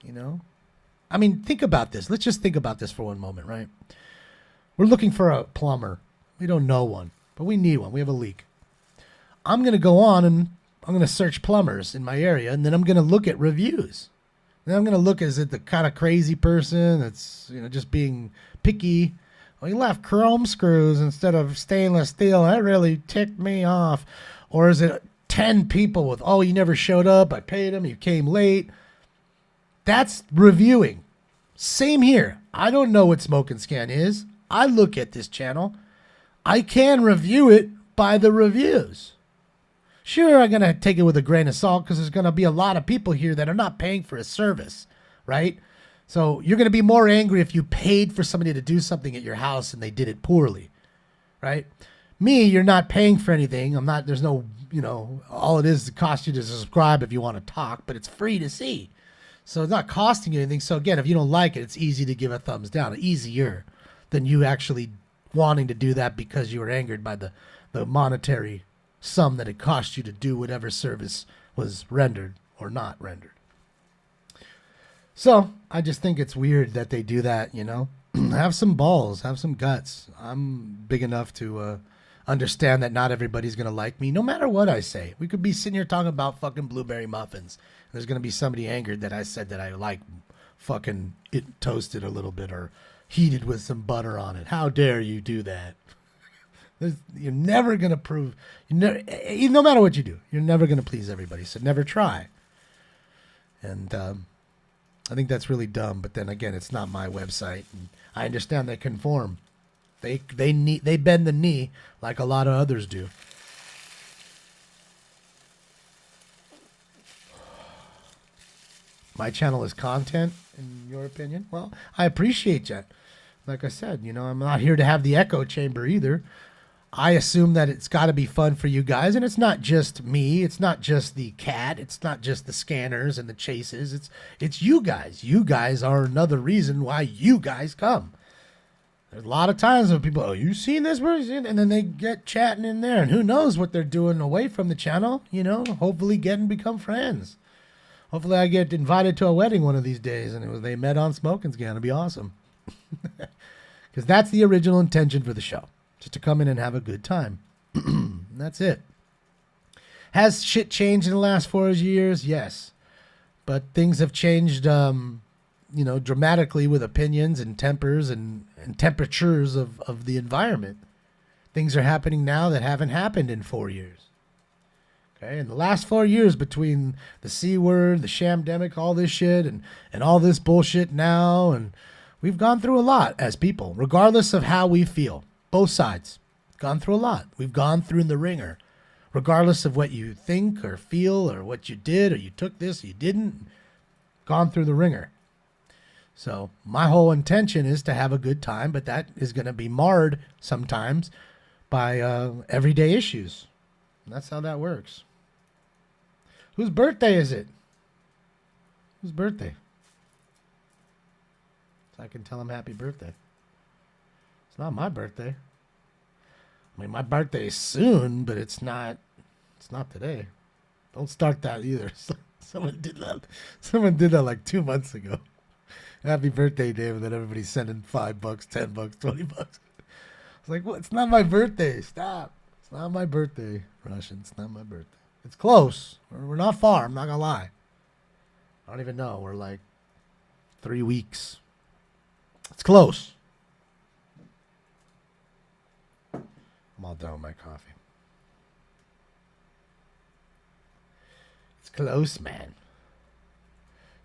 you know? I mean, think about this. Let's just think about this for one moment, right? We're looking for a plumber. We don't know one, but we need one. We have a leak. I'm going to go on and I'm going to search plumbers in my area, and then I'm going to look at reviews. Then I'm going to look, is it the kind of crazy person that's, you know, just being picky? Well, he left chrome screws instead of stainless steel. That really ticked me off. Or is it 10 people with, oh, you never showed up. I paid him. You came late. That's reviewing. Same here. I don't know what Smoke and Scan is. I look at this channel. I can review it by the reviews. Sure, I'm going to take it with a grain of salt because there's going to be a lot of people here that are not paying for a service, right? So you're going to be more angry if you paid for somebody to do something at your house and they did it poorly, right? Me, you're not paying for anything. There's no, you know, all it is to cost you to subscribe if you want to talk, but it's free to see. So it's not costing you anything. So again, if you don't like it, it's easy to give a thumbs down, easier than you actually wanting to do that because you were angered by the monetary sum that it cost you to do whatever service was rendered or not rendered. So I just think it's weird that they do that, you know. Have some balls, have some guts. I'm big enough to understand that not everybody's going to like me, no matter what I say. We could be sitting here talking about fucking blueberry muffins. And there's going to be somebody angered that I said that I like fucking it toasted a little bit or heated with some butter on it. How dare you do that? You're never going to prove, no matter what you do, you're never going to please everybody. So never try. And I think that's really dumb. But then again, it's not my website. And I understand they conform. They bend the knee like a lot of others do. My channel is content, in your opinion? Well, I appreciate that. Like I said, I'm not here to have the echo chamber either. I assume that it's got to be fun for you guys, and it's not just me. It's not just the cat. It's not just the scanners and the chases. It's you guys. You guys are another reason why you guys come. There's a lot of times when people, oh, you seen this person? And then they get chatting in there, and who knows what they're doing away from the channel, hopefully become friends. Hopefully I get invited to a wedding one of these days, and they met on Smoking Scan. It'll be awesome. Because that's the original intention for the show. Just to come in and have a good time. That's it. Has shit changed in the last 4 years? Yes. But things have changed, dramatically with opinions and tempers and temperatures of the environment. Things are happening now that haven't happened in 4 years. Okay? In the last 4 years, between the C word, the shamdemic, all this shit, and all this bullshit now, and we've gone through a lot as people, regardless of how we feel. Both sides. Gone through a lot. We've gone through the ringer. Regardless of what you think or feel or what you did or you took this or you didn't. Gone through the ringer. So my whole intention is to have a good time, but that is going to be marred sometimes by everyday issues. And that's how that works. Whose birthday is it? Whose birthday? So I can tell him happy birthday. It's not my birthday. I mean, my birthday is soon, but it's not today. Don't start that either. Someone did that. Someone did that like 2 months ago. Happy birthday, Dave. And then everybody's sending $5, $10, $20. I was like, what? It's not my birthday. Stop. It's not my birthday, Russian. It's not my birthday. It's close. We're not far. I'm not going to lie. I don't even know. We're like 3 weeks. It's close. I'm all done with my coffee. It's close, man.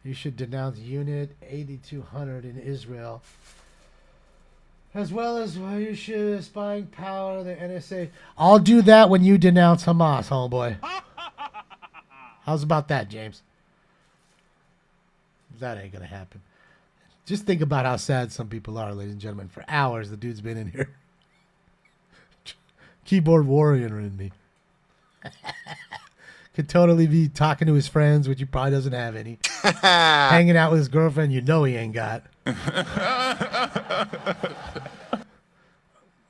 You should denounce Unit 8200 in Israel, as well as you should spying power of the NSA. I'll do that when you denounce Hamas, homeboy. How's about that, James? That ain't gonna happen. Just think about how sad some people are, ladies and gentlemen. For hours, the dude's been in here. Keyboard warrior in me. Could totally be talking to his friends, which he probably doesn't have any. Hanging out with his girlfriend, he ain't got.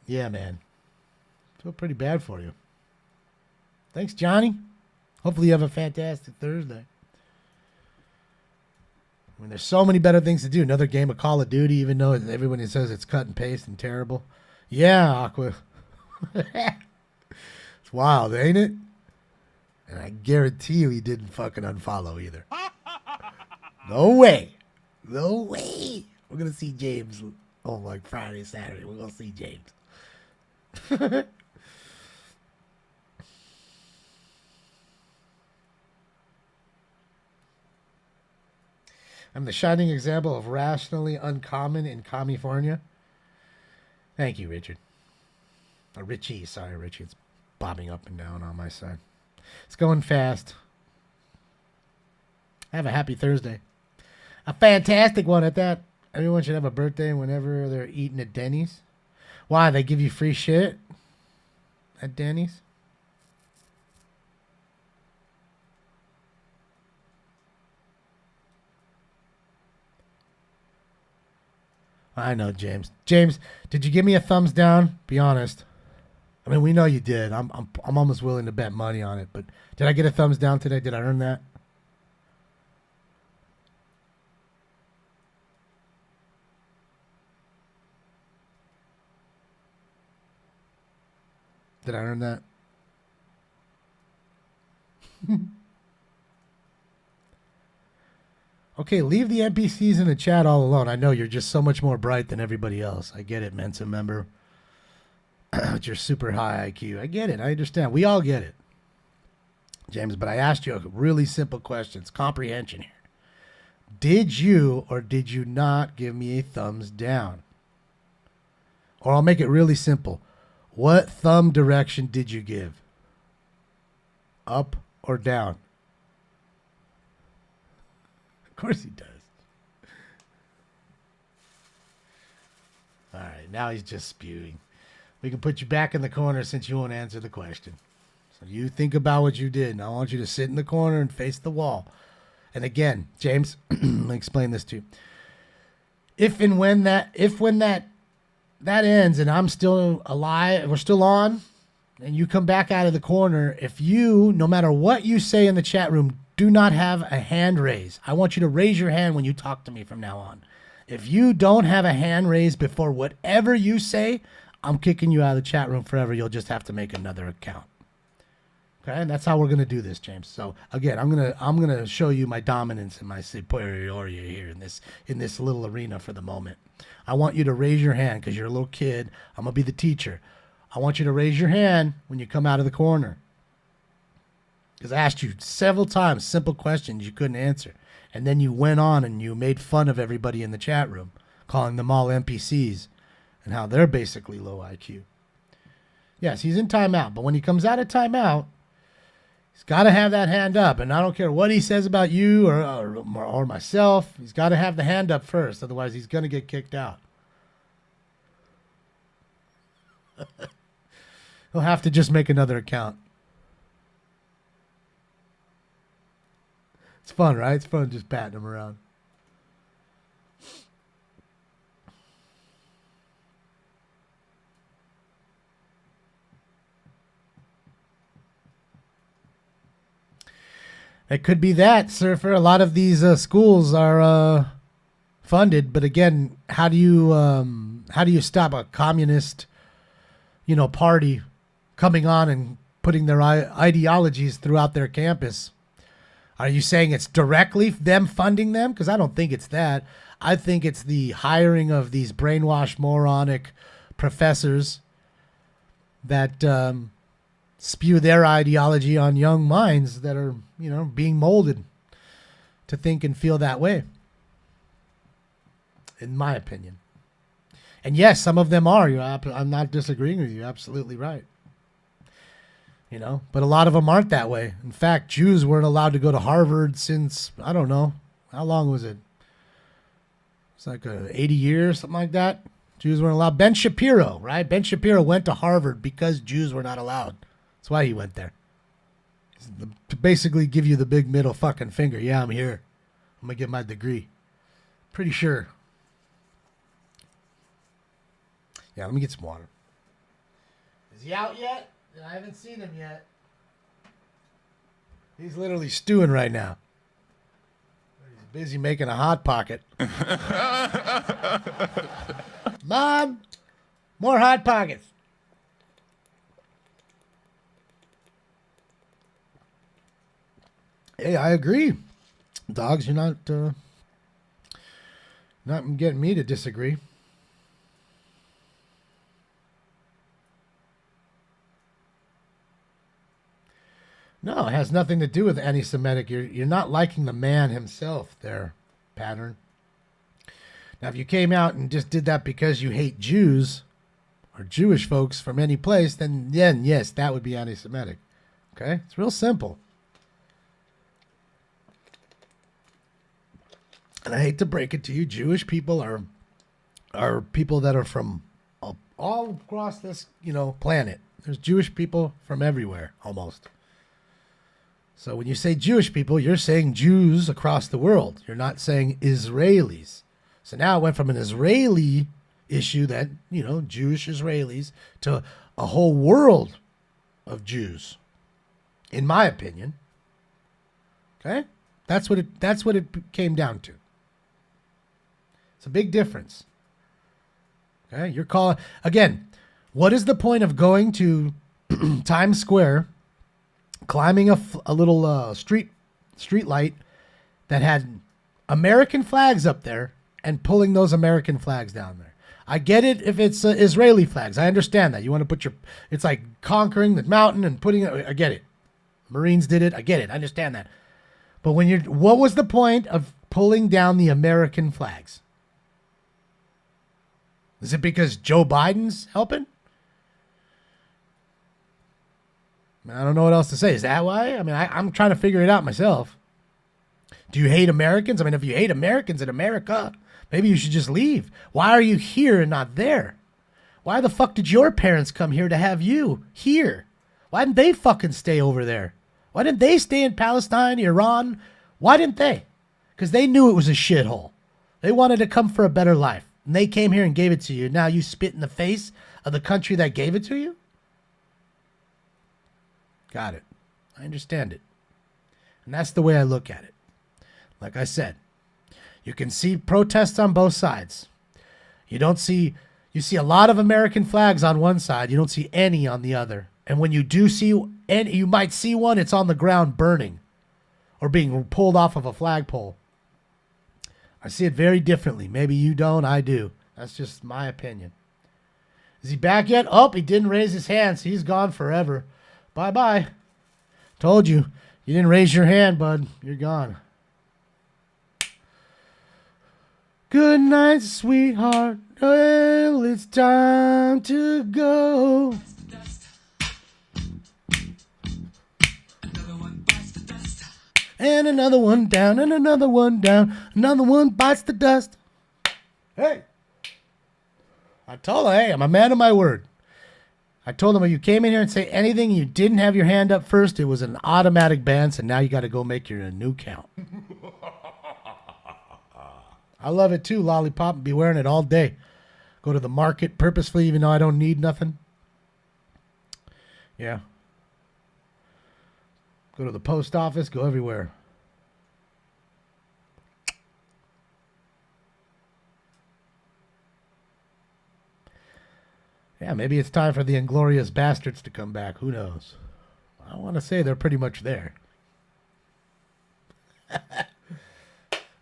Yeah, man. Feel pretty bad for you. Thanks, Johnny. Hopefully you have a fantastic Thursday. I mean, there's so many better things to do. Another game of Call of Duty, even though everyone says it's cut and paste and terrible. Yeah, Aqua. It's wild, ain't it? And I guarantee you he didn't fucking unfollow either. No way. No way. We're going to see James on like Friday, Saturday. We're going to see James. I'm the shining example of rationally uncommon in California. Thank you, Richard. Richie, sorry, Richie. It's bobbing up and down on my side. It's going fast. Have a happy Thursday. A fantastic one at that. Everyone should have a birthday whenever they're eating at Denny's. Why? They give you free shit at Denny's? I know, James. James, did you give me a thumbs down? Be honest. I mean, we know you did. I'm almost willing to bet money on it. But did I get a thumbs down today? Did I earn that? Did I earn that? Okay, leave the NPCs in the chat all alone. I know you're just so much more bright than everybody else. I get it, Mensa member. with your super high IQ. I get it. I understand. We all get it, James. But I asked you a really simple question. It's comprehension here. Did you or did you not give me a thumbs down? Or I'll make it really simple. What thumb direction did you give? Up or down? Of course he does. All right, now he's just spewing. We can put you back in the corner since you won't answer the question. So you think about what you did, and I want you to sit in the corner and face the wall. And again, James, let me explain this to you. If when that ends and I'm still alive, we're still on, and you come back out of the corner, if you, no matter what you say in the chat room, do not have a hand raise. I want you to raise your hand when you talk to me from now on. If you don't have a hand raised before whatever you say, I'm kicking you out of the chat room forever. You'll just have to make another account. Okay, and that's how we're gonna do this, James. So again, I'm gonna show you my dominance and my superiority here in this little arena for the moment. I want you to raise your hand because you're a little kid. I'm gonna be the teacher. I want you to raise your hand when you come out of the corner. Because I asked you several times simple questions you couldn't answer. And then you went on and you made fun of everybody in the chat room, calling them all NPCs and how they're basically low IQ. Yes, he's in timeout, but when he comes out of timeout, he's got to have that hand up. And I don't care what he says about you or myself. He's got to have the hand up first. Otherwise, he's going to get kicked out. He'll have to just make another account. It's fun, right? It's fun just patting him around. It could be that, Surfer. A lot of these schools are funded, but again, how do you stop a communist, party coming on and putting their ideologies throughout their campus? Are you saying it's directly them funding them? Because I don't think it's that. I think it's the hiring of these brainwashed, moronic professors that spew their ideology on young minds that are, being molded to think and feel that way, in my opinion. And yes, some of them are. I'm not disagreeing with you. You're absolutely right. But a lot of them aren't that way. In fact, Jews weren't allowed to go to Harvard since, I don't know, how long was it? It's like 80 years, something like that. Jews weren't allowed. Ben Shapiro, right? Ben Shapiro went to Harvard because Jews were not allowed. That's why he went there. To basically give you the big middle fucking finger. Yeah, I'm here. I'm going to get my degree. Pretty sure. Yeah, let me get some water. Is he out yet? I haven't seen him yet. He's literally stewing right now. He's busy making a hot pocket. Mom, more hot pockets. Hey, I agree. Dogs, you're not getting me to disagree. No, it has nothing to do with anti-Semitic. You're not liking the man himself there, Pattern. Now, if you came out and just did that because you hate Jews or Jewish folks from any place, then yes, that would be anti-Semitic. Okay? It's real simple. And I hate to break it to you, Jewish people are people that are from all across this, planet. There's Jewish people from everywhere, almost. So when you say Jewish people, you're saying Jews across the world. You're not saying Israelis. So now it went from an Israeli issue that, Jewish Israelis to a whole world of Jews, in my opinion. Okay? That's what it came down to. It's a big difference. Okay? You're calling, again, what is the point of going to Times Square, climbing a little street light that had American flags up there and pulling those American flags down there? I get it if it's Israeli flags. I understand that. You want to put it's like conquering the mountain and putting it. I get it. Marines did it. I get it. I understand that. But what was the point of pulling down the American flags? Is it because Joe Biden's helping? I don't know what else to say. Is that why? I mean, I'm trying to figure it out myself. Do you hate Americans? I mean, if you hate Americans in America, maybe you should just leave. Why are you here and not there? Why the fuck did your parents come here to have you here? Why didn't they fucking stay over there? Why didn't they stay in Palestine, Iran? Why didn't they? Because they knew it was a shithole. They wanted to come for a better life. And they came here and gave it to you. Now you spit in the face of the country that gave it to you? Got it. I understand it. And that's the way I look at it. Like I said, you can see protests on both sides. You see a lot of American flags on one side. You don't see any on the other. And when you do see any, you might see one, it's on the ground burning or being pulled off of a flagpole. I see it very differently. Maybe you don't, I do. That's just my opinion. Is he back yet? Oh, he didn't raise his hand, so he's gone forever. Bye-bye. Told you. You didn't raise your hand, bud. You're gone. Good night, sweetheart. Well, it's time to go. And another one down, and another one down. Another one bites the dust. Hey. I told her, hey, I'm a man of my word. I told him when you came in here and say anything, you didn't have your hand up first, it was an automatic ban, so now you got to go make your new count. I love it too, lollipop. Be wearing it all day. Go to the market purposefully, even though I don't need nothing. Yeah. Go to the post office. Go everywhere. Yeah, maybe it's time for the Inglorious Bastards to come back. Who knows? I want to say they're pretty much there.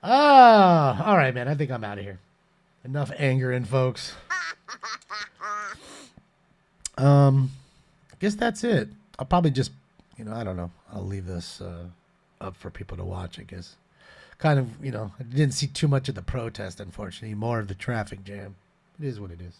All right, man. I think I'm out of here. Enough angering, folks. I guess that's it. I'll probably just, I don't know. I'll leave this up for people to watch, I guess. Kind of, I didn't see too much of the protest, unfortunately. More of the traffic jam. It is what it is.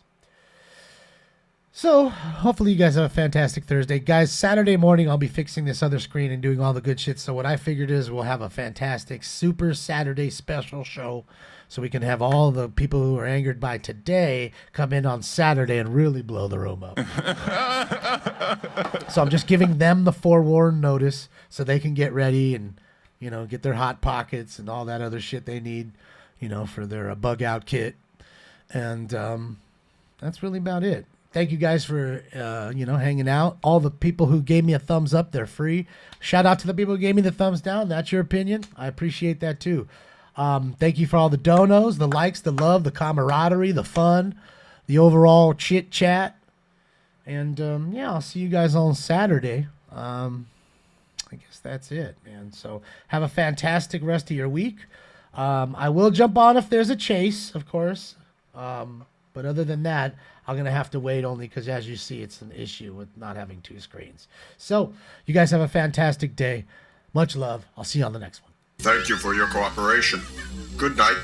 So, hopefully you guys have a fantastic Thursday. Guys, Saturday morning I'll be fixing this other screen and doing all the good shit. So what I figured is we'll have a fantastic Super Saturday special show so we can have all the people who are angered by today come in on Saturday and really blow the room up. So I'm just giving them the forewarned notice so they can get ready and, get their Hot Pockets and all that other shit they need, for their bug out kit. And that's really about it. Thank you guys for, hanging out. All the people who gave me a thumbs up, they're free. Shout out to the people who gave me the thumbs down. That's your opinion. I appreciate that too. Thank you for all the donos, the likes, the love, the camaraderie, the fun, the overall chit chat. And I'll see you guys on Saturday. I guess that's it, man. So have a fantastic rest of your week. I will jump on if there's a chase, of course. But other than that, I'm going to have to wait only because, as you see, it's an issue with not having two screens. So you guys have a fantastic day. Much love. I'll see you on the next one. Thank you for your cooperation. Good night.